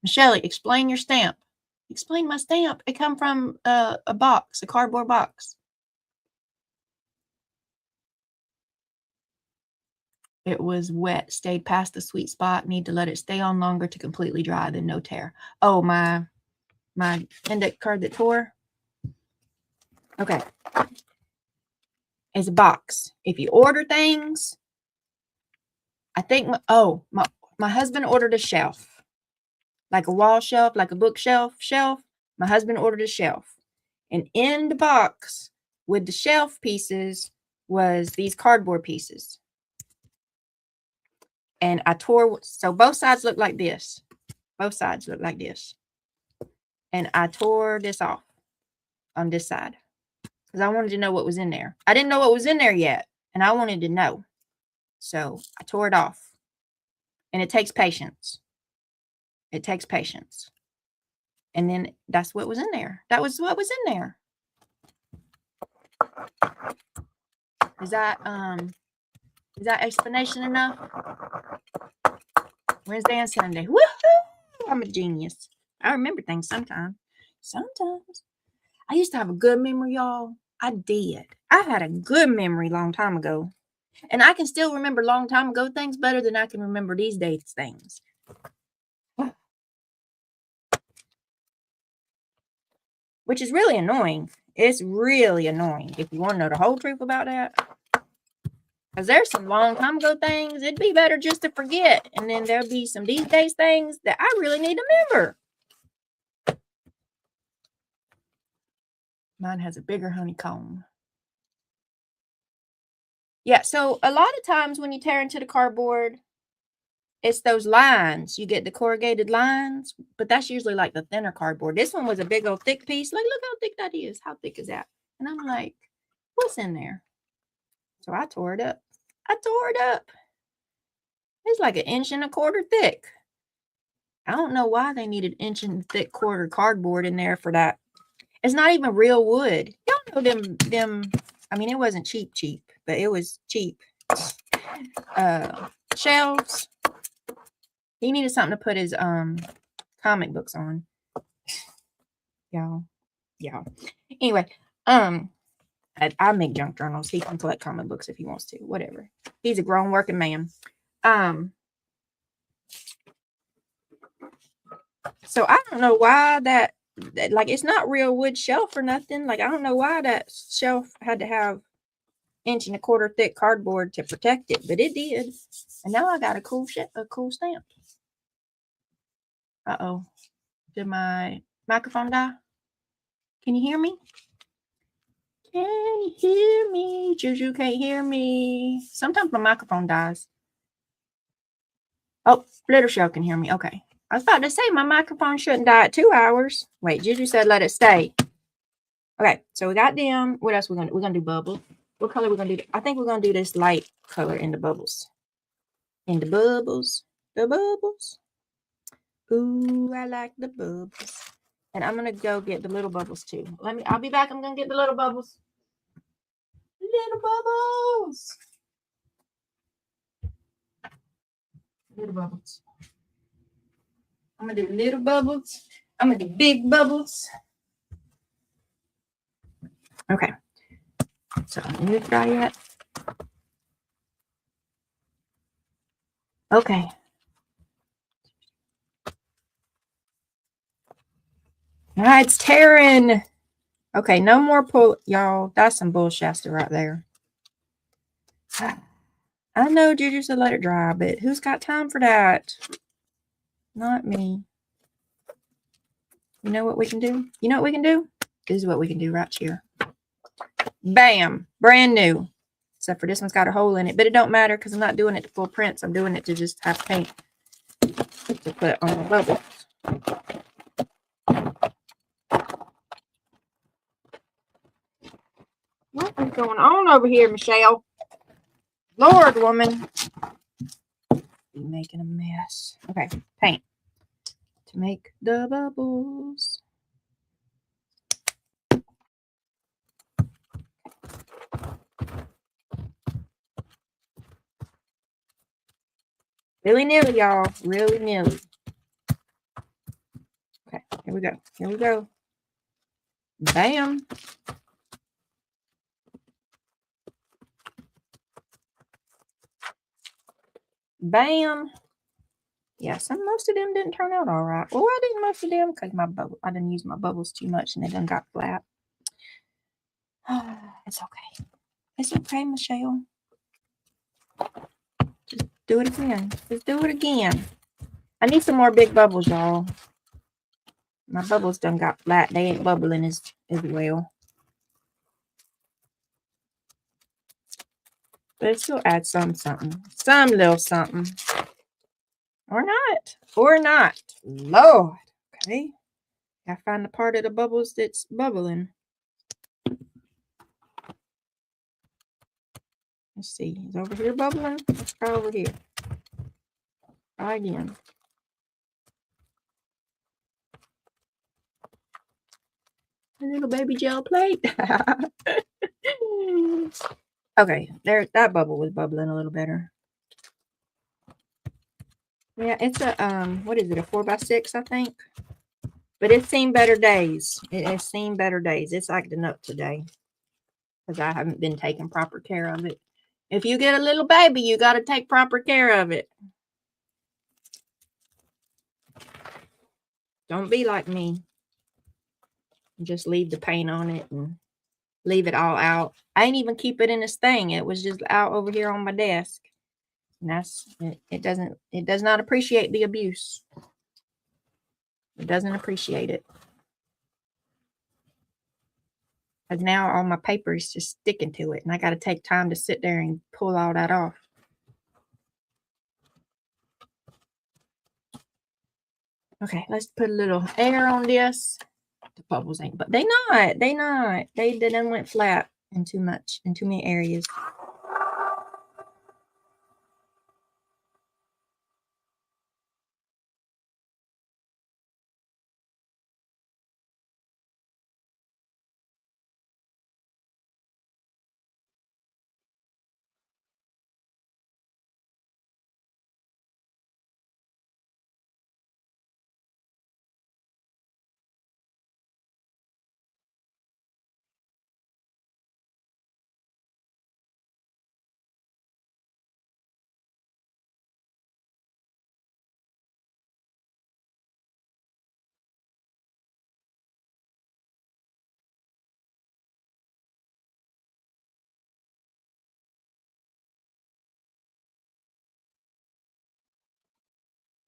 Michelle, explain your stamp. Explain my stamp. It come from a box, a cardboard box. It was wet, stayed past the sweet spot. Need to let it stay on longer to completely dry, then no tear. Oh, my index card that tore. Okay. It's a box. If you order things, I think, my husband ordered a shelf. Like a wall shelf, like a bookshelf shelf. My husband ordered a shelf. And in the box with the shelf pieces was these cardboard pieces. And I tore, so both sides look like this. Both sides look like this. And I tore this off on this side. Because I wanted to know what was in there. I didn't know what was in there yet. And I wanted to know. So I tore it off. And it takes patience. It takes patience. And then that's what was in there. That was what was in there. Is that explanation enough? Wednesday and Sunday. Woohoo! I'm a genius. I remember things sometimes. Sometimes. I used to have a good memory, y'all. I did. I had a good memory long time ago. And I can still remember long time ago things better than I can remember these days things. Which is really annoying. It's really annoying if you want to know the whole truth about that. Because there's some long time ago things it'd be better just to forget. And then there'll be some these days things that I really need to remember. Mine has a bigger honeycomb. Yeah, so a lot of times when you tear into the cardboard, it's those lines. You get the corrugated lines, but that's usually like the thinner cardboard. This one was a big old thick piece. Like, look how thick that is. How thick is that? And I'm like, what's in there? So I tore it up. It's like 1.25 inches thick. I don't know why they needed 1.25 inch cardboard in there for that. It's not even real wood. Y'all know them. I mean, it wasn't cheap, but it was cheap. Shelves. He needed something to put his comic books on. Y'all. Anyway, I make junk journals. He can collect comic books if he wants to. Whatever. He's a grown working man. So I don't know why that like it's not real wood shelf or nothing. Like I don't know why that shelf had to have 1.25 inch thick cardboard to protect it, but it did. And now I got a cool stamp. Uh-oh. Did my microphone die? Can you hear me? Can you hear me? Juju can't hear me. Sometimes my microphone dies. Oh, Little Show can hear me. Okay. I was about to say my microphone shouldn't die at 2 hours. Wait, Juju said let it stay. Okay, so we got them. What else we're gonna do? We're gonna do bubbles. What color we're gonna do? I think we're gonna do this light color in the bubbles. In the bubbles. The bubbles. Ooh, I like the bubbles. And I'm gonna go get the little bubbles too. I'll be back. I'm gonna get the little bubbles. Little bubbles. Little bubbles. I'm gonna do little bubbles. I'm gonna do big bubbles. Okay. So let me try yet. Okay. All right, it's tearing. Okay, no more pull, y'all. That's some bullshit right there. I know Juju said let it dry, but who's got time for that? Not me. You know what we can do? You know what we can do? This is what we can do right here. Bam. Brand new. Except for this one's got a hole in it. But it don't matter because I'm not doing it to full prints. I'm doing it to just have paint to put on the bubbles. What is going on over here, Michelle? Lord, woman. You're making a mess. Okay, paint. To make the bubbles. Really nilly, y'all. Really nilly. Okay, here we go. Here we go. Bam. Bam. Yeah, most of them didn't turn out all right. Well, I didn't most of them because I didn't use my bubbles too much and they done got flat. It's okay. It's okay, Michelle. Just do it again. Just do it again. I need some more big bubbles, y'all. My bubbles done got flat. They ain't bubbling as well. But it still adds something. Some little something. Or not. Or not. Lord. Okay. Gotta find the part of the bubbles that's bubbling. Let's see. Is over here bubbling? Let's try over here. Try again. A little baby gel plate. Okay, there. That bubble was bubbling a little better. Yeah, it's a what is it? A 4x6, I think. But it's seen better days. It's seen better days. It's acting up today. because I haven't been taking proper care of it. If you get a little baby, you got to take proper care of it. Don't be like me. Just leave the paint on it and leave it all out. I ain't even keep it in this thing. It was just out over here on my desk. And that's it does not appreciate the abuse. It doesn't appreciate it. Because now all my paper is just sticking to it. And I got to take time to sit there and pull all that off. Okay, let's put a little air on this. The bubbles ain't, but they not. They done went flat in too much, in too many areas.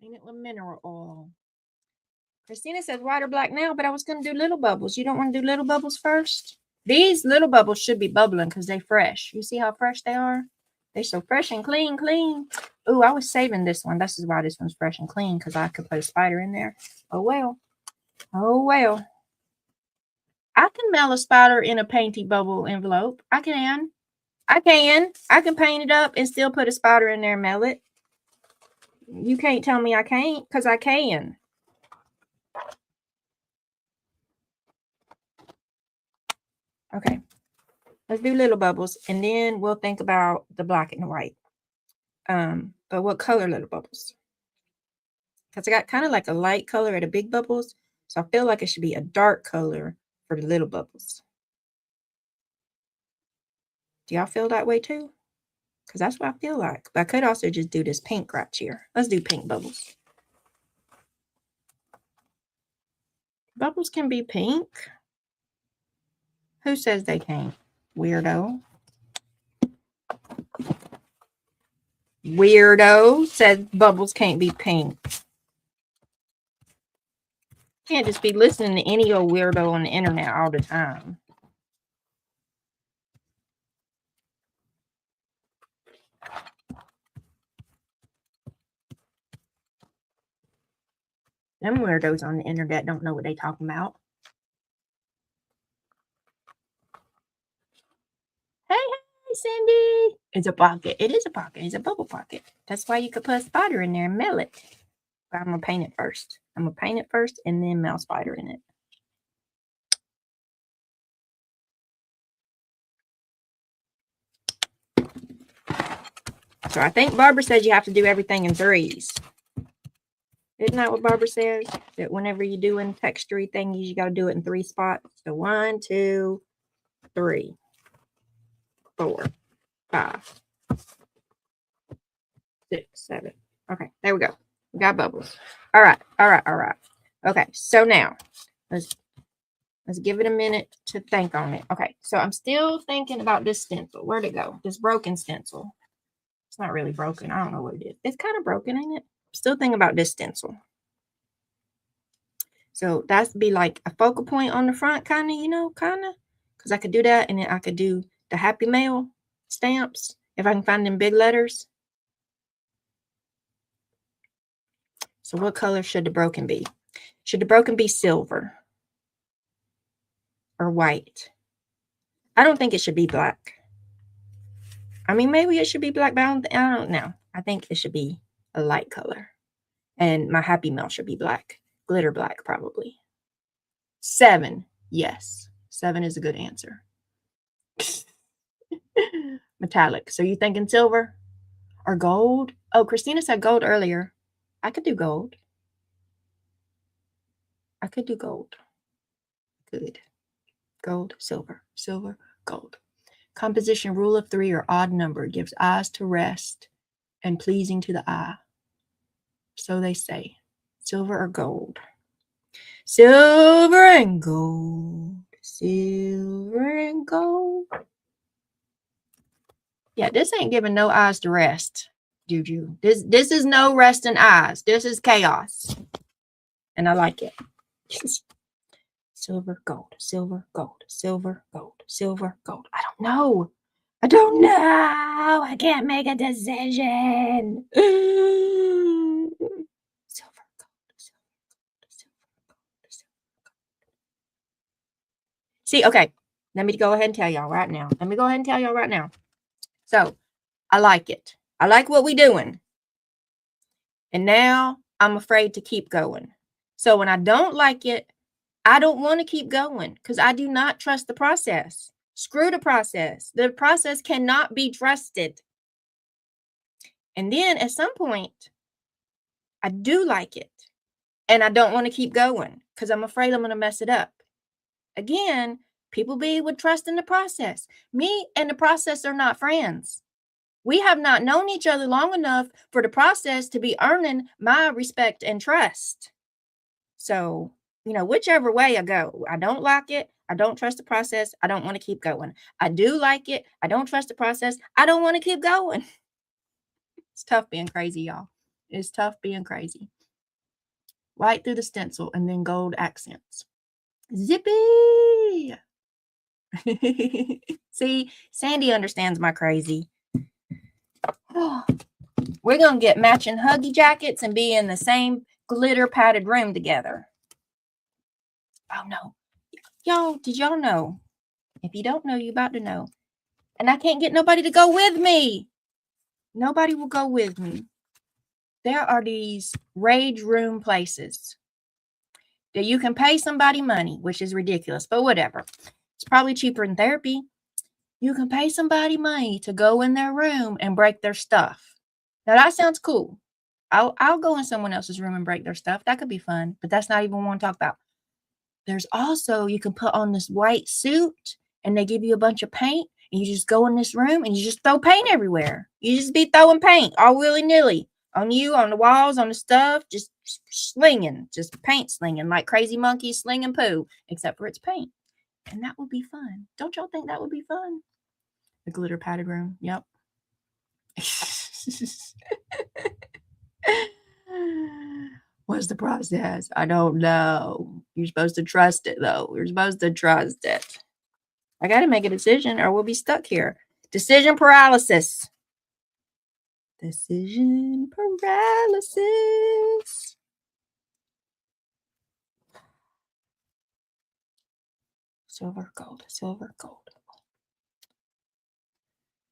Paint it with mineral oil. Christina says white or black now, but I was going to do little bubbles. You don't want to do little bubbles first? These little bubbles should be bubbling because they're fresh. You see how fresh they are? They're so fresh and clean. Ooh, I was saving this one. This is why this one's fresh and clean, because I could put a spider in there. Oh, well. I can mail a spider in a painty bubble envelope. I can paint it up and still put a spider in there and mail it. You can't tell me I can't, because I can. Okay. Let's do little bubbles, and then we'll think about the black and the white. But what color little bubbles? Because I got kind of like a light color at the big bubbles, so I feel like it should be a dark color for the little bubbles. Do y'all feel that way too? Because that's what I feel like. But I could also just do this pink right here. Let's do pink bubbles. Bubbles can be pink. Who says they can't? Weirdo. Weirdo said bubbles can't be pink. Can't just be listening to any old weirdo on the internet all the time. Them weirdos on the internet don't know what they talking about. Hey, Cindy. It's a pocket. It is a pocket. It's a bubble pocket. That's why you could put a spider in there and mail it. But I'm going to paint it first. I'm going to paint it first and then mail spider in it. So I think Barbara says you have to do everything in threes. Isn't that what Barbara says? That whenever you're doing textury thingies, you got to do it in 3 spots. So 1, 2, 3, 4, 5, 6, 7. Okay, there we go. We got bubbles. All right. Okay, so now let's give it a minute to think on it. Okay, so I'm still thinking about this stencil. Where'd it go? This broken stencil. It's not really broken. I don't know what it is. It's kind of broken, ain't it? Still thinking about this stencil. So that's be like a focal point on the front, kind of, because I could do that, and then I could do the Happy Mail stamps if I can find them big letters. So what color should the broken be? Should the broken be silver or white? I don't think it should be black. I mean, maybe it should be black, but I don't know. I think it should be a light color. And my Happy Mail should be black. Glitter black, probably. 7. Yes. 7 is a good answer. Metallic. So you thinking silver or gold? Oh, Christina said gold earlier. I could do gold. Good. Gold, silver, gold. Composition rule of 3 or odd number gives eyes to rest and pleasing to the eye. So they say. Silver or gold? Silver and gold. Silver and gold. Yeah, this ain't giving no eyes to rest, Juju. This is no resting eyes. This is chaos. And I like it. Silver, gold, silver, gold, silver, gold, silver, gold. I don't know. I don't know. I can't make a decision. Silver, gold, silver, gold, silver, gold, silver, gold. See, okay. Let me go ahead and tell y'all right now. So, I like it. I like what we doing. And now I'm afraid to keep going. So when I don't like it, I don't want to keep going because I do not trust the process. Screw the process. The process cannot be trusted. And then at some point, I do like it. And I don't want to keep going because I'm afraid I'm going to mess it up. Again, people be with trust in the process. Me and the process are not friends. We have not known each other long enough for the process to be earning my respect and trust. So, whichever way I go, I don't like it. I don't trust the process. I don't want to keep going. I do like it. I don't trust the process. I don't want to keep going. It's tough being crazy, y'all. It's tough being crazy. White through the stencil and then gold accents. Zippy! See, Sandy understands my crazy. We're going to get matching huggy jackets and be in the same glitter padded room together. Oh, no. Y'all, did y'all know? If you don't know, you're about to know. And I can't get nobody to go with me. Nobody will go with me. There are these rage room places that you can pay somebody money, which is ridiculous, but whatever. It's probably cheaper than therapy. You can pay somebody money to go in their room and break their stuff. Now, that sounds cool. I'll go in someone else's room and break their stuff. That could be fun, but that's not even what I want to talk about. There's also, you can put on this white suit and they give you a bunch of paint and you just go in this room and you just throw paint everywhere. You just be throwing paint all willy-nilly on you, on the walls, on the stuff, just slinging, just paint slinging like crazy monkeys slinging poo, except for it's paint. And that would be fun. Don't y'all think that would be fun? The glitter padded room. Yep. What's the process? I don't know. You're supposed to trust it, though. You're supposed to trust it. I got to make a decision or we'll be stuck here. Decision paralysis. Decision paralysis. Silver, gold, silver, gold.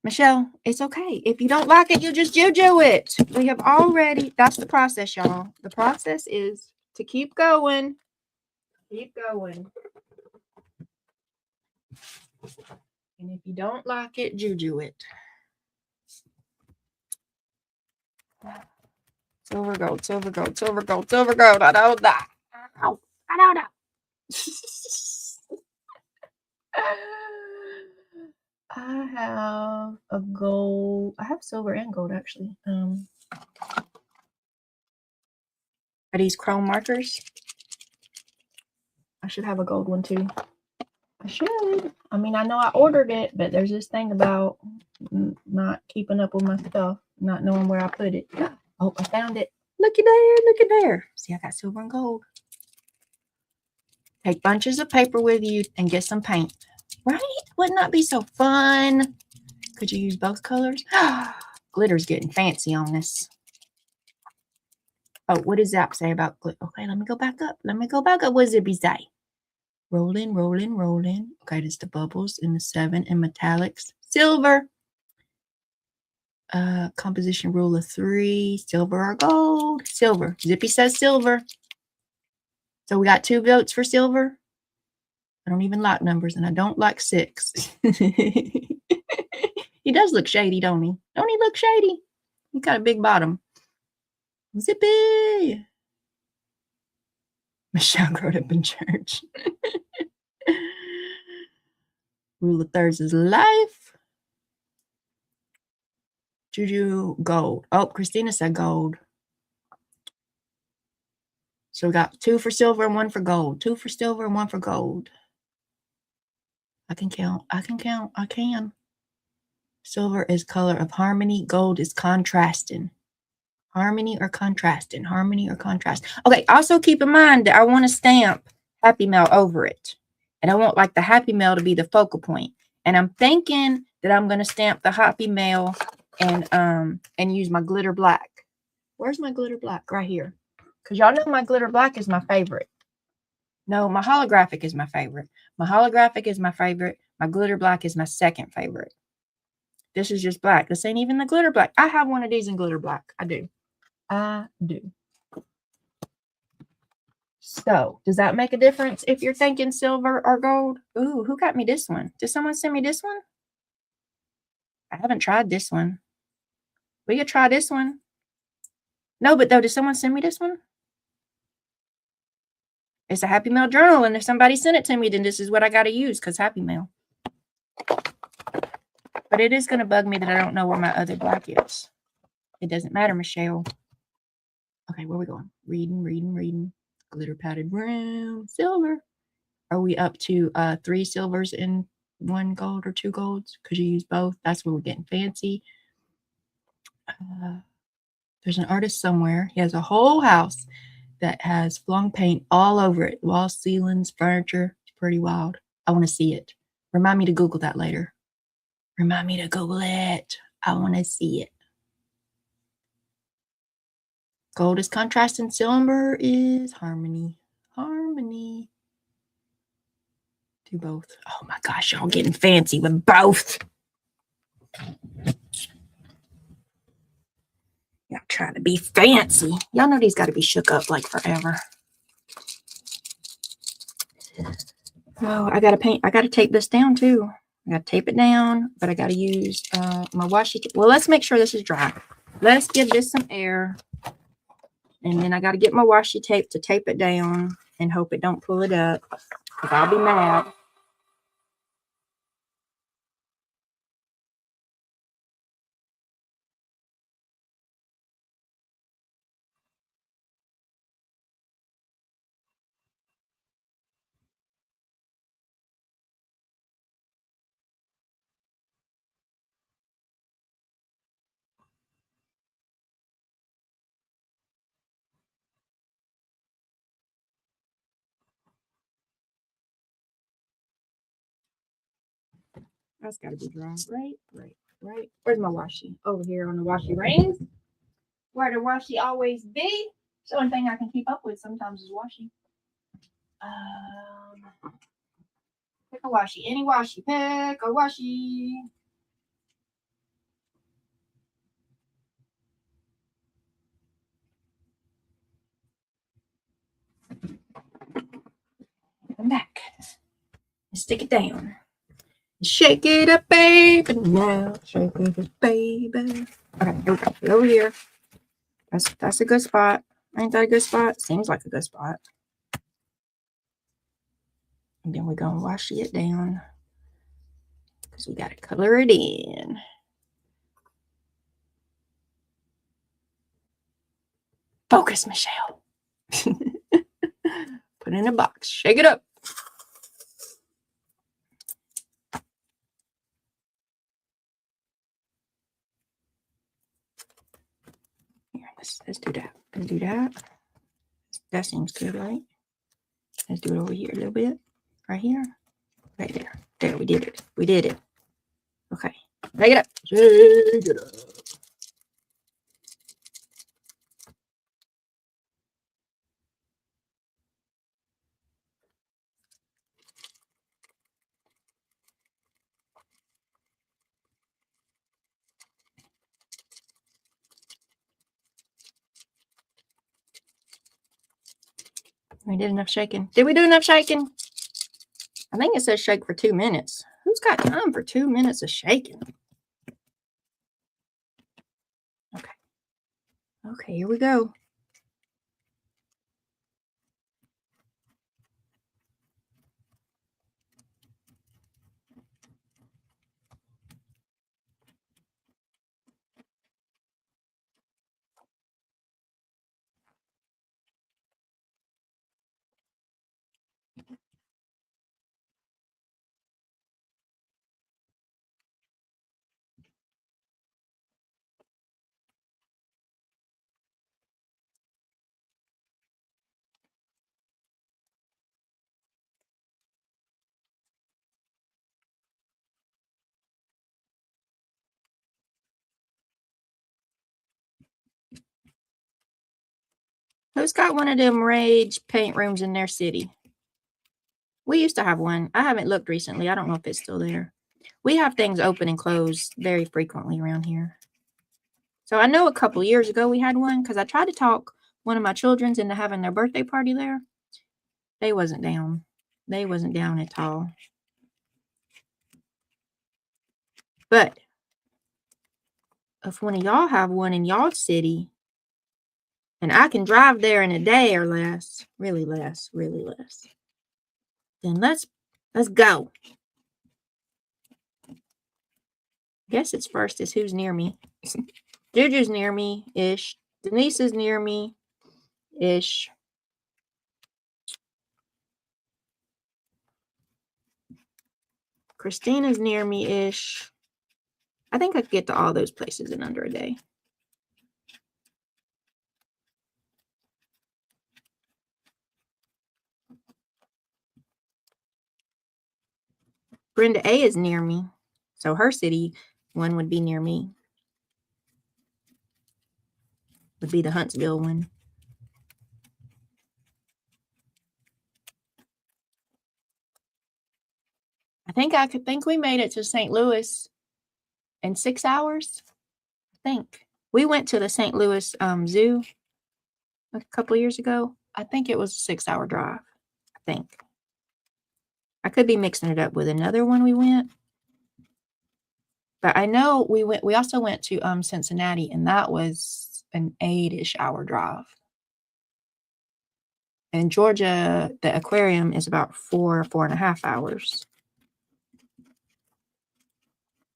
Michelle, it's okay. If you don't like it, you just juju it. We have already, that's the process, y'all. The process is to keep going. Keep going. And if you don't like it, juju it. Silver, gold, silver, gold, silver, gold, silver, gold. I don't know. I don't know. I have a gold. I have silver and gold, actually. Are these chrome markers? I should have a gold one, too. I should. I mean, I know I ordered it, but there's this thing about not keeping up with my stuff, not knowing where I put it. Oh, I found it. Looky there, looky there. See, I got silver and gold. Take bunches of paper with you and get some paint. Right? Wouldn't that be so fun? Could you use both colors? Glitter's getting fancy on this. Oh, what does that say about glitter? Okay, let me go back up. What does it say? Rolling, rolling, rolling. Okay, that's the bubbles in the 7 and metallics. Silver. Composition rule of 3. Silver or gold? Silver. Zippy says silver. So we got 2 votes for silver. I don't even like numbers, and I don't like 6. He does look shady, don't he? Don't he look shady? He's got a big bottom. Zippy! Michelle growed up in church. Rule of thirds is life. Juju, gold. Oh, Christina said gold. So we got 2 for silver and 1 for gold. 2 for silver and 1 for gold. I can count. I can. Silver is color of harmony. Gold is contrasting. Harmony or contrasting. Harmony or contrast. Okay, also keep in mind that I want to stamp Happy Mail over it. And I want like the Happy Mail to be the focal point. And I'm thinking that I'm going to stamp the Happy Mail and use my glitter black. Where's my glitter black? Right here. Because y'all know my glitter black is my favorite. No, my holographic is my favorite. My holographic is my favorite. My glitter black is my second favorite. This is just black. This ain't even the glitter black. I have one of these in glitter black. I do. So, does that make a difference if you're thinking silver or gold? Ooh, who got me this one? Did someone send me this one? I haven't tried this one. We could try this one. No, but though, did someone send me this one? It's a Happy Mail journal, and if somebody sent it to me, then this is what I got to use because Happy Mail. But it is going to bug me that I don't know where my other black is. It doesn't matter, Michelle. Okay, where are we going? Reading. Glitter padded brown, silver. Are we up to 3 silvers and 1 gold or 2 golds? Because you use both. That's where we're getting fancy. There's an artist somewhere. He has a whole house that has flung paint all over it. Walls, ceilings, furniture. It's pretty wild. I want to see it. Remind me to Google that later. Remind me to Google it. I want to see it. Gold is contrast and silver is harmony. Harmony. Do both. Oh my gosh, y'all getting fancy with both. Y'all trying to be fancy. Y'all know these got to be shook up like forever. Oh, I got to paint. I got to tape this down too. I got to tape it down, but I got to use my washi tape. Well, let's make sure this is dry. Let's give this some air. And then I got to get my washi tape to tape it down and hope it don't pull it up. Because I'll be mad. That's got to be dry. Right. Where's my washi? Over here on the washi rings. Where the washi always be. It's the only thing I can keep up with sometimes is washi. Pick a washi. Any washi. Pick a washi. Come back. Stick it down. Shake it up, baby. Now, shake it up, baby. Okay, here we go. Over here. That's a good spot. Ain't that a good spot? Seems like a good spot. And then we're going to wash it down because we got to color it in. Focus, Michelle. Put it in a box. Shake it up. Here, let's do that. Let's do that. That seems good, right? Let's do it over here a little bit. Right here. Right there. There, we did it. We did it. Okay. Shake it up. Shake it up. We did enough shaking. Did we do enough shaking? I think it says shake for 2 minutes. Who's got time for 2 minutes of shaking? Okay. Okay, here we go. Who's got one of them rage paint rooms in their city? We used to have one. I haven't looked recently. I don't know if it's still there. We have things open and close very frequently around here. So I know a couple years ago we had one because I tried to talk one of my children's into having their birthday party there. They wasn't down. They wasn't down at all. But if one of y'all have one in y'all city, and I can drive there in a day or less, really less, then let's go. Guess it's first is who's near me. Juju's near me-ish. Denise is near me-ish. Christina's near me-ish. I think I could get to all those places in under a day. Brenda A is near me. So her city one would be near me. Would be the Huntsville one. I think we made it to St. Louis in 6 hours. I think. We went to the St. Louis Zoo a couple years ago. I think it was a 6-hour drive. I think. I could be mixing it up with another one we went. But I know we also went to Cincinnati, and that was an 8-ish hour drive. In Georgia, the aquarium is about 4.5 hours.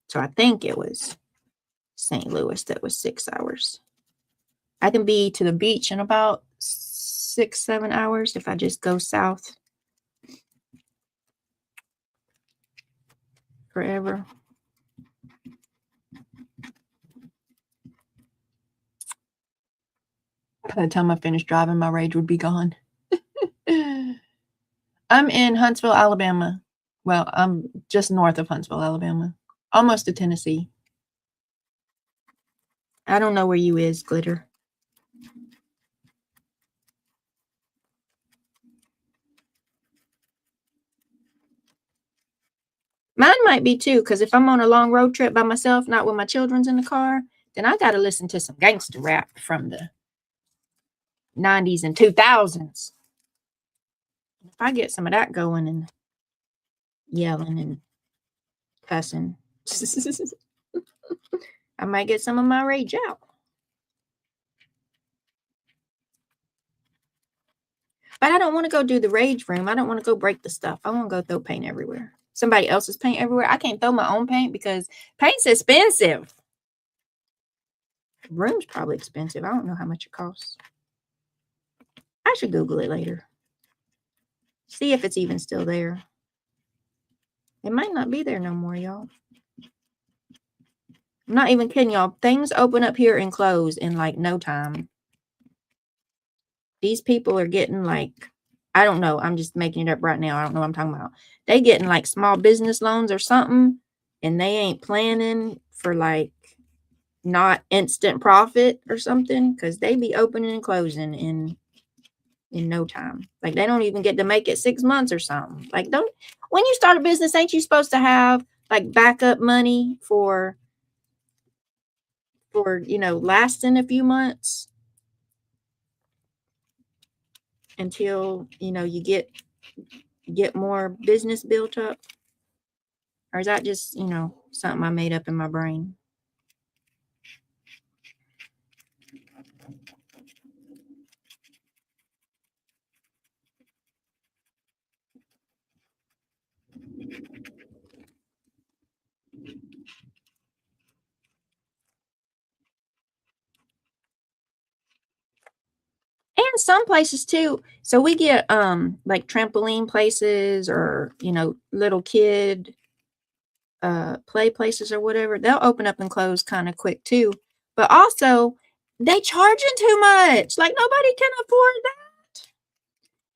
So I think it was St. Louis that was 6 hours. I can be to the beach in about 6-7 hours if I just go south forever. By the time I finished driving, my rage would be gone. I'm in Huntsville, Alabama. Well, I'm just north of Huntsville, Alabama. Almost to Tennessee. I don't know where you is, Glitter. Mine might be too, because if I'm on a long road trip by myself, not with my children's in the car, then I got to listen to some gangster rap from the 90s and 2000s. If I get some of that going and yelling and cussing, I might get some of my rage out. But I don't want to go do the rage room. I don't want to go break the stuff. I want to go throw paint everywhere. Somebody else's paint everywhere. I can't throw my own paint because paint's expensive. The room's probably expensive. I don't know how much it costs. I should Google it later. See if it's even still there. It might not be there no more, y'all. I'm not even kidding y'all. Things open up here and close in like no time. These people are getting like, I don't know. I'm just making it up right now. I don't know what I'm talking about. They getting like small business loans or something, and they ain't planning for like not instant profit or something, because they be opening and closing in no time. Like they don't even get to make it 6 months or something. Like when you start a business, ain't you supposed to have like backup money for lasting a few months until you get more business built up? Or is that just something I made up in my brain? And some places too. So we get like trampoline places or little kid play places or whatever. They'll open up and close kind of quick too. But also they charging too much. Like nobody can afford that.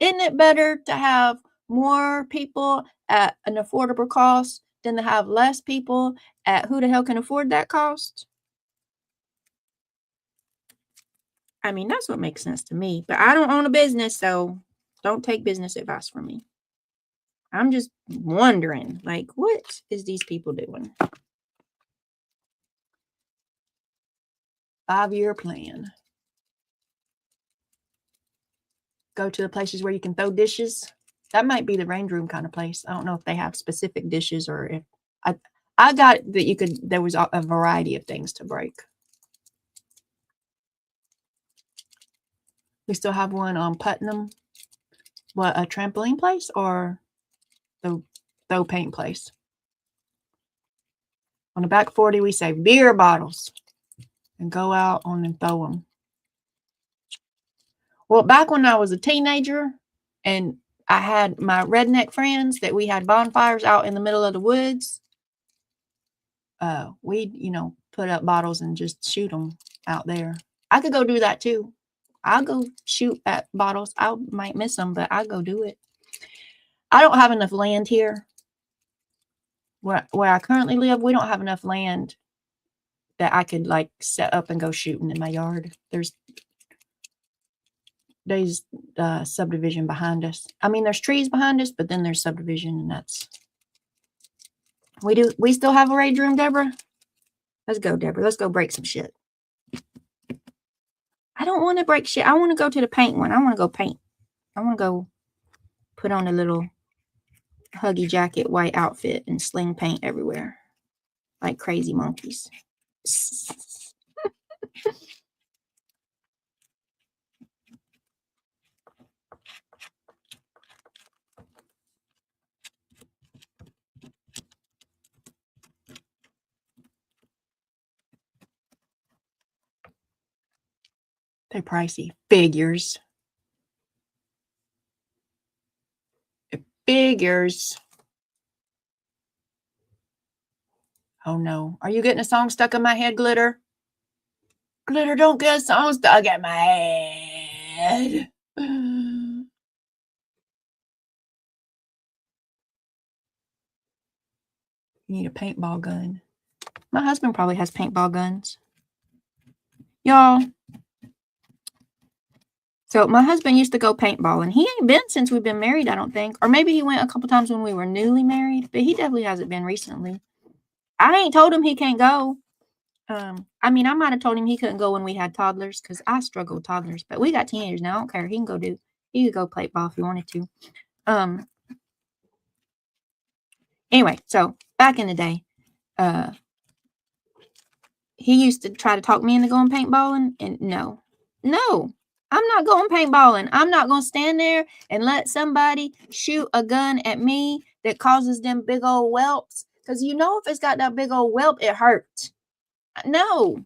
Isn't it better to have more people at an affordable cost than to have less people at who the hell can afford that cost? I mean, that's what makes sense to me. But I don't own a business, so don't take business advice from me. I'm just wondering, like, what is these people doing? 5-year plan. Go to the places where you can throw dishes. That might be the range room kind of place. I don't know if they have specific dishes or if I got that you could, there was a variety of things to break. We still have one on Putnam. What, a trampoline place or the throw paint place? On the back 40, we say beer bottles and go out on and throw them. Well, back when I was a teenager and I had my redneck friends that we had bonfires out in the middle of the woods, we'd, put up bottles and just shoot them out there. I could go do that too. I'll go shoot at bottles. I might miss them, but I'll go do it. I don't have enough land here. Where I currently live, we don't have enough land that I could like set up and go shooting in my yard. There's subdivision behind us. I mean, there's trees behind us, but then there's subdivision, and that's we still have a rage room, Deborah. Let's go, Deborah. Let's go break some shit. I don't want to break shit. I want to go to the paint one. I want to go paint. I want to go put on a little huggy jacket, white outfit, and sling paint everywhere like crazy monkeys. They're pricey. Figures. It figures. Oh no. Are you getting a song stuck in my head, Glitter? Glitter, don't get a song stuck in my head. You need a paintball gun. My husband probably has paintball guns. Y'all. So my husband used to go paintballing. He ain't been since we've been married, I don't think. Or maybe he went a couple times when we were newly married, but he definitely hasn't been recently. I ain't told him he can't go. I mean, I might have told him he couldn't go when we had toddlers because I struggle with toddlers, but we got teenagers now. I don't care. He could go play ball if he wanted to. Anyway, so back in the day, he used to try to talk me into going paintballing, and no, I'm not going paintballing. I'm not going to stand there and let somebody shoot a gun at me that causes them big old whelps. Because if it's got that big old whelp, it hurts. No,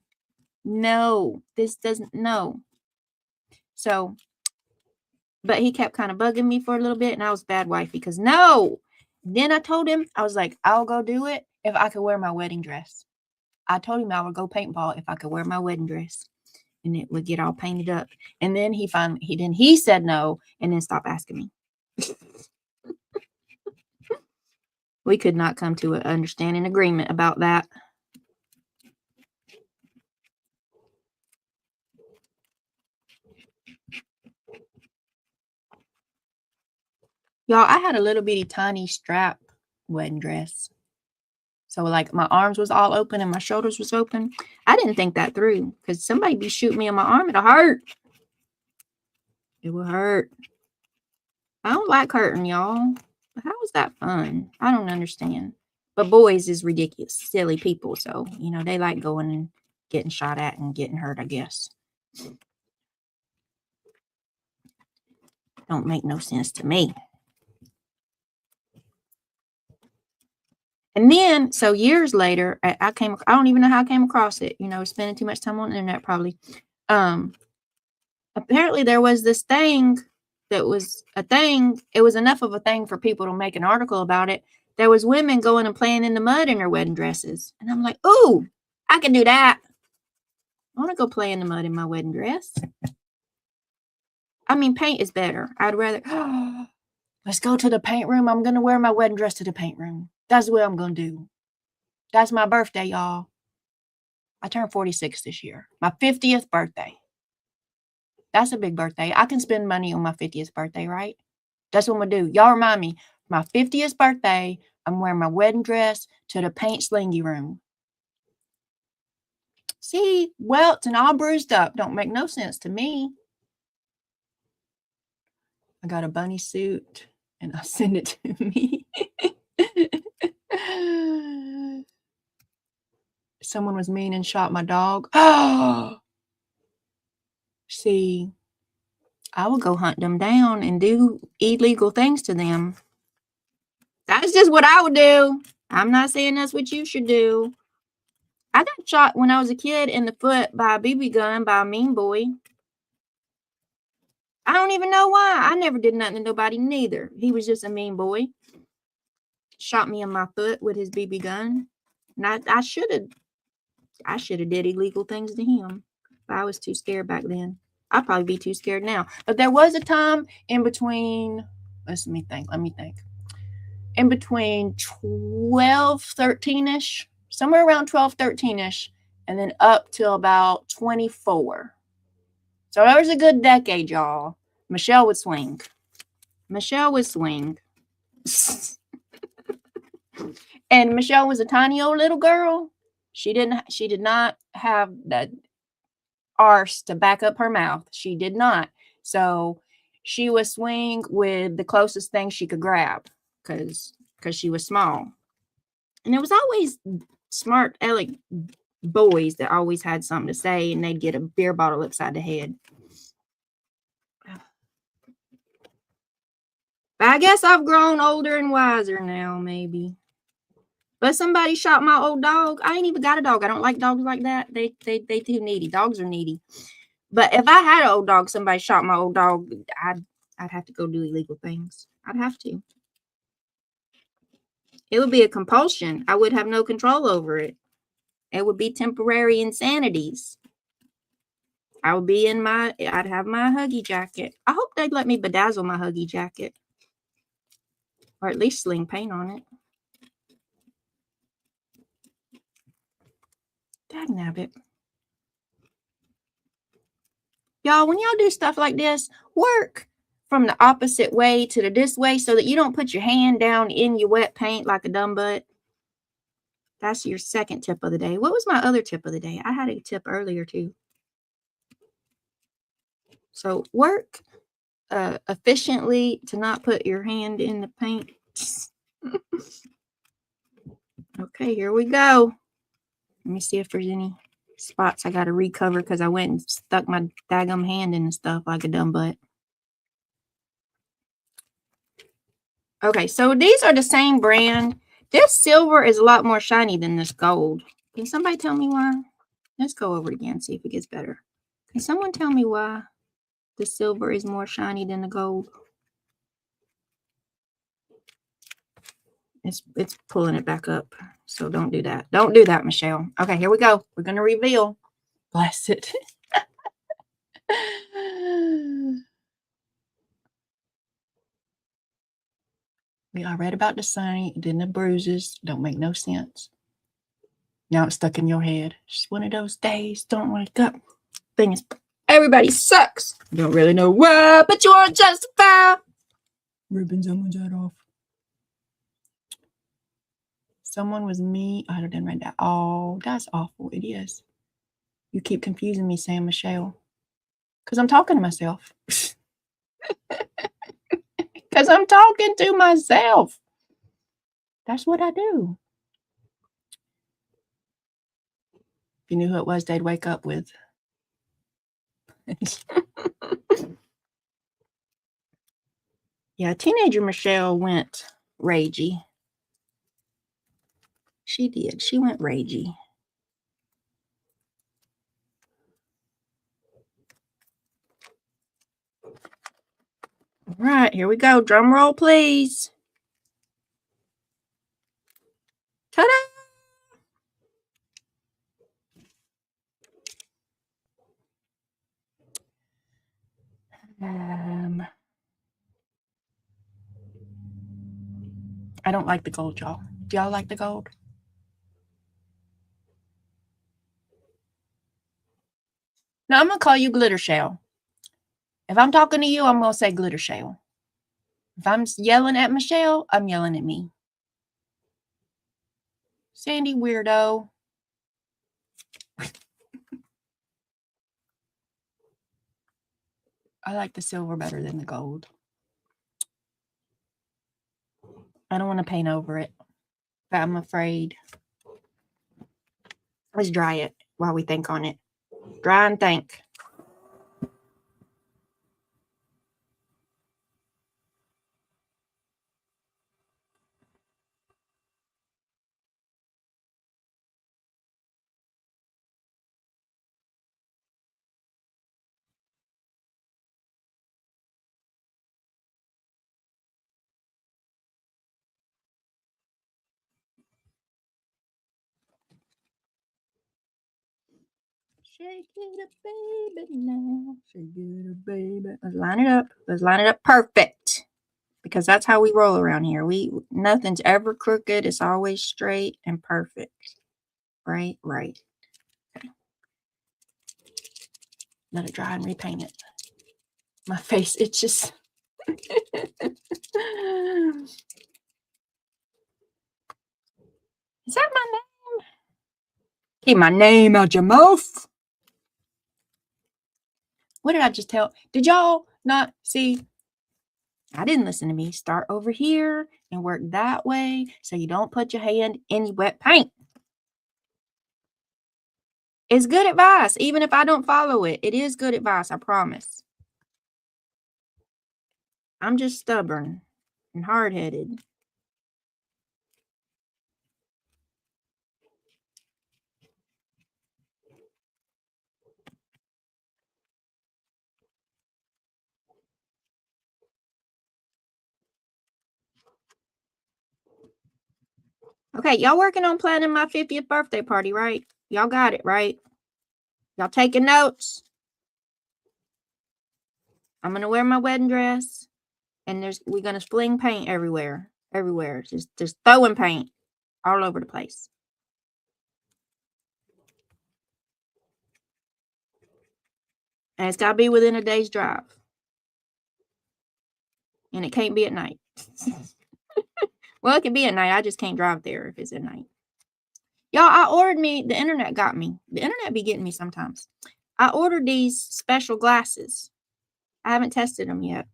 this doesn't, no. So, but he kept kind of bugging me for a little bit, and I was bad wifey because no. Then I told him, I was like, I'll go do it if I could wear my wedding dress. I told him I would go paintball if I could wear my wedding dress. And it would get all painted up. And then he said no and then stopped asking me. We could not come to an understanding agreement about that. Y'all, I had a little bitty tiny strap wedding dress. So like my arms was all open and my shoulders was open. I didn't think that through because somebody be shooting me on my arm. It'll hurt. It will hurt. I don't like hurting, y'all. How is that fun? I don't understand. But boys is ridiculous, silly people. So, they like going and getting shot at and getting hurt, I guess. Don't make no sense to me. And then, so years later, I don't even know how I came across it. Spending too much time on the internet, probably. Apparently there was this thing that was a thing. It was enough of a thing for people to make an article about it. There was women going and playing in the mud in their wedding dresses. And I'm like, ooh, I can do that. I want to go play in the mud in my wedding dress. I mean, paint is better. I'd rather, let's go to the paint room. I'm going to wear my wedding dress to the paint room. That's what I'm going to do. That's my birthday, y'all. I turned 46 this year. My 50th birthday. That's a big birthday. I can spend money on my 50th birthday, right? That's what I'm going to do. Y'all remind me, my 50th birthday, I'm wearing my wedding dress to the paint slingy room. See, welts and all bruised up. Don't make no sense to me. I got a bunny suit, and I'll send it to me. Someone was mean and shot my dog. See, I will go hunt them down and do illegal things to them. That's just what I would do. I'm not saying that's what you should do. I got shot when I was a kid in the foot by a BB gun by a mean boy. I don't even know why. I never did nothing to nobody neither. He was just a mean boy. Shot me in my foot with his BB gun. And I should have did illegal things to him. But I was too scared back then. I'd probably be too scared now. But there was a time in between, let me think. In between 12, 13-ish, somewhere around 12, 13-ish, and then up till about 24. So there was a good decade, y'all. Michelle would swing. And Michelle was a tiny old little girl. She did not have that arse to back up her mouth. She did not. So she would swing with the closest thing she could grab because she was small. And it was always smart, elegant boys that always had something to say, and they'd get a beer bottle upside the head. But I guess I've grown older and wiser now, maybe. But somebody shot my old dog. I ain't even got a dog. I don't like dogs like that. They too needy. Dogs are needy. But if I had an old dog, somebody shot my old dog, I'd have to go do illegal things. I'd have to. It would be a compulsion. I would have no control over it. It would be temporary insanities. I'd have my Huggy jacket. I hope they'd let me bedazzle my Huggy jacket. Or at least sling paint on it. Dagnabbit. Y'all, when y'all do stuff like this, work from the opposite way to this way so that you don't put your hand down in your wet paint like a dumb butt. That's your second tip of the day. What was my other tip of the day? I had a tip earlier too. So work efficiently to not put your hand in the paint. Okay, here we go. Let me see if there's any spots I got to recover because I went and stuck my daggum hand in the stuff like a dumb butt. Okay, so these are the same brand. This silver is a lot more shiny than this gold. Can somebody tell me why? Let's go over it again, see if it gets better. Can someone tell me why the silver is more shiny than the gold? It's pulling it back up. So don't do that. Don't do that, Michelle. Okay, here we go. We're going to reveal. Bless it. We all read about the sunny, then the bruises. Don't make no sense. Now it's stuck in your head. Just one of those days. Don't wake up. Thing is, everybody sucks. Don't really know why, but you want to justify. Ripping someone's head off. Someone was me. I didn't read that. Oh, that's awful. It is. You keep confusing me, Sam Michelle. Because I'm talking to myself. Because I'm talking to myself. That's what I do. If you knew who it was, they'd wake up with. Yeah, teenager Michelle went ragey. She did. She went ragey. All right, here we go. Drum roll, please. Ta-da! I don't like the gold, y'all. Do y'all like the gold? Now I'm gonna call you Glitter Shell. If I'm talking to you, I'm going to say glitter shell. If I'm yelling at Michelle, I'm yelling at me. Sandy weirdo. I like the silver better than the gold. I don't want to paint over it, but I'm afraid. Let's dry it while we think on it. Dry and think. Shake it up, baby, now. Shake it up, baby. Let's line it up. Let's line it up perfect. Because that's how we roll around here. Nothing's ever crooked. It's always straight and perfect. Right? Right. Okay. Let it dry and repaint it. My face itches. Is that my name? Keep my name out your mouth. What did I just tell? Did y'all not see? I didn't listen to me. Start over here and work that way so you don't put your hand in your wet paint. It's good advice, even if I don't follow it. It is good advice, I promise. I'm just stubborn and hard-headed. Okay, y'all working on planning my 50th birthday party, right? Y'all got it, right? Y'all taking notes? I'm going to wear my wedding dress, and we're going to fling paint everywhere. Everywhere. Just throwing paint all over the place. And it's got to be within a day's drive. And it can't be at night. Well, it can be at night. I just can't drive there if it's at night. Y'all, the internet got me. The internet be getting me sometimes. I ordered these special glasses. I haven't tested them yet.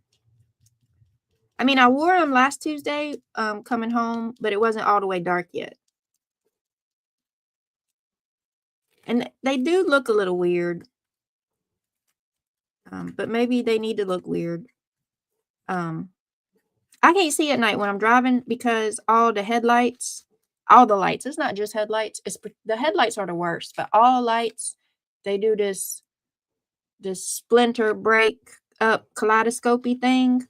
I mean, I wore them last Tuesday coming home, but it wasn't all the way dark yet. And they do look a little weird. But maybe they need to look weird. I can't see at night when I'm driving because all the lights, it's not just headlights. The headlights are the worst, but all lights, they do this splinter break up kaleidoscopy thing.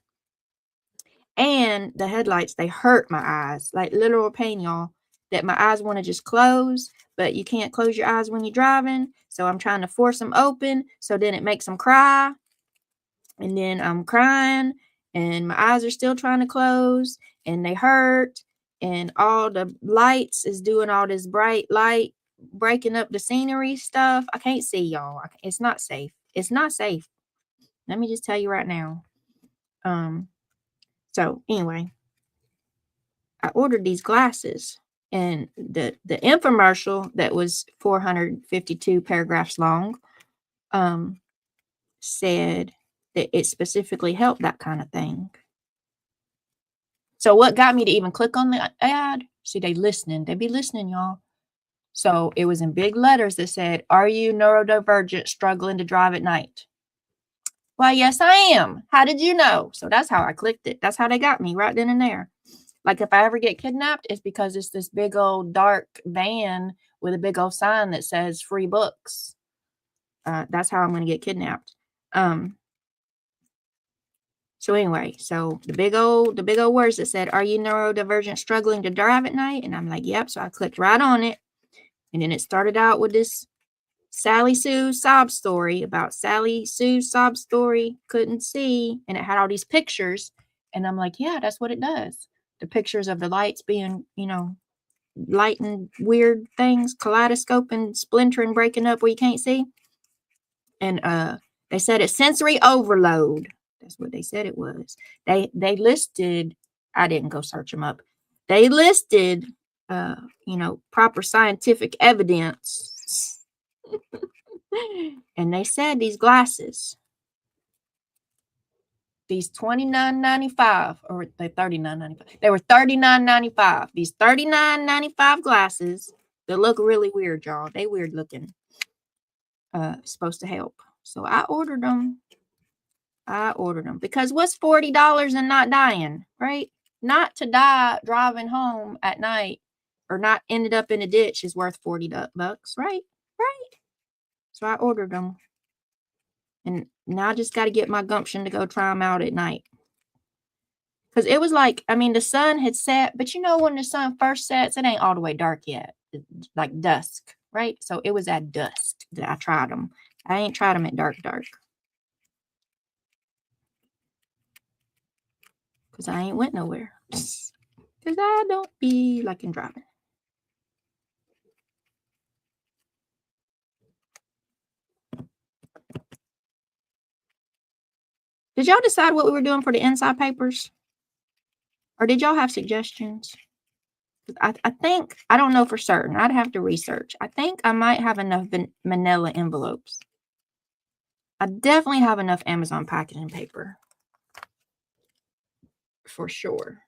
And the headlights, they hurt my eyes, like literal pain, y'all, that my eyes want to just close, but you can't close your eyes when you're driving. So I'm trying to force them open. So then it makes them cry. And then I'm crying and my eyes are still trying to close and they hurt. And all the lights is doing all this bright light, breaking up the scenery stuff. I can't see, y'all. It's not safe. It's not safe. Let me just tell you right now. So anyway, I ordered these glasses, and the infomercial that was 452 paragraphs long said that it specifically helped that kind of thing. So what got me to even click on the ad? See, they be listening, y'all. So it was in big letters that said, "Are you neurodivergent, struggling to drive at night?" Why, yes, I am. How did you know? So that's how I clicked it. That's how they got me right then and there. Like if I ever get kidnapped, it's because it's this big old dark van with a big old sign that says free books. That's how I'm going to get kidnapped. So anyway, so the big old words that said, "Are you neurodivergent, struggling to drive at night?" And I'm like, yep. So I clicked right on it. And then it started out with this Sally Sue sob story about Sally Sue sob story, couldn't see. And it had all these pictures. And I'm like, yeah, that's what it does. The pictures of the lights being, lighting weird things, kaleidoscoping, splintering, breaking up where you can't see. And They said it's sensory overload. That's what they said it was. They listed, I didn't go search them up. They listed, proper scientific evidence. And they said these glasses, these $29.95, or they $39.95. They were $39.95. These $39.95 glasses that look really weird, y'all. They weird looking. Supposed to help. So I ordered them. Because what's $40 and not dying, right? Not to die driving home at night or not ended up in a ditch is worth $40, right? Right. So I ordered them. And now I just got to get my gumption to go try them out at night. Because it was like, the sun had set, but when the sun first sets, it ain't all the way dark yet. It's like dusk, right? So it was at dusk that I tried them. I ain't tried them at dark. Because I ain't went nowhere. Because I don't be liking driving. Did y'all decide what we were doing for the inside papers? Or did y'all have suggestions? I think, I don't know for certain. I'd have to research. I think I might have enough manila envelopes. I definitely have enough Amazon packaging paper. For sure.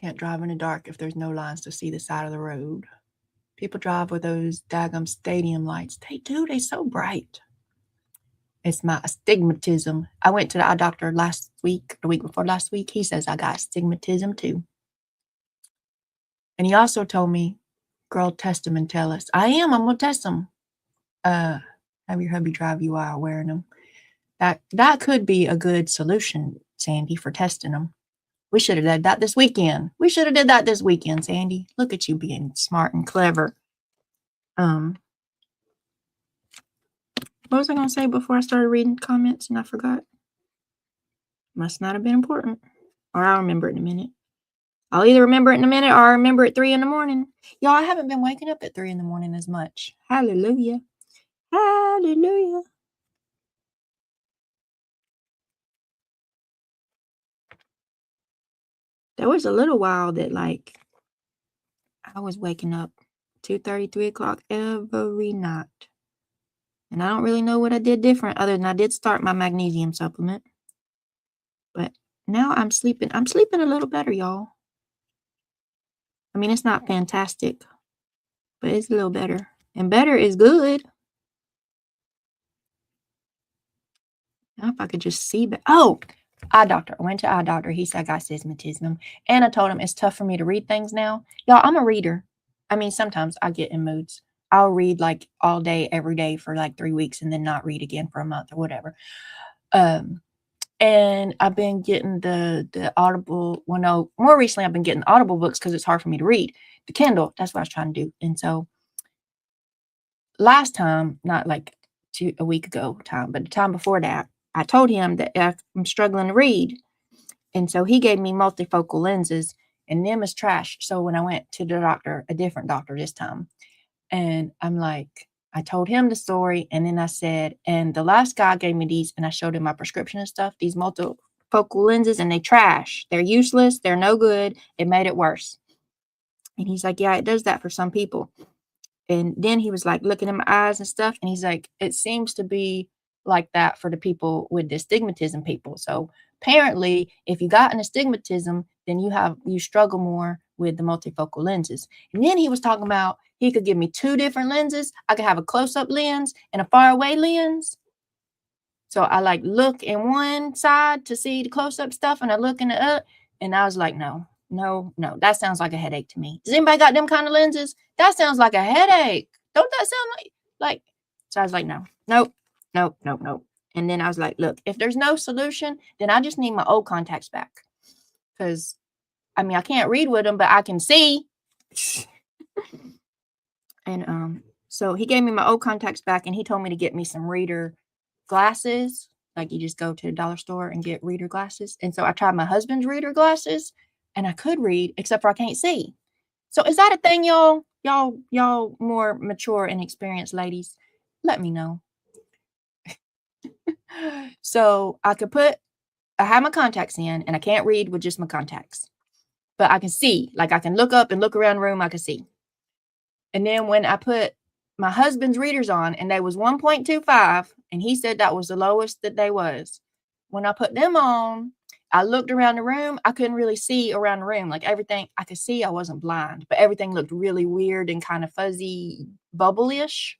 Can't drive in the dark if there's no lines to see the side of the road. People drive with those daggum stadium lights. They do. They're so bright. It's my astigmatism. I went to the eye doctor last week, the week before last week. He says I got astigmatism too. And he also told me, girl, test them and tell us. I'm going to test them. Have your hubby drive you while wearing them. That could be a good solution, Sandy, for testing them. We should have done that this weekend. Sandy. Look at you being smart and clever. What was I going to say before I started reading comments and I forgot? Must not have been important. Or I'll remember it in a minute. I'll either remember it in a minute or I'll remember at 3 in the morning. Y'all, I haven't been waking up at 3 in the morning as much. Hallelujah. Hallelujah. There was a little while that I was waking up 2:30, 3 o'clock every night. And I don't really know what I did different other than I did start my magnesium supplement. But now I'm sleeping. I'm sleeping a little better, y'all. It's not fantastic, but it's a little better. And better is good. Now if I could just see. Eye doctor. I went to eye doctor. He said I got astigmatism. And I told him it's tough for me to read things now. Y'all, I'm a reader. Sometimes I get in moods. I'll read all day, every day for 3 weeks and then not read again for a month or whatever. And I've been getting the Audible. Well, no, more recently I've been getting Audible books because it's hard for me to read. The Kindle, that's what I was trying to do. And so last time, not a week ago time, but the time before that, I told him that I'm struggling to read. And so he gave me multifocal lenses and them is trash. So when I went to the doctor, a different doctor this time, and I told him the story. And then I said, and the last guy gave me these and I showed him my prescription and stuff, these multifocal lenses, and they trash. They're useless. They're no good. It made it worse. And he's like, yeah, it does that for some people. And then he was looking in my eyes and stuff. And he's like, it seems to be like that for the people with the astigmatism people. So apparently, if you got an astigmatism, then you struggle more with the multifocal lenses. And then he was talking about he could give me 2 different lenses. I could have a close-up lens and a far-away lens. So I look in one side to see the close-up stuff, and I look in the other, and I was like, no. That sounds like a headache to me. Does anybody got them kind of lenses? That sounds like a headache. Don't that sound like? So I was like, nope. And then I was like, look, if there's no solution, then I just need my old contacts back. Because, I can't read with them, but I can see. And so he gave me my old contacts back, and he told me to get me some reader glasses. Like you just go to the dollar store and get reader glasses. And so I tried my husband's reader glasses and I could read, except for I can't see. So is that a thing, y'all? Y'all more mature and experienced ladies, let me know. So I have my contacts in and I can't read with just my contacts, but I can see, like I can look up and look around the room, I can see. And then when I put my husband's readers on and they was 1.25 and he said that was the lowest that they was. When I put them on, I looked around the room. I couldn't really see around the room. Like everything I could see, I wasn't blind, but everything looked really weird and kind of fuzzy, bubble-ish.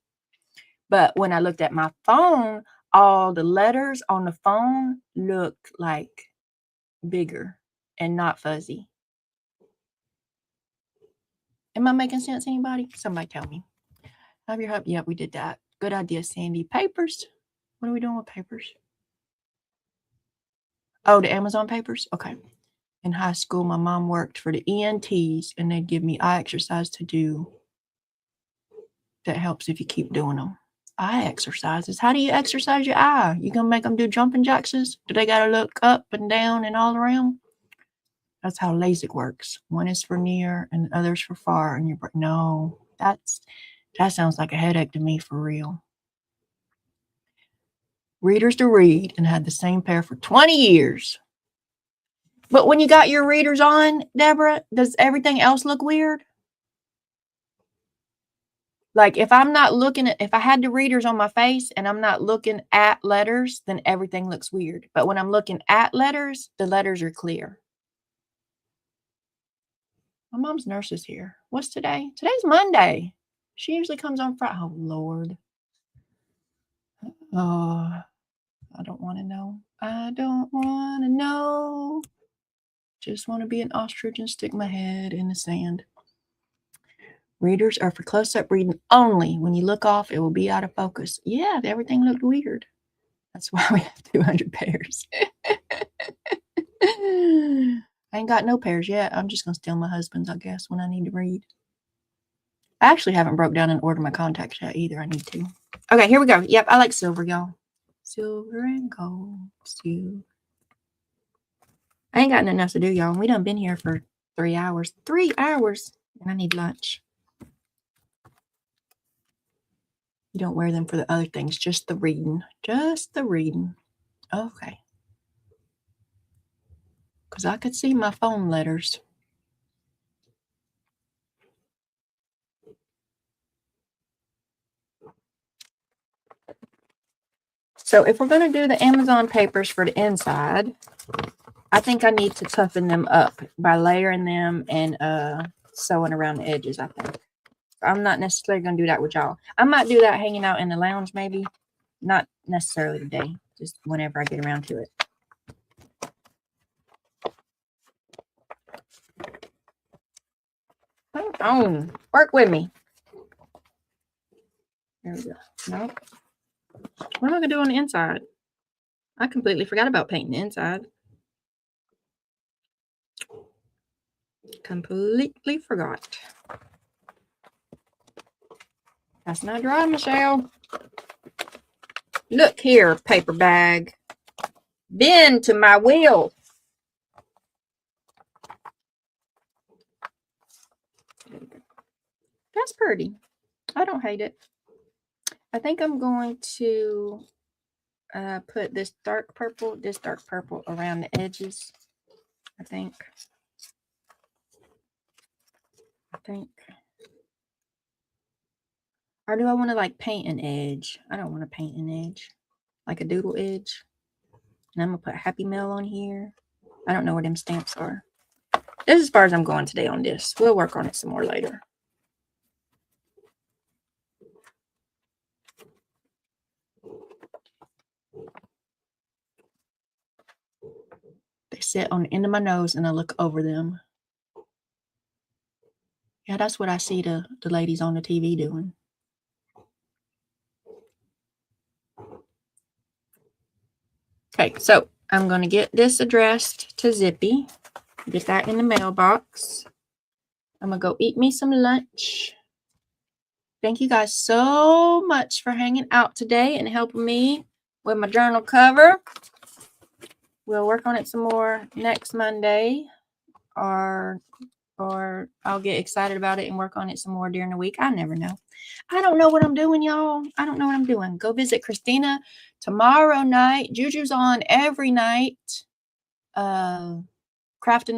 But when I looked at my phone, all the letters on the phone looked like bigger and not fuzzy. Am I making sense, anybody? Somebody tell me. Have your help? Yeah, we did that. Good idea, Sandy. Papers. What are we doing with papers? Oh, the Amazon papers? Okay. In high school, my mom worked for the ENTs, and they'd give me eye exercise to do. That helps if you keep doing them. Eye exercises. How do you exercise your eye? You gonna make them do jumping jacks? Do they gotta look up and down and all around? That's how LASIK works. One is for near and the other's for far. And no, that sounds like a headache to me for real. Readers to read and had the same pair for 20 years. But when you got your readers on, Deborah, does everything else look weird? Like if I'm not looking at, if I had the readers on my face and I'm not looking at letters, then everything looks weird. But when I'm looking at letters, the letters are clear. My mom's nurse is here. What's today? Today's Monday. She usually comes on Friday. Oh, Lord. Oh, I don't want to know. I don't want to know. Just want to be an ostrich and stick my head in the sand. Readers are for close-up reading only. When you look off, it will be out of focus. Yeah, everything looked weird. That's why we have 200 pairs. I ain't got no pairs yet. I'm just going to steal my husband's, I guess, when I need to read. I actually haven't broke down and ordered my contacts yet either. I need to. Okay, here we go. Yep, I like silver, y'all. Silver and gold. Silver. I ain't got nothing else to do, y'all. We done been here for 3 hours. 3 hours. And I need lunch. You don't wear them for the other things. Just the reading. Just the reading. Okay. Because I could see my phone letters. So if we're going to do the Amazon papers for the inside, I think I need to toughen them up by layering them and sewing around the edges, I think. I'm not necessarily going to do that with y'all. I might do that hanging out in the lounge maybe. Not necessarily today. Just whenever I get around to it. Hang on. Work with me. There we go. Nope. What am I going to do on the inside? I completely forgot about painting the inside. Completely forgot. That's not dry, Michelle. Look here, paper bag. Bend to my will. That's pretty. I don't hate it. I think I'm going to put this dark purple around the edges. I think. Or do I want to like paint an edge? I don't want to paint an edge. Like a doodle edge. And I'm going to put Happy Mail on here. I don't know where them stamps are. This is as far as I'm going today on this. We'll work on it some more later. They sit on the end of my nose and I look over them. Yeah, that's what I see the ladies on the TV doing. Okay, so I'm going to get this addressed to Zippy. Get that in the mailbox. I'm going to go eat me some lunch. Thank you guys so much for hanging out today and helping me with my journal cover. We'll work on it some more next Monday, or I'll get excited about it and work on it some more during the week. I never know. I don't know what I'm doing, y'all. I don't know what I'm doing. Go visit Christina tomorrow night. Juju's on every night. Crafting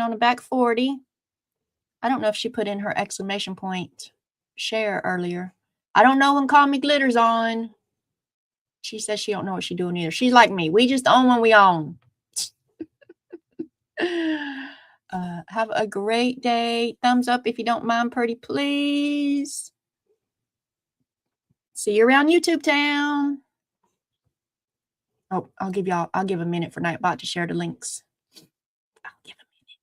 on the back 40. I don't know if she put in her exclamation point share earlier. I don't know when Call Me Glitter's on. She says she don't know what she's doing either. She's like me. We just own when we own. Have a great day. Thumbs up if you don't mind, pretty please. See you around YouTube town. Oh, I'll give a minute for Nightbot to share the links. I'll give a minute.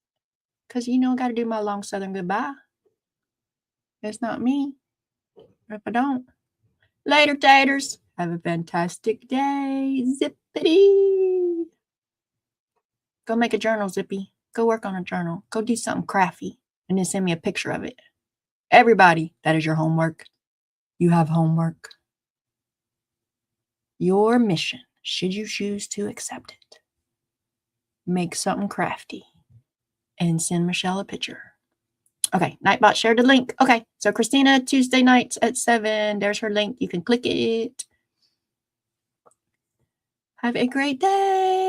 Because you know I got to do my long southern goodbye. It's not me. If I don't. Later, taters. Have a fantastic day. Zippity. Go make a journal, Zippy. Go work on a journal. Go do something crafty. And then send me a picture of it. Everybody, that is your homework. You have homework. Your mission, should you choose to accept it, make something crafty and send Michelle a picture. Okay, Nightbot shared the link. Okay, so Christina, Tuesday nights at 7. There's her link. You can click it. Have a great day.